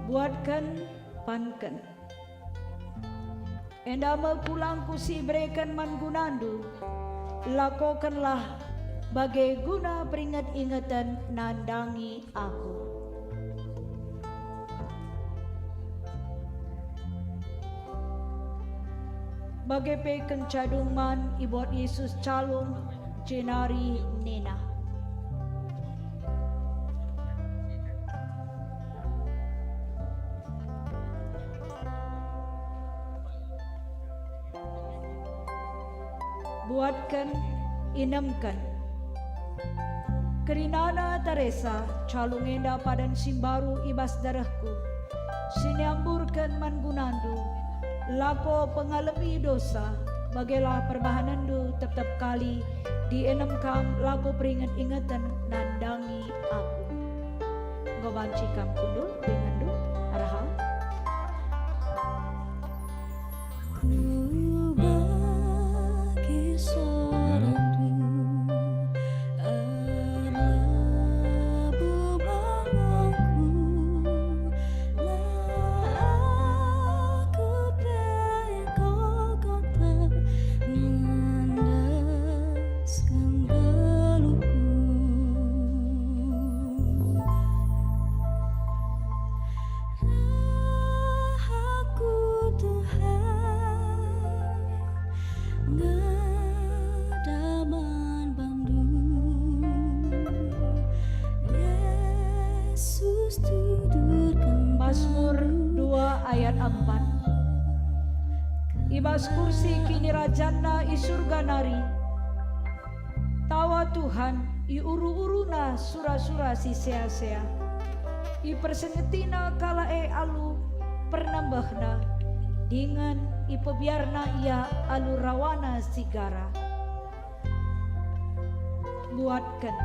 buatkan pankan endama kulangku si berikan man gunandu lakokanlah bagai guna peringat-ingatan nandangi aku. Bagai pe kencadungan ibuat Yesus calung cenari nena. Buatkan, inamkan. Kerinana Teresa calung enda padan simbaru ibas darahku. Sinyamburkan mangunandu. Lako pengalami dosa, bagailah perbahanandu tetap kali di enam kam lako peringat ingatan nandangi aku. Ngobanci kam kundul bengandu arahal. Ku bagi sorandu erlabu bangunku Mazmur 2 ayat 4. Ibas kursi kini rajana i surga nari. Tawa Tuhan i uru-uruna sura-sura si sea-sea. I persengetina kala alu pernambahna. Dengan i pebiarna ia alu rawana sigara. Buatkan.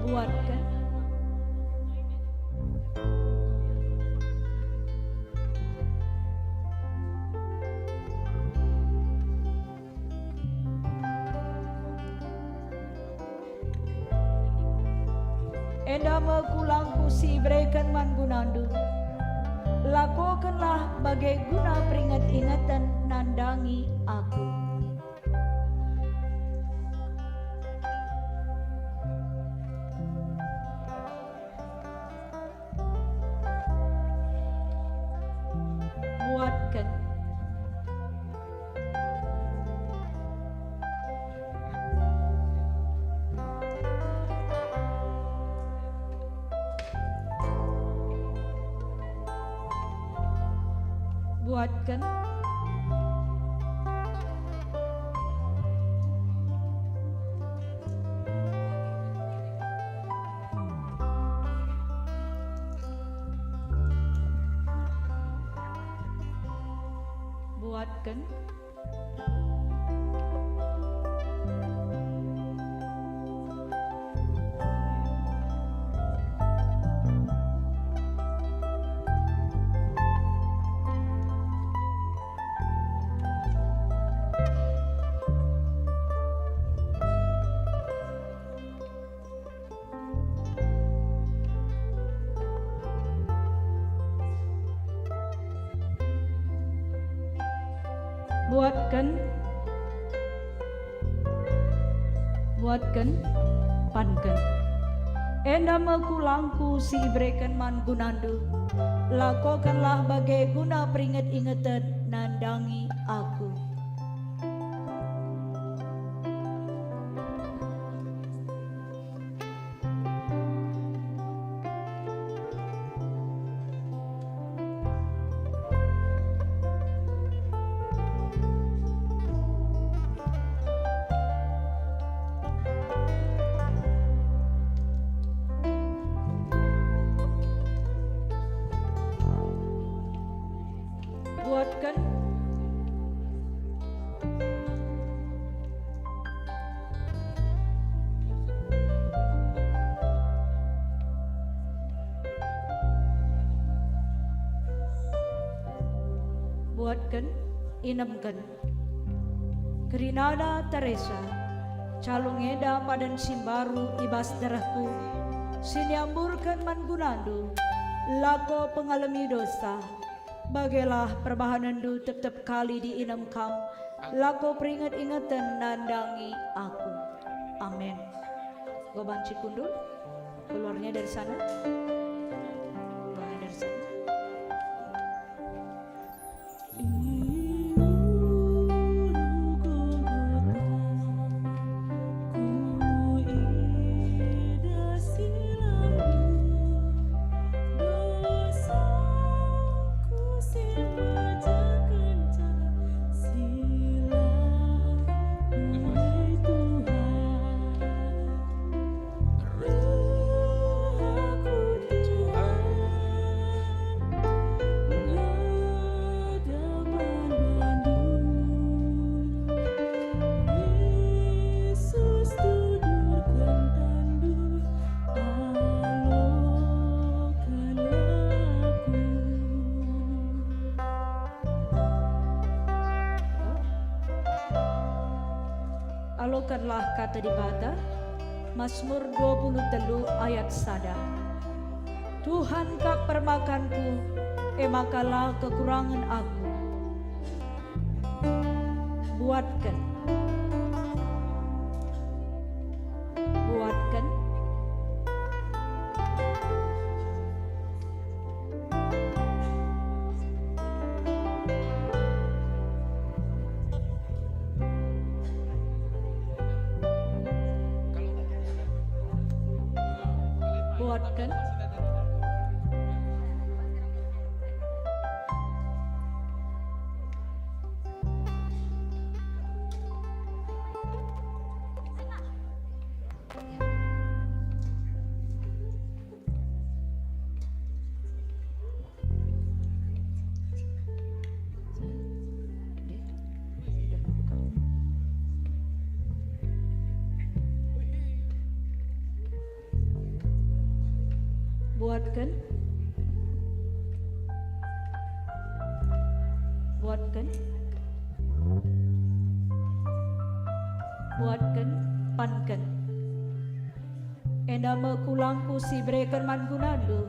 Buatkan. Enda mekulangku si berikan mangunandu. Lakukanlah bagai guna peringat ingatan nandangi aku. Buatkan. Buatkan. Buatkan. Buatkan. Buatkan. Pankan. Enda mekulangku si ibrekan mangunandu. Lakukanlah bagai guna peringat ingatan nandangi aku. Buatkan. Buatkan, inamkan. Kerinana Teresa, calung eda padan simbaru ibas darahku, sinyamburkan mangunandu, lako pengalami dosa, Bagelah perbahanan du tetap kali di inem kam. Lako peringat-ingatan nandangi aku. Amin. Gue banci kundul. Keluarnya dari sana. Keluarnya dari sana. Alokanlah kata di bata Mazmur 23 ayat 1. Tuhan kak permakanku, makalah kekurangan aku. Buatkan buatkan pankan endama kulangku si brekan man gunandu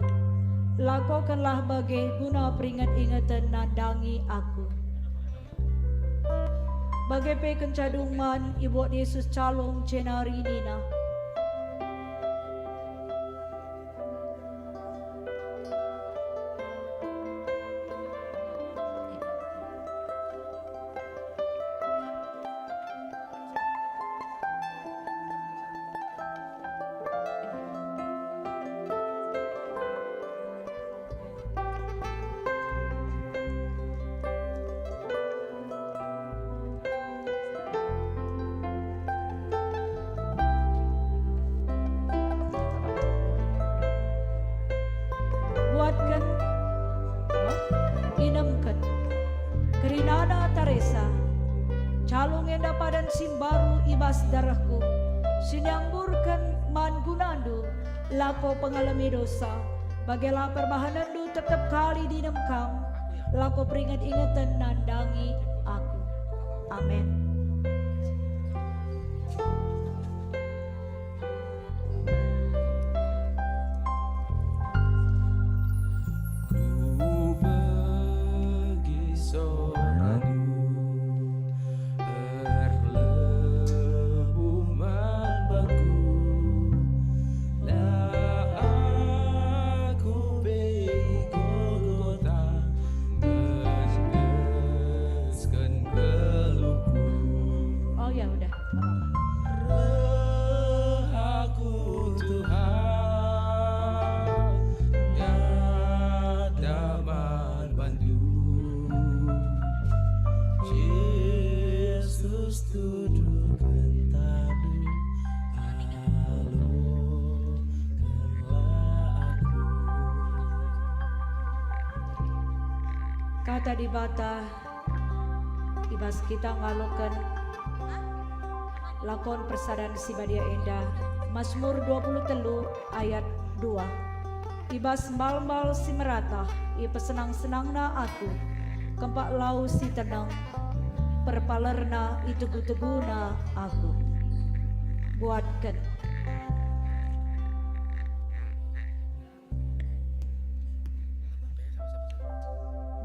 lakokanlah bagai guna peringat-ingatan nandangi aku bagai pe kencadung man ibu Yesus calong cenari nina simbaru ibas darahku sinyangburkan man gunandu lako pengalami dosa bagelah perbahanan du tetap kali di nemkam lako peringat-ingatan nandangi aku. Amin. Kata di bata ibas kita ngalokan lakon persadan si badia endah Mazmur 23 ayat 2 ibas mal-mal si meratah i pesenang-senangna aku kempak lau si tenang perpalerna itu teguna aku buatkan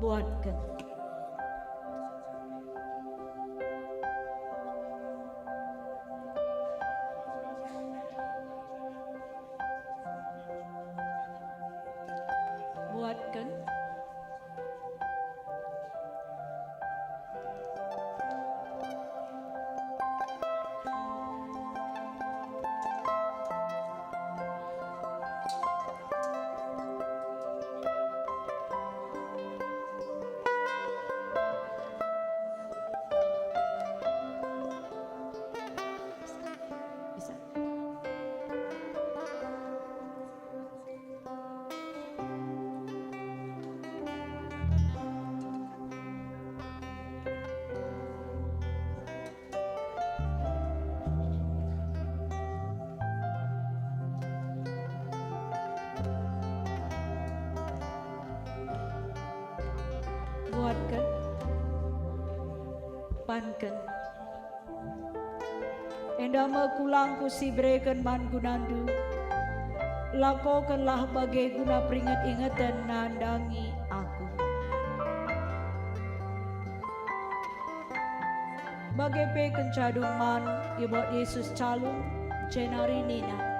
Buatkan. Buatkan. Bisa. Buatkan. Pankan. Endama kulangku si breken man gunandu. Lakokanlah bagai guna peringat ingatan nandangi aku. Bagai pe kencadung man ibot Yesus calung cenari nina.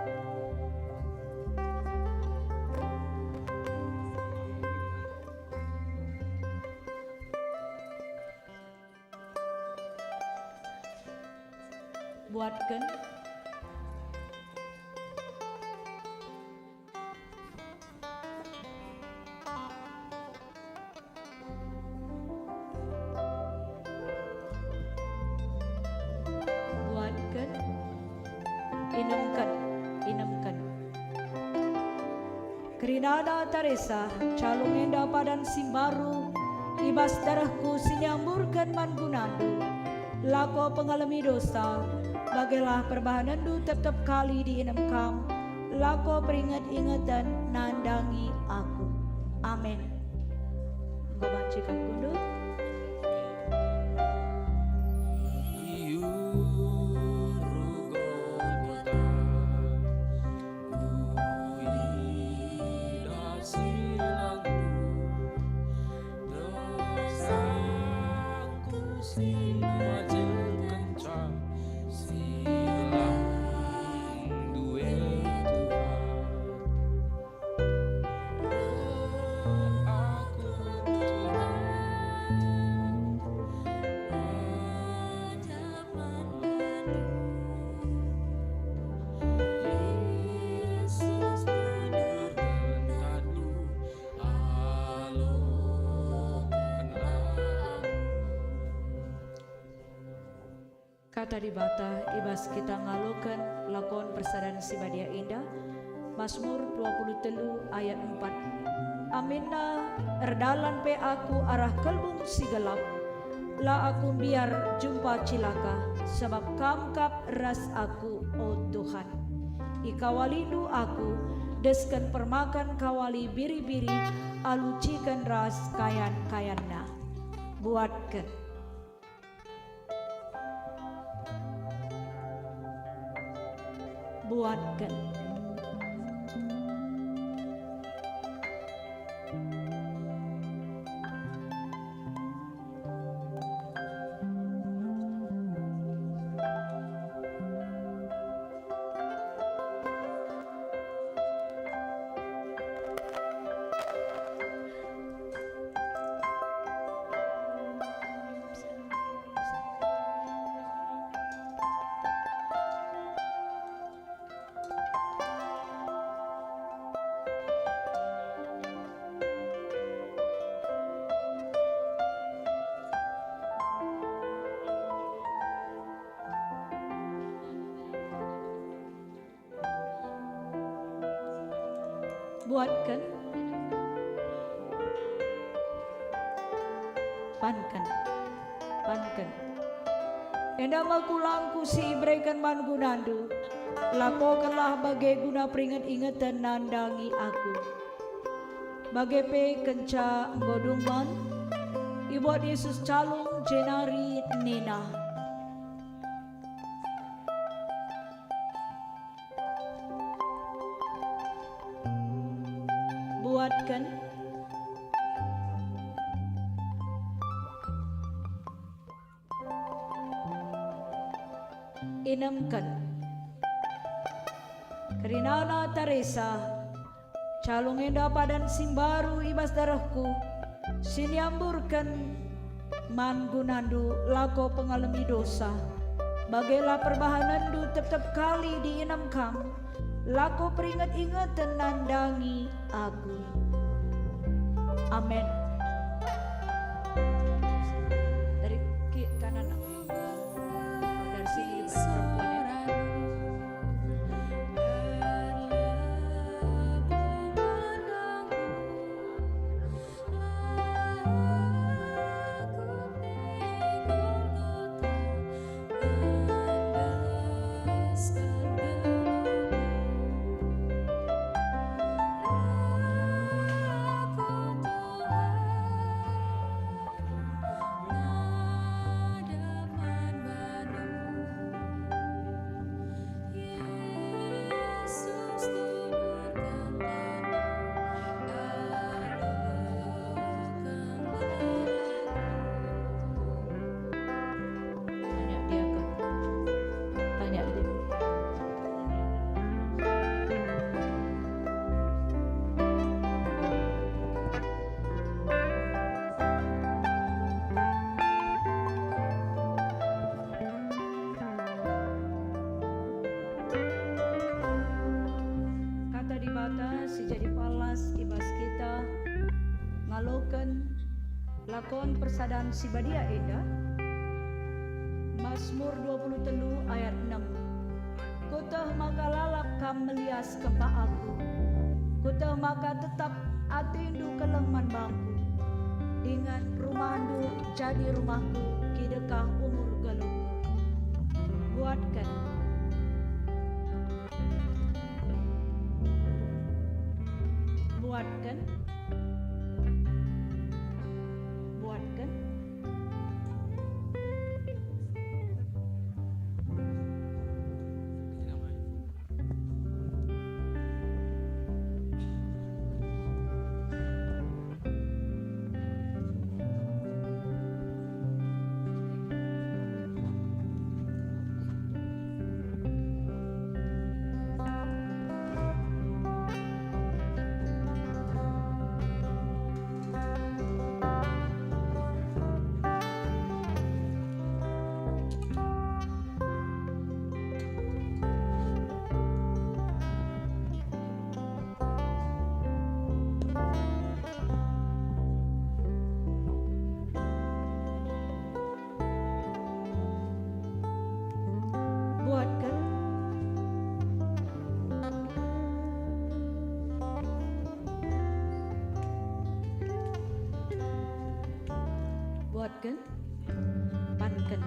Buatkan. Buatkan. Inamkan. Inamkan. Kerinada Teresa calung enda padan simbaru ibas darahku sinyamburkan man gunandu. Lako pengalami dosa, bagailah perbahanandu tetap kali di enam kam. Lako peringat ingatan nandangi aku. Amin. Engkau bacakan kunduk. Kata di bata ibas kita ngalukan lakon persadan si badia indah. Mazmur 23 ayat 4. Aminna erdalan pe aku arah kelbung si gelap. La aku biar jumpa cilaka sebab kamkap ras aku oh Tuhan. Ikawalindu aku deskan permakan kawali biri-biri alucikan ras kayan-kayanna. Buatkan. Buatkan. Buatkan. Pankan. Pankan. Endama kulangku si ibrekan man gunandu. Lakokanlah bagai guna peringat ingatan nandangi aku. Bagai pe kenca godungman. Ibuat Yesus calung jenari nina. Buatkan. inemken. Kerinana Teresa calung enda padan simbaru ibas darahku siniamburkan man gunandu lako pengalami dosa bagailah perbahanandu tetap kali di enam kam lako peringat-ingat dan nandangi aku. Amin. Dari kanan dari sini perempuan ya. Si jadi palas ibas kita ngaloken lakon persadaan si badia eda Mazmur 23 ayat 6. Kutah maka lalap kam melias kempa aku, kutah maka tetap atindu keleman bangku, ingat rumahandu jadi rumahku kidekah umur galungku. Buatkan buatkan buatkan pankan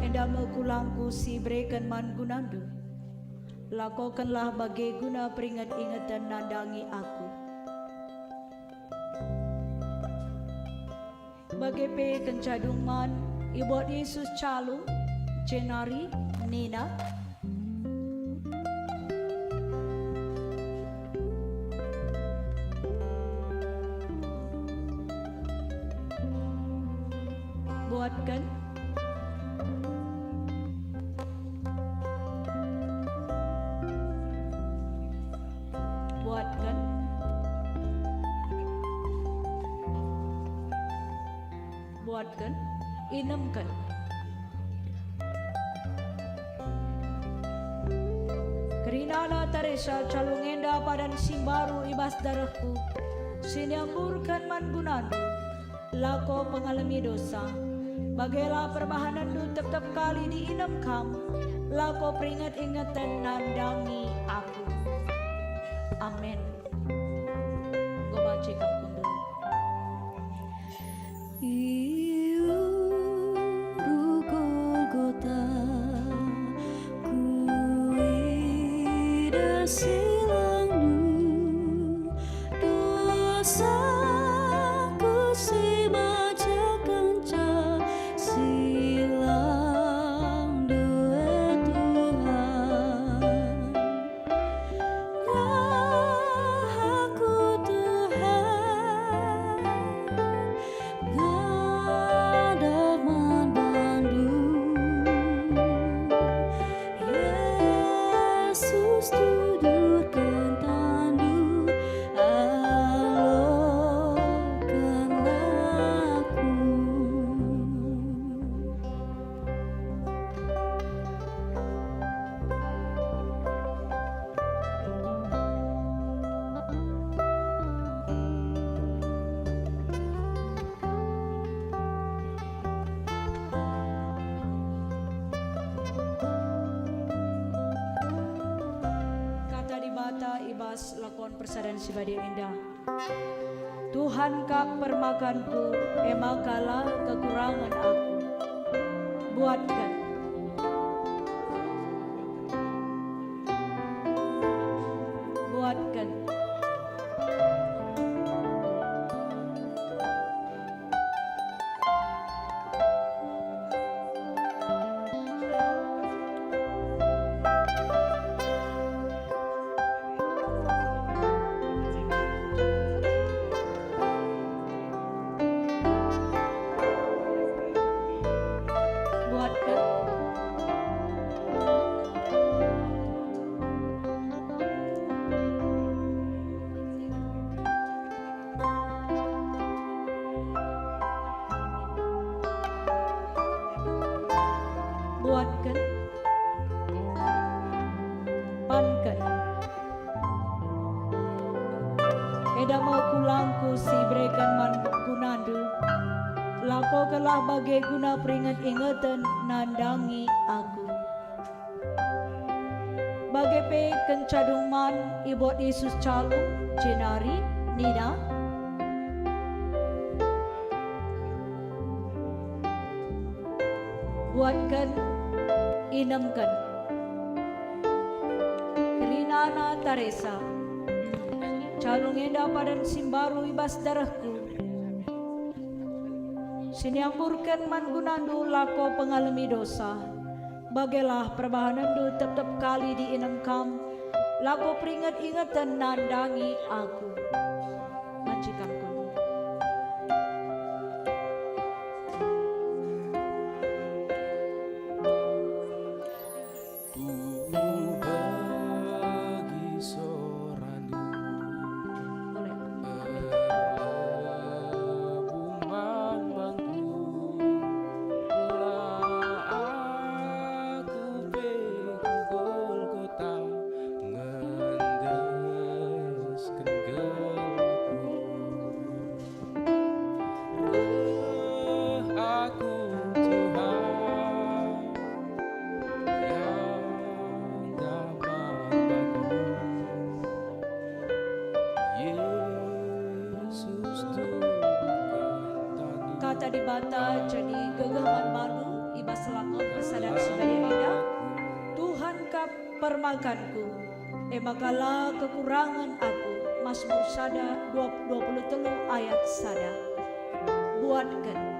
enda mekulangku si berikan man gunandu lakokanlah bagai guna peringat-ingat dan nandangi aku bagai pe kencaduman ibuat Yesus calung Jenari Nina buatkan buatkan buatkan inemkan Kerinana Teresa calung enda padan simbaru ibas darahku siniamburkan man gunandu lako pengalami dosa bagailah perbahanandu tetap kali di inem kam lako peringat-ingat dan nandangi aku. Amin. Gue baca kampung dulu. Golgota kuida silang dosaku si baca kenca silang doa Tuhan aku Tuhan gadaman Bandung ibas lakon persadaran sibadi indah. Tuhan kap permakanku, emakala kekurangan aku. Buatkan buatkan buatkan pankan edama kulangku si brekan man gunandu lako kelah bagai guna peringat ingatan nandangi aku bagai pe kencadung man ibot Yesus calung jenari nina buatkan inamkan Rinana Teresa calung enda padan simbaru ibas darahku siniampurkan man gunandu lako pengalami dosa bagelah perbahanandu tetap kali di inam kam lako peringat ingatan nandangi aku majikanku kata dibata jadi gegaman malu ibas lakon persadaran sibadi indah. Tuhan kap permakanku emakala kekurangan aku. Mazmur sada 23 ayat sada. Buatkan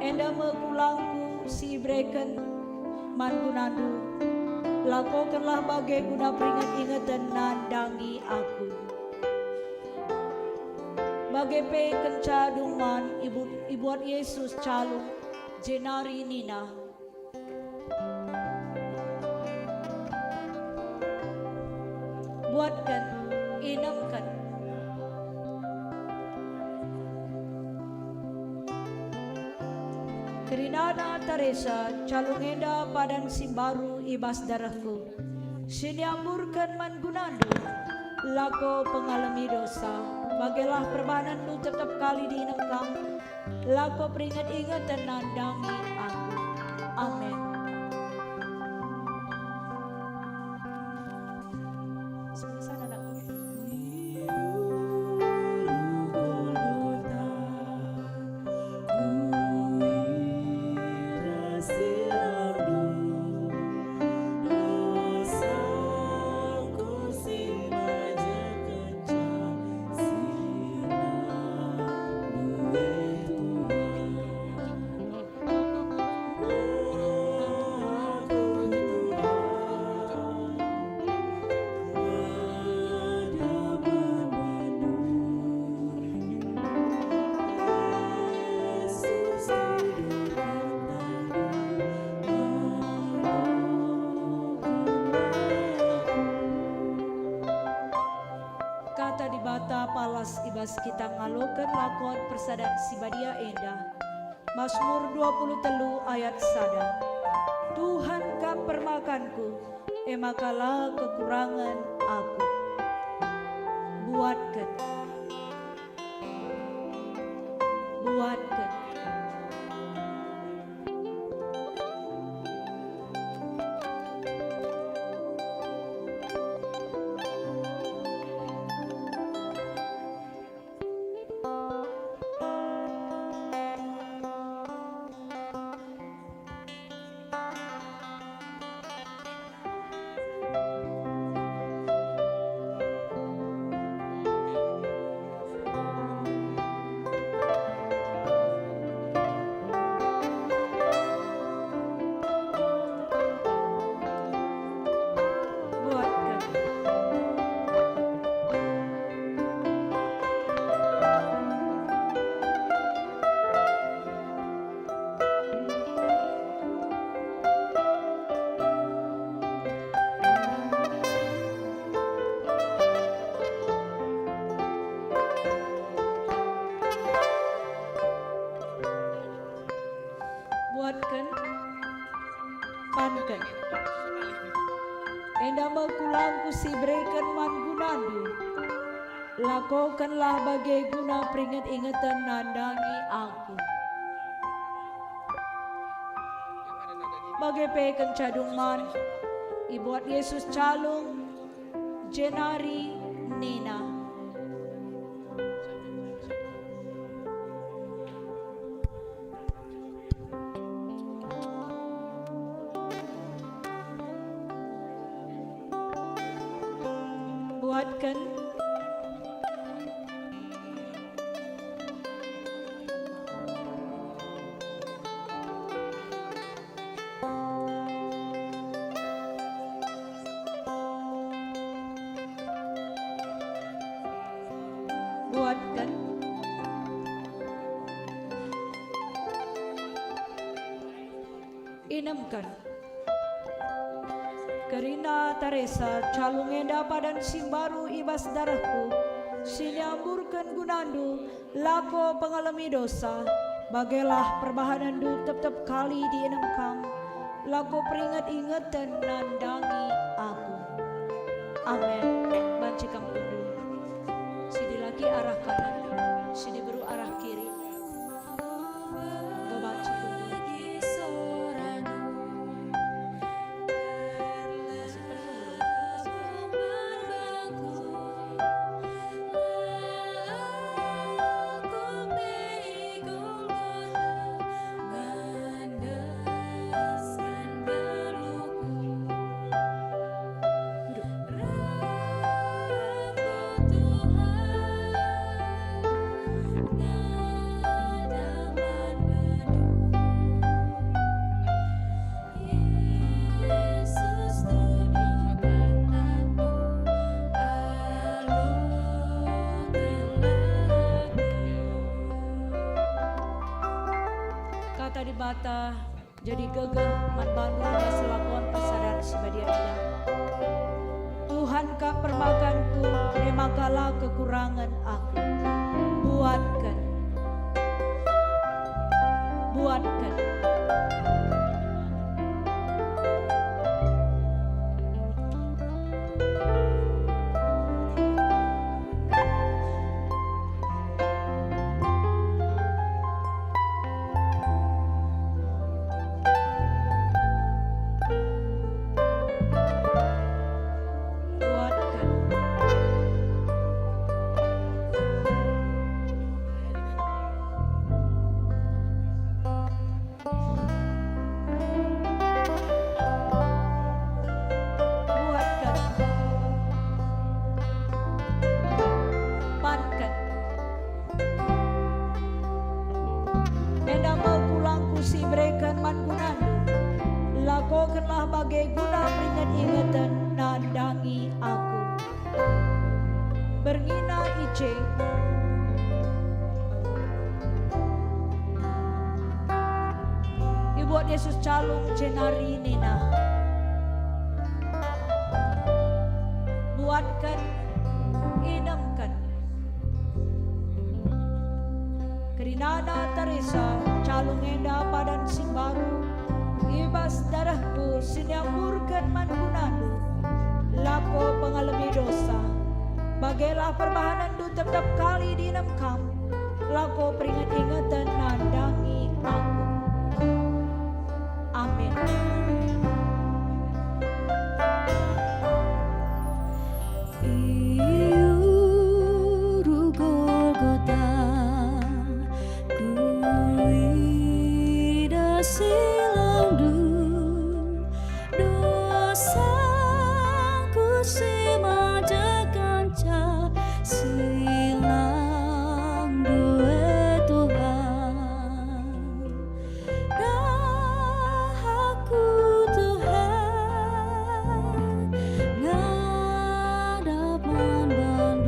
enda mekulangku si breken mangunandu lakokanlah bagai guna peringat ingatan nandangi aku bagai pe kencaduman ibuat Yesus calung jenari nina buatkan inamkan Rinana Teresa calung enda padan simbaru ibas darahku siniamurkan man gunandu lako pengalami dosa bagelah perbanandu tetap kali dinengkam lako peringat ingat dan nandangi aku amin. kita ngalokan lakon persadaan sibadia endah. Mazmur 23 ayat 1. Tuhan ka permakanku, emakalah kekurangan aku. Buatkan. Buatkan, pankan. Endah mengkulangku si berikan man gunandu. Lakukanlah bagai guna peringat-ingatan nandangi aku. Bagai peken cadung man, ibuat Yesus calung, jenari Nina. Buatkan, buatkan, inamkan. Karina Teresa calung enda padan simbaru ibas darahku, sinyamburkan gunandu lako pengalami dosa, bagailah perbahanan du tetap kali di enam kam, lako peringat-ingatan nandangi aku. Amin. Banci kampundu, sidi lagi arah kanan, sidi beru arah kiri. Babanci kundu. Kata di bata jadi gegah man bandu dan selakuan persadaran sebadia indah. Tuhan ka permakanku, emakalah kekurangan aku. Buatkan, buatkan. Lakukanlah bagai guna peringat-ingatan nandangi aku. Berngina ice, ibuat Yesus calung jenari Nina. Buatkan, inamkan. Kerinana Teresa calung enda padan simbaru ibas darahku sinyamurkan mangunandu lako pengalami dosa bagelah perbahanan du tetap kali di enam kam lako peringat ingatan nandangi aku. Amin. Iuru Golgota kuida silang du dosaku semaja kanca silang duwe Tuhan dahaku Tuhan ngadap Bandung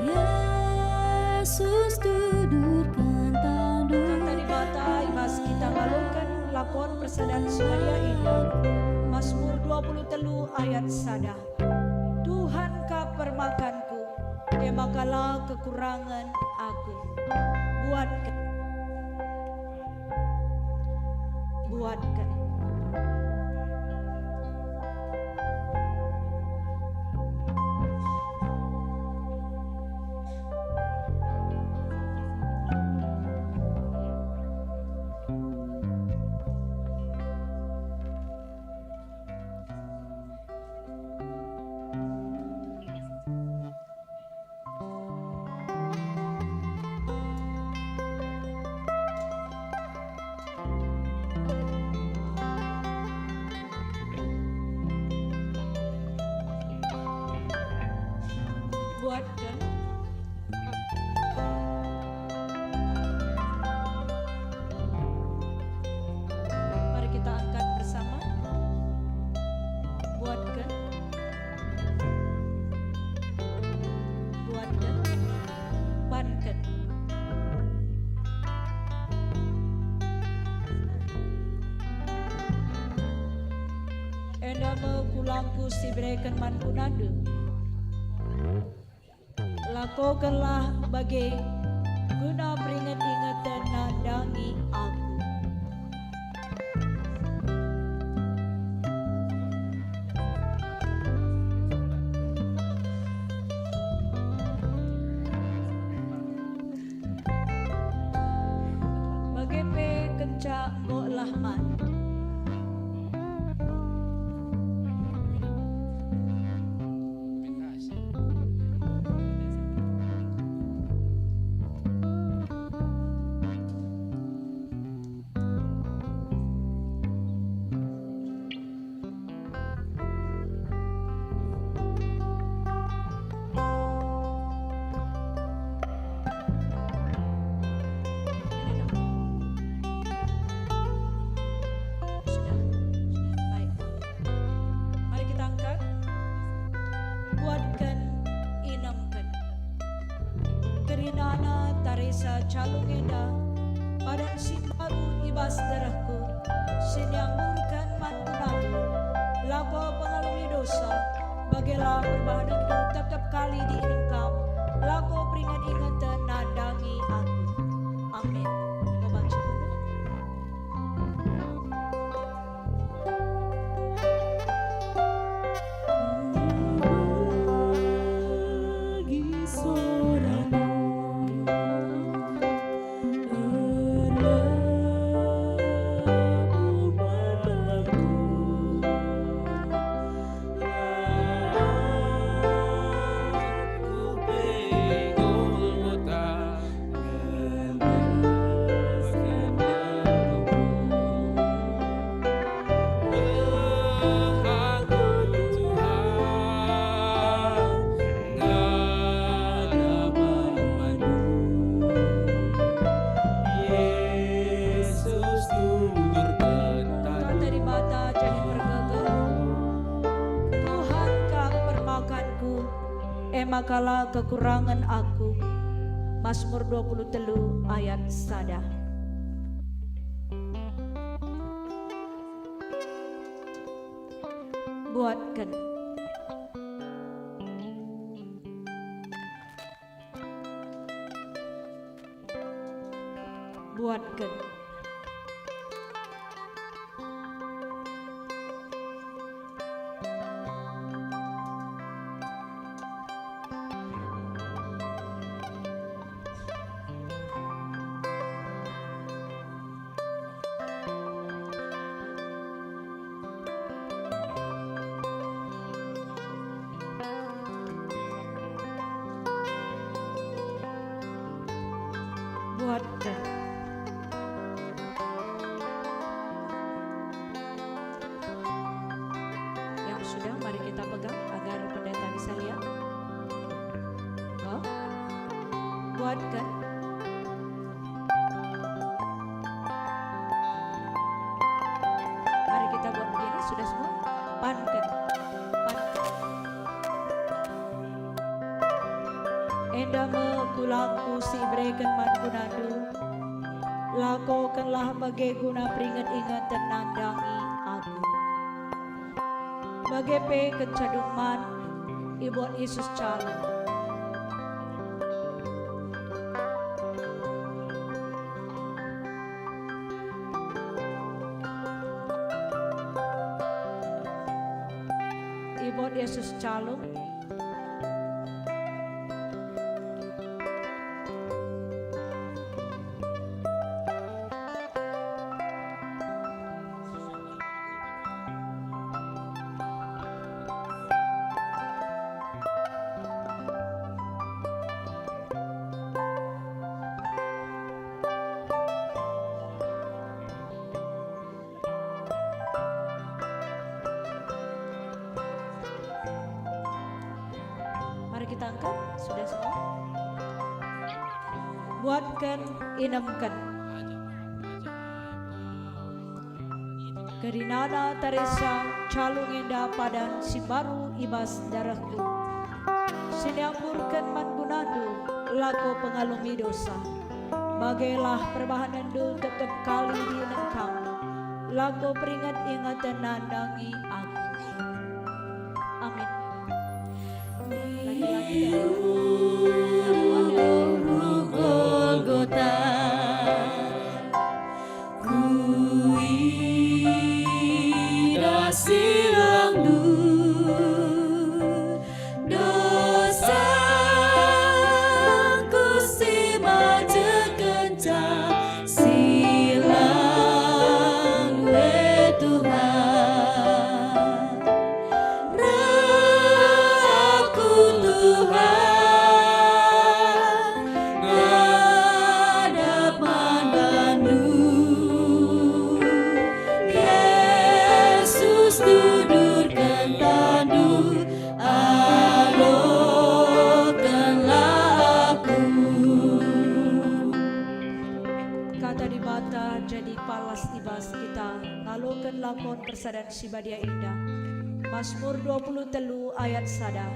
Yesus dudurkan tandu Tadi bata ibas kita ngalukan lakon persediaan Sumaria Indah Mazmur 23 ayat sada. Tuhan ka permakanku emakalah kekurangan aku buatkan buatkan mari kita angkat bersama buatkan bankan enda kulangku si berikan mankunadu lakukanlah bagi guna peringat-ingat dan nandangi aku. Bagi pe kenca mbok lahman Kerinana Teresa calung enda padan simbaru ibas darahku sinyamurkan mantunaku lako pengalami dosa bagelah perbahanan hidup tetap kali di engkau lako peringat ingatan nandangi aku. Amin. Kau baca dulu. Makalah kekurangan aku. Mazmur 23 ayat sada. Buatkan buatkan. Buatkan. Yang sudah, mari kita pegang agar pendeta bisa lihat. Oh, buatkan. Mari kita buat begini, sudah semua. Pankan. Endama kulangku si breken man gunadu, lakokanlah bagai guna peringat-ingat dan nandangi aku. Bagai pe kencaduman, ibuat Yesus calon. Ibuat Yesus calon. Mari kita angkat, sudah semua. Buatkan, inamkan. Kerinana Teresa calung enda padan si baru ibas darahku. Siniampurkan man gunadu lako pengalumi dosa. Bagailah perbahanandu tetap kali di engkau. Lako peringat ingatan nandangi aku. Amin. Golgota, kuida silangdu, dosaku si maju kencang, silang we Tuhan, aku Tuhan. Jadi palas ibas kita ngalokan lakon persadan sibadia indah. Mazmur 23 ayat sada.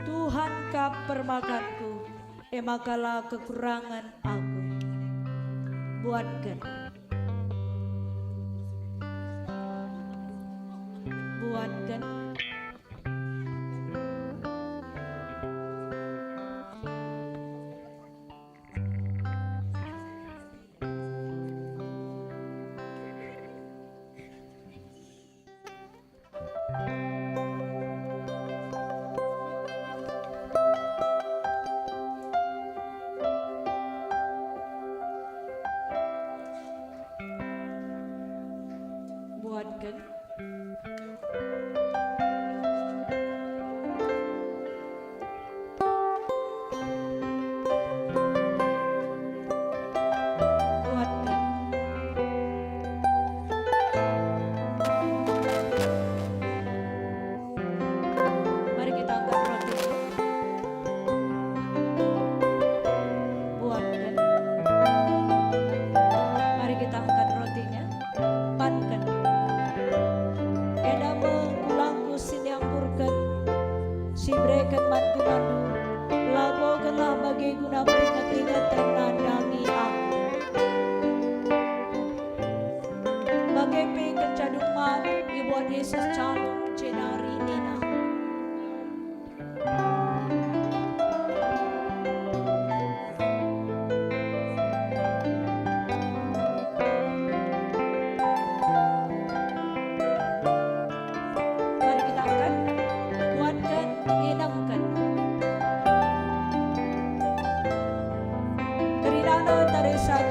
Tuhan kap permakanku, emakalah kekurangan aku. Buatkan. Buatkan. Buatkan.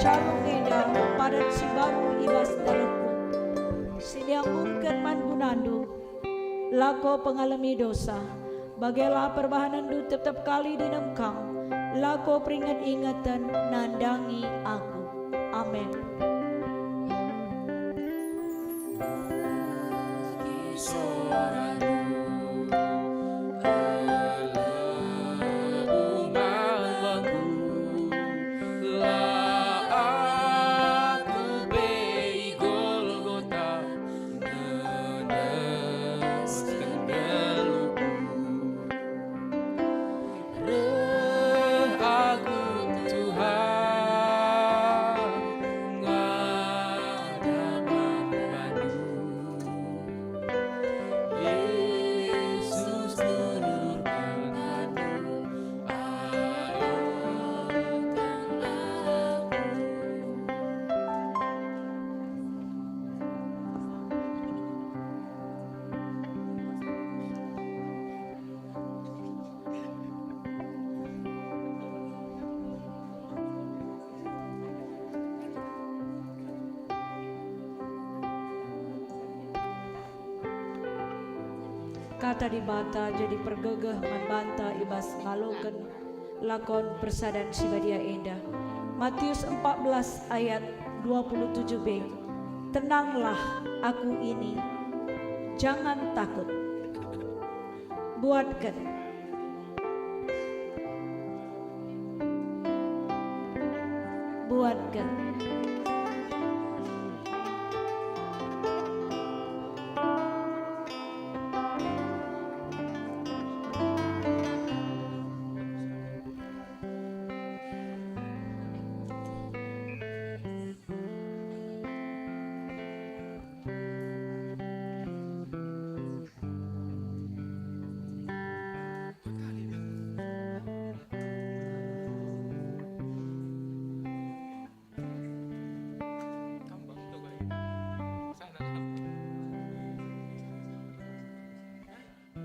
calung eda padan si baru ibas darahku siniang mungkin man gunandu lako pengalami dosa bagailah perbahanan du tetap kali di nemkam lako peringat ingatan nandangi aku. Amin. Kata dibata jadi pergegeh membanta ibas ngaloken lakon persadan sibadia indah. Matius 14 ayat 27b. Tenanglah aku ini, jangan takut. Buatkan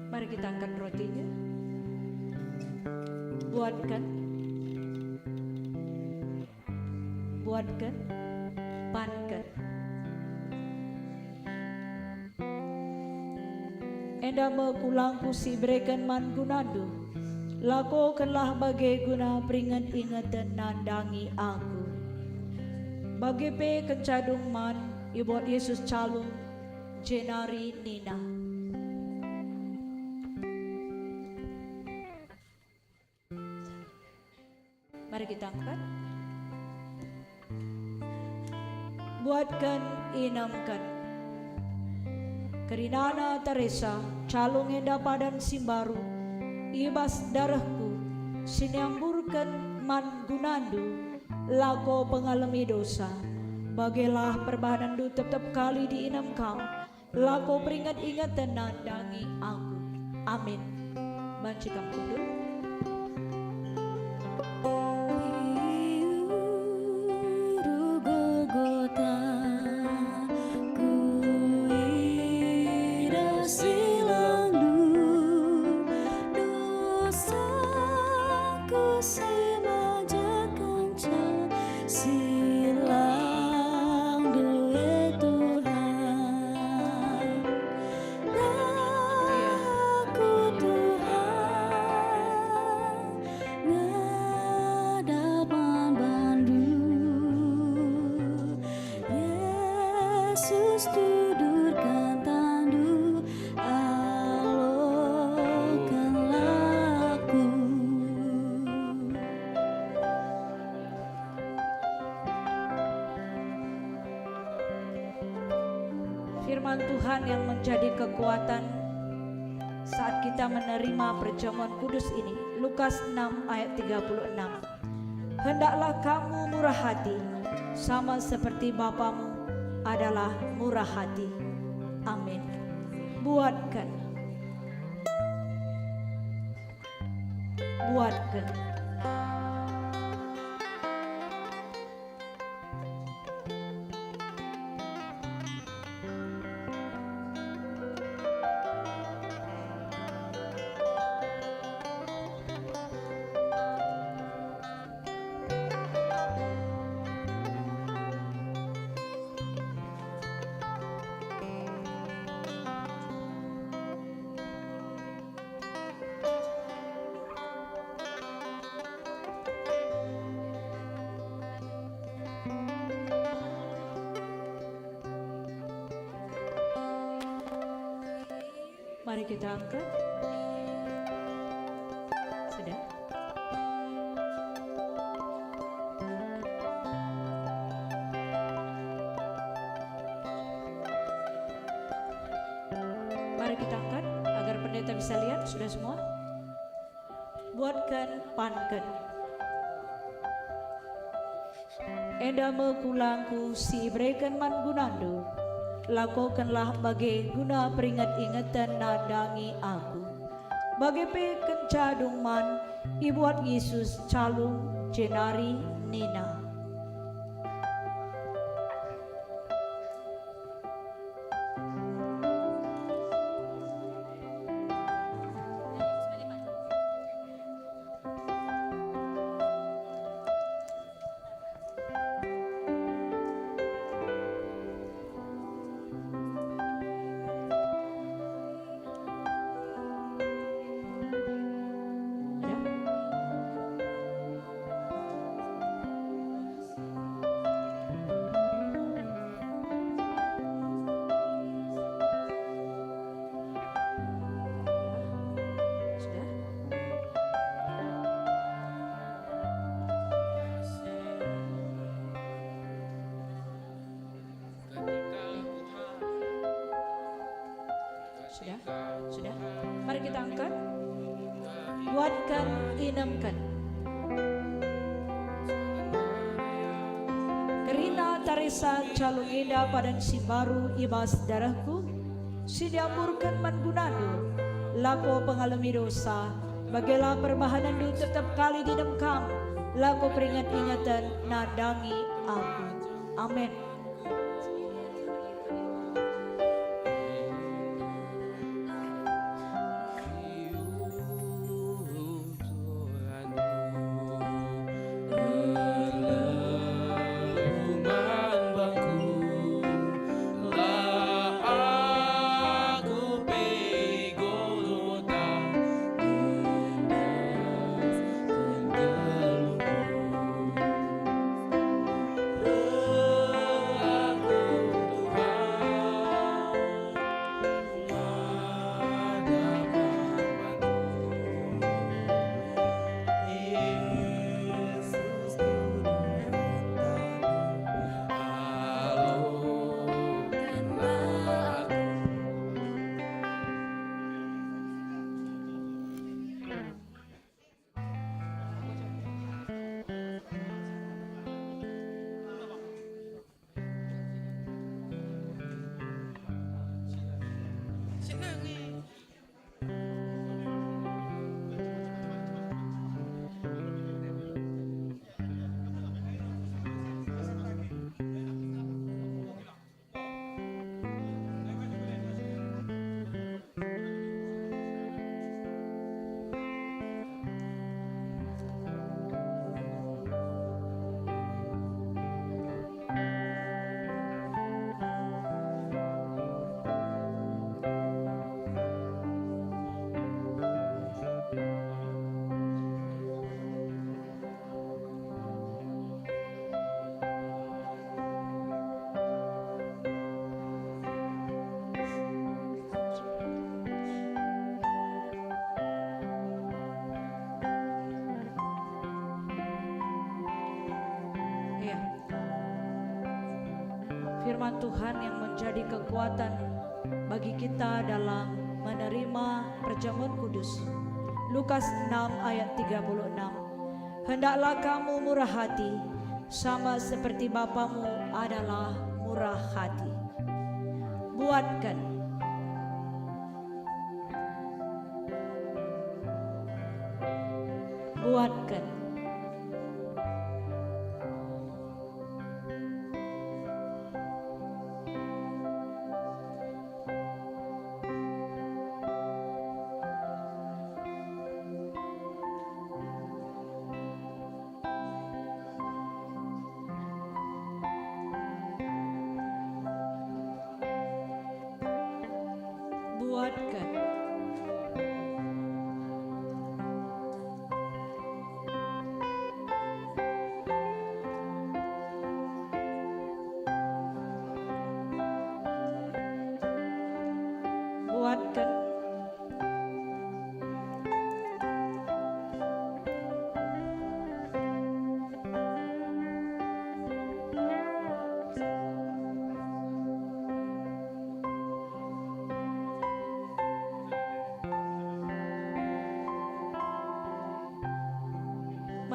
Mari kita angkat rotinya. Buatkan, pankan. Enda mekulangku si berikan man gunandu. Lakukanlah bagai guna peringat ingatan nandangi aku. Bagi pe kencadung man, ibuat Yesus calung, jenari Nina. Mari kita angkat. Buatkan, inamkan. Kerinana Teresa, calung enda padan simbaru, ibas darahku, sinyamburkan man gunandu, lako pengalami dosa. Bagailah perbahanan du tetap kali diinam kau, lako peringat ingatan nandangi aku. Amin. Banci kamu kundur. Firman Tuhan yang menjadi kekuatan saat kita menerima perjamuan kudus ini. Lukas 6 ayat 36. Hendaklah kamu murah hati, sama seperti Bapamu adalah murah hati. Amin. Buatkan. kita angkat. Sudah. Mari kita angkat agar pendeta bisa lihat. Sudah semua? Buatkan panken. Endame kulangku si berikan man gunando. Lakukanlah bagi guna peringat-ingatan nadangi aku. Bagi pe kencadung man ibuat Yesus calung jenari nina. Sudah? Mari kita angkat. Buatkan, inamkan. Kerina Tarisa calung eda padan si baru ibas darahku. Si diamurkan man gunado. Lako pengalami dosa. Bagilah perbahanan du tetap kali didemkam. Lako peringat-ingatan nadangi aku. Amin. Firman Tuhan yang menjadi kekuatan bagi kita dalam menerima perjamuan kudus. Lukas 6 ayat 36. Hendaklah kamu murah hati, sama seperti Bapamu adalah murah hati. Buatkan. Buatkan. Buatkan. Buatkan.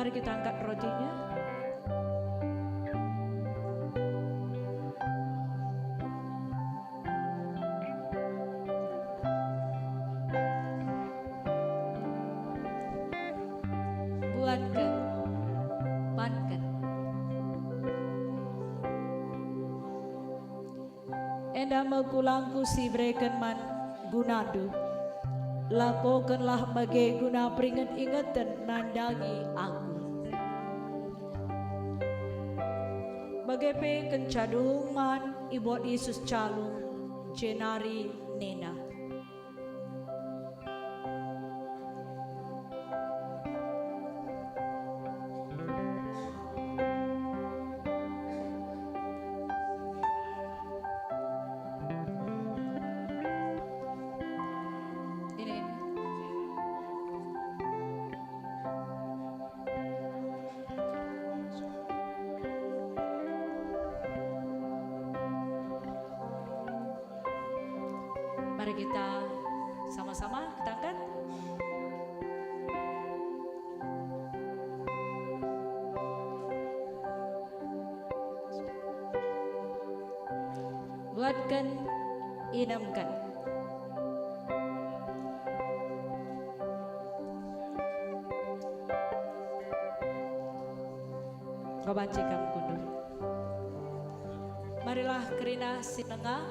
Mari kita angkat rotinya. Buatkan, pankan. Enda mekulangku si breken man gunadu. Lakokanlah bagai guna peringat-ingatan nandangi aku. Bagai pe kencadungan ibuat Yesus calung jenari nena. Mari kita sama-sama kita angkat. Buatkan, idamkan. Kau bancikan kundur. Marilah kerina sinengah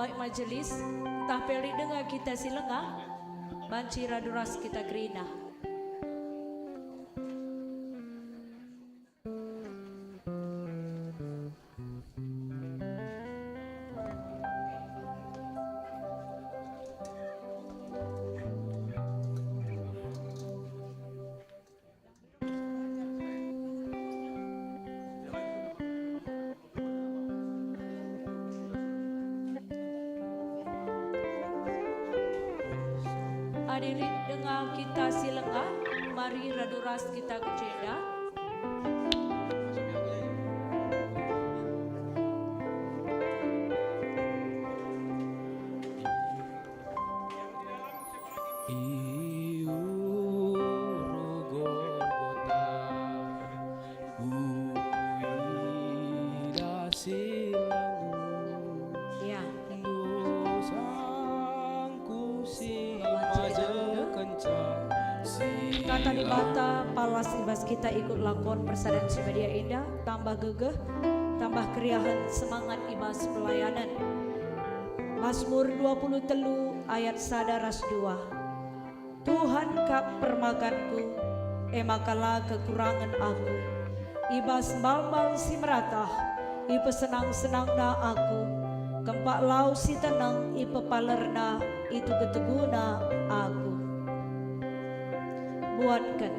baik majelis tah peli dengar kita silengah banci raduras kita kerina. Hadirin dengar kita silengah, mari raduras kita keceda. Ya. Kata di bata palas ibas kita ikut lakon persadan sibadia indah, tambah gegeh, tambah keriahan semangat ibas pelayanan. Mazmur 23 ayat sadaras 2. Tuhan kap permakanku, emakalah kekurangan aku. Ibas bal-bal si meratah, ipe senang-senang na aku. Kempak lau si tenang, ipe palerna, itu keteguna aku. Buatkan.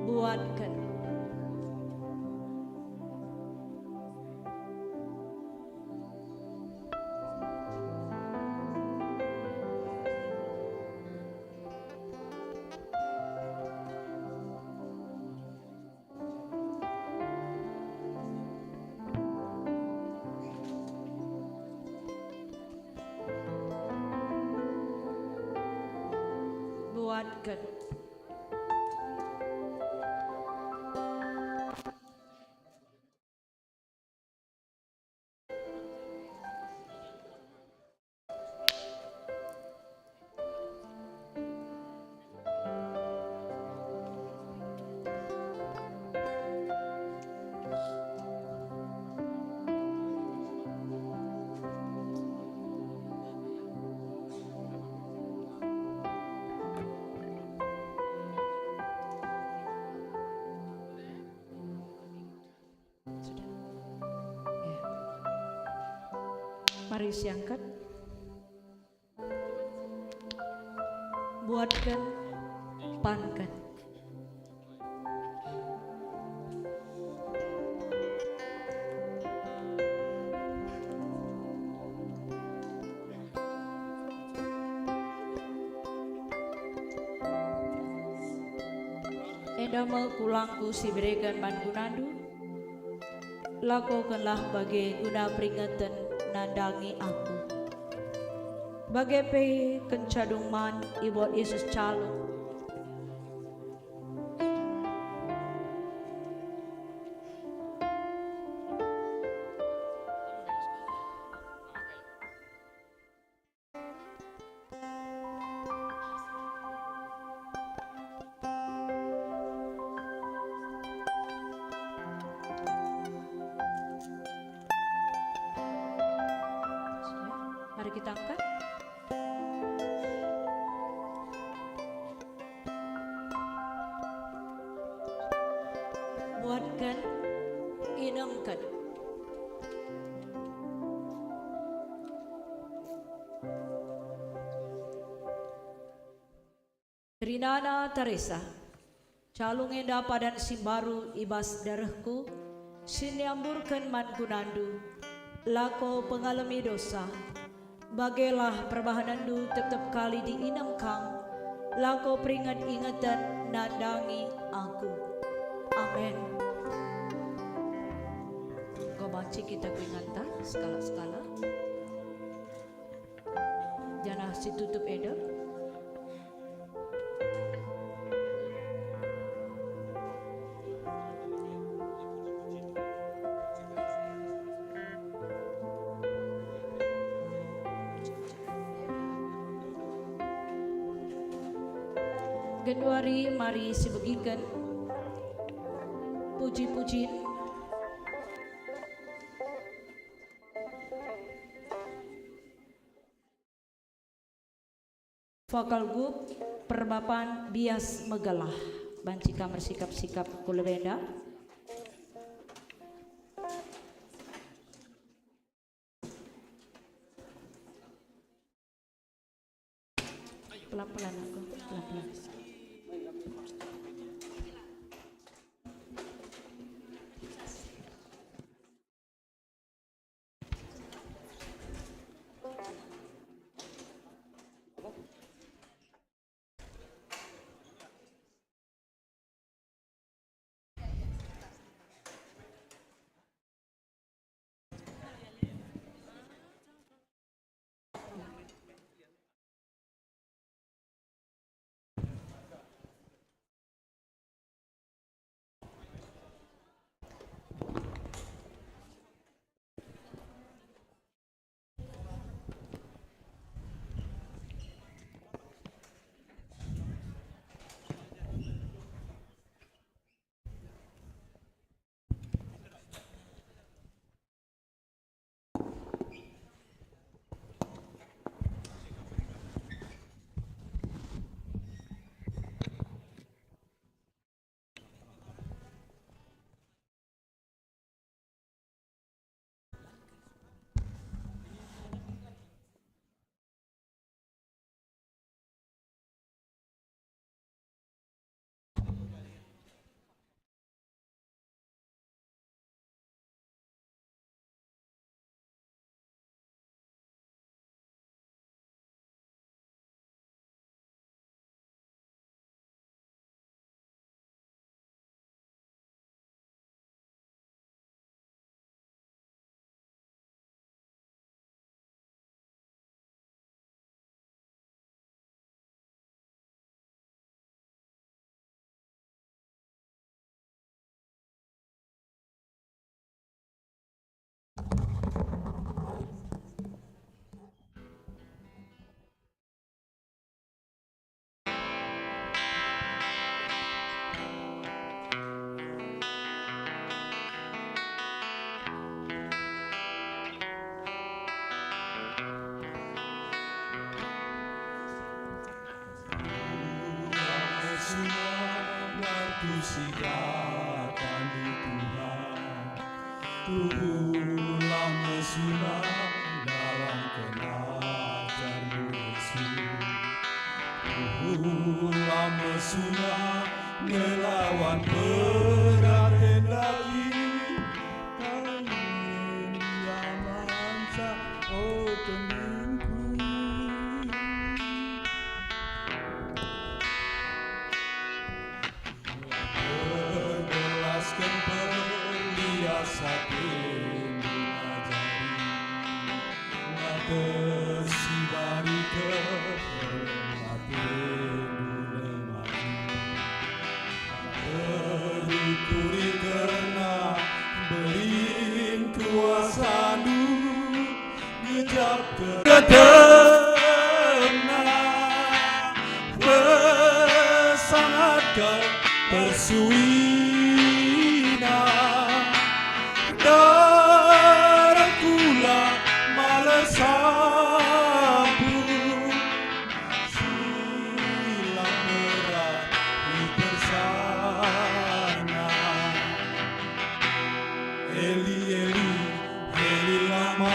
Buatkan. Buatkan. Mari siangkan. Buatkan, pankan. Endama kulangku si berikan bangunandu, lakukanlah bagi guna peringatan nandangi aku. Bagaimana kencadungman Ibu Yesus calo. Mari kita angkat. Buatkan, inamkan. Trinana Teresa, calung enda padan simbaru ibas darahku, sinyamburkan man gunandu, lako pengalami dosa, bagelah perbahanandu tetap kali diinam kang, lako peringat ingatan nadangi aku. Amin. Kau banci kita kuingatan skala-skala. Jangan si tutup eda. Januari mari sibugikan puji-pujian vokal group perbapan bias megalah banci kamar sikap-sikap kulebenda. Pelan-pelan aku, pelan-pelan. Silakan di Tuhan, Tuhan mesunah dalam kenajan Yesus. Tuhan mesunah melawan berat lagi, kalian yang mansa oh temingku. Berbelaskan perhiasan bunga jari, mata si bari syukuri karena belin kuasanu ngejap ketenang bersangatkan persuina darah kula malas sambung silang berat di persana Eli Eli Eli lama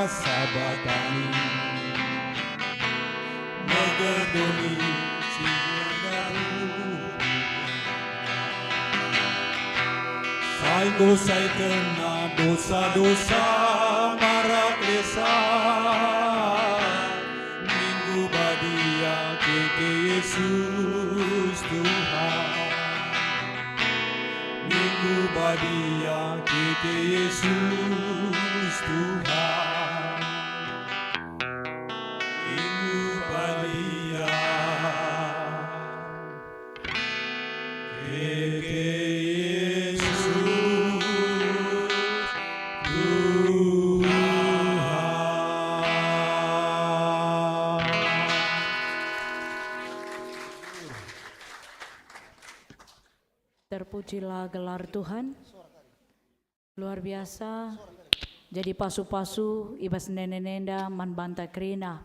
sabatani megerdoni Saiko sai kena dosa-dosa marak lesa Minggu badia keke Yesus Tuhan Minggu badia keke Yesus Tuhan Minggu badia keke Terpujilah gelar Tuhan. Luar biasa. Jadi pasu-pasu ibas nenenda man banta krina.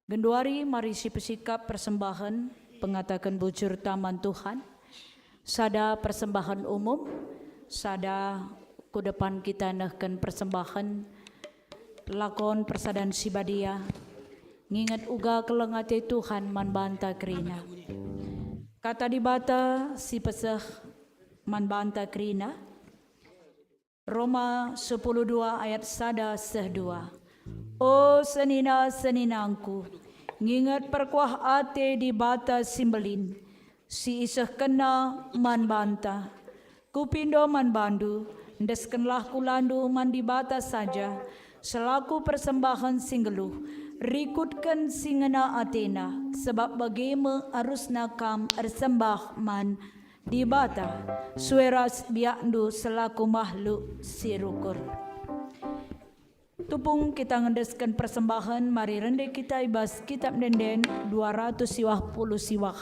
Genduari mari si pesikap persembahan pengatakan bujur taman Tuhan. Sada persembahan umum, sada ku depan kita nahkan persembahan lakon persadan sibadia. Ngingat uga kelengate Tuhan man banta krina. Kata di bata si pesah man banta krina. Roma 10:2 ayat sada seh 2. O senina-seninangku, ngingat perkuah ate di bata simbelin, si isah kena man banta. Kupindo man bandu, ndeskenlah kulandu man di bata saja, selaku persembahan singgeluh. Rikutkan singena Athena, sebab bagaimu arusna kam ersembah man di bata, sueras biakdu selaku makhluk sirukur. Tupung kita ngendeskan persembahan, mari rende kita ibas kitab denden 200 siwah puluh siwah.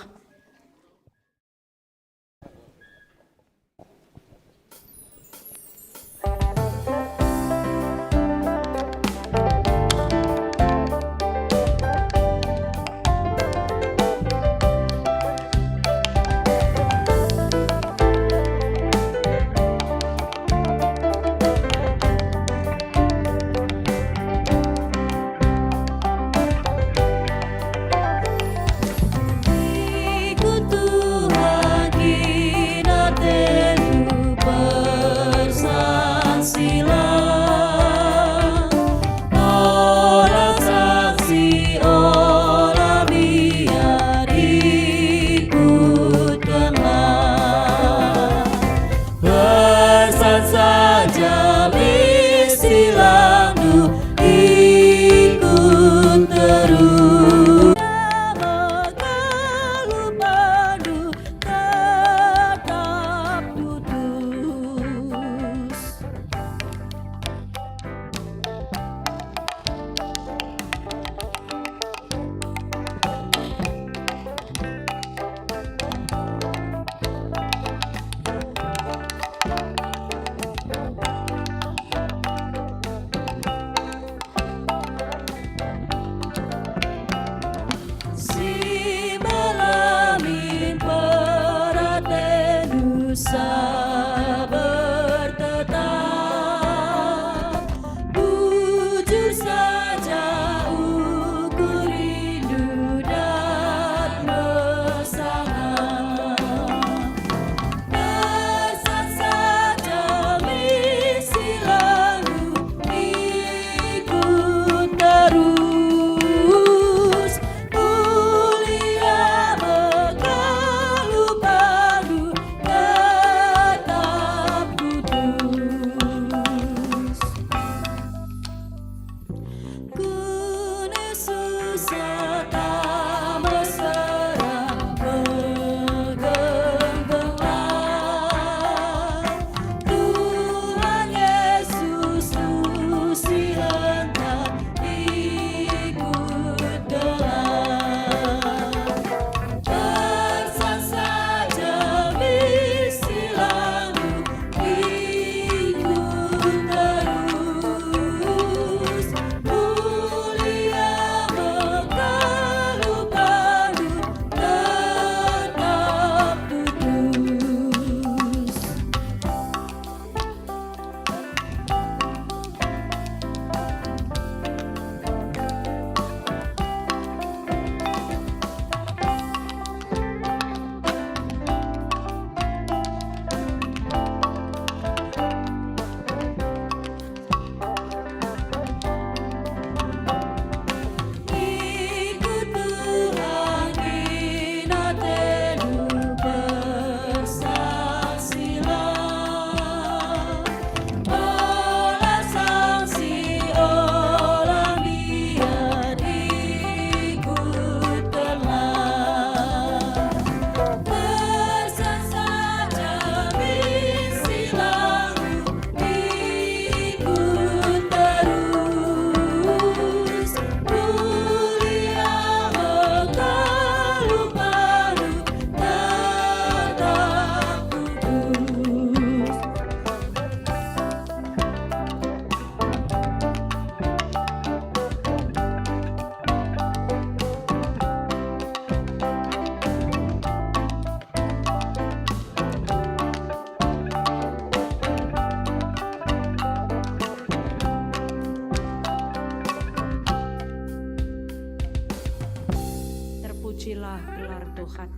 kitar Tuhan.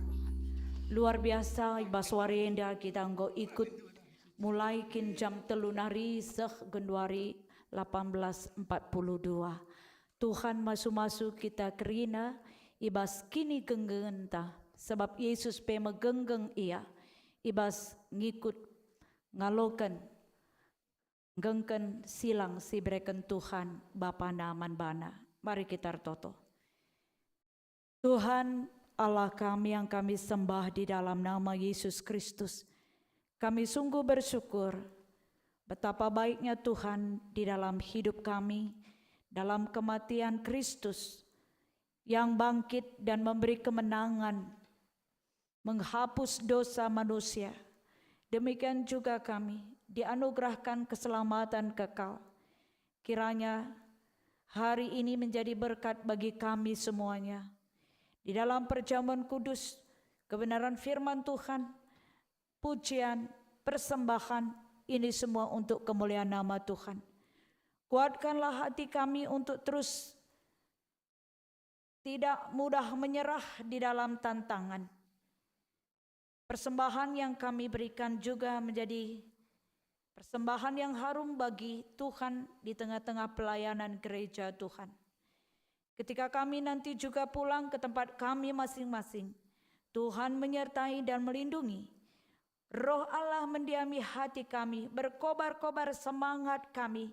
Luar biasa ibas warenda kita nggo ikut mulai kin jam 3 nari seh Januari 1842. Tuhan masu-masu kita kerina ibas kini genggenta sebab Yesus pe megenggeng ia ibas ngikut ngalokan gengken silang si breken Tuhan Bapa naman bana. Mari kita toto. Tuhan Allah kami yang kami sembah di dalam nama Yesus Kristus. Kami sungguh bersyukur betapa baiknya Tuhan di dalam hidup kami, dalam kematian Kristus yang bangkit dan memberi kemenangan, menghapus dosa manusia. Demikian juga kami dianugerahkan keselamatan kekal. Kiranya hari ini menjadi berkat bagi kami semuanya. Di dalam perjamuan kudus, kebenaran firman Tuhan, pujian, persembahan, ini semua untuk kemuliaan nama Tuhan. Kuatkanlah hati kami untuk terus tidak mudah menyerah di dalam tantangan. Persembahan yang kami berikan juga menjadi persembahan yang harum bagi Tuhan di tengah-tengah pelayanan gereja Tuhan. Ketika kami nanti juga pulang ke tempat kami masing-masing, Tuhan menyertai dan melindungi. Roh Allah mendiami hati kami, berkobar-kobar semangat kami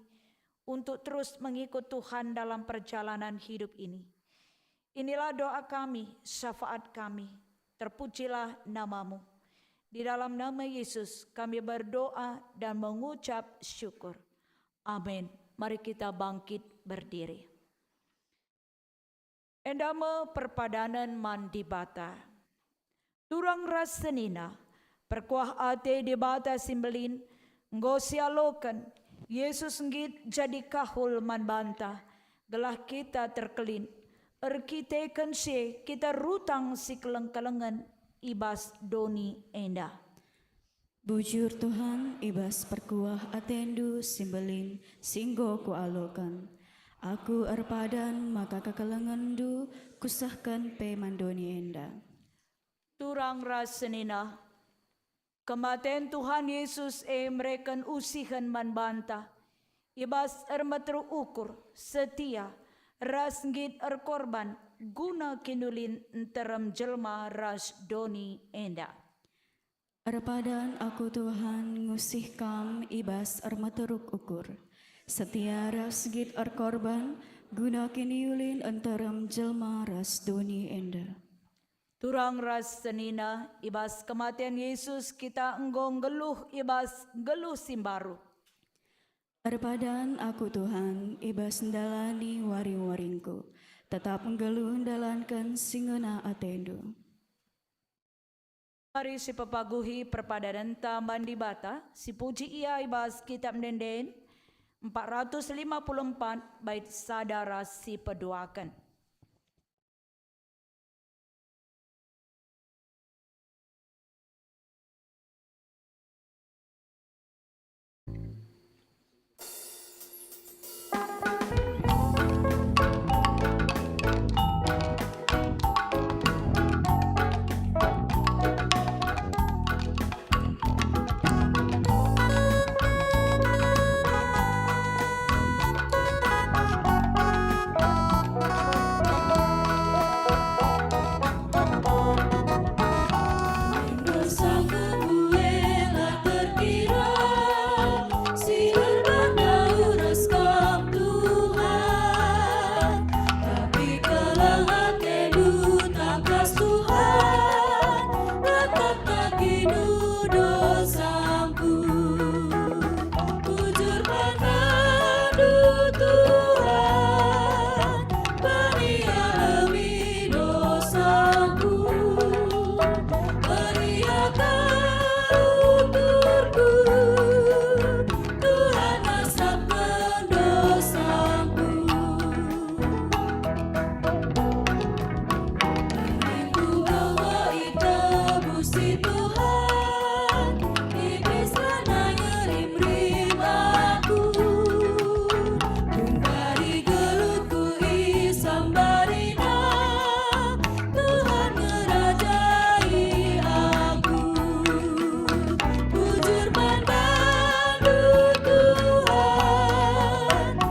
untuk terus mengikut Tuhan dalam perjalanan hidup ini. Inilah doa kami, syafaat kami. Terpujilah namamu. Di dalam nama Yesus kami berdoa dan mengucap syukur. Amin. Mari kita bangkit berdiri. Endama perpadanan mandi bata. Turang rasenina, perkuah ate di bata simbelin, ngosialokan, Yesus ngit jadi kahul man banta, gelah kita terkelin, erkitekan se kita rutang si keleng-kelengan, ibas doni enda. Bujur Tuhan ibas perkuah atendu simbelin, singgo ku alokan. Aku erpadan maka kekelengendu kusahkan pe mandoni enda. Turang rasenina, kematian Tuhan Yesus mereka usihan man banta, ibas ermatru ukur, setia, ras ngit korban, guna kinulin enterem jelma ras doni enda. Erpadan aku Tuhan ngusih kam ibas ermateruk ukur. Setia ras git korban, guna kiniulin enterem jelma ras doni enda. Turang ras senina, ibas kematian Yesus kita enggong geluh ibas geluh simbaru. Erpadan aku Tuhan ibas ndalani waring-waringku, tetap nggeluh ndalankan singena atendu. Mari si pepaguhi perpadanan tamban di bata, si puji ia ibas kitab denden 454 bait sadara si peduakan.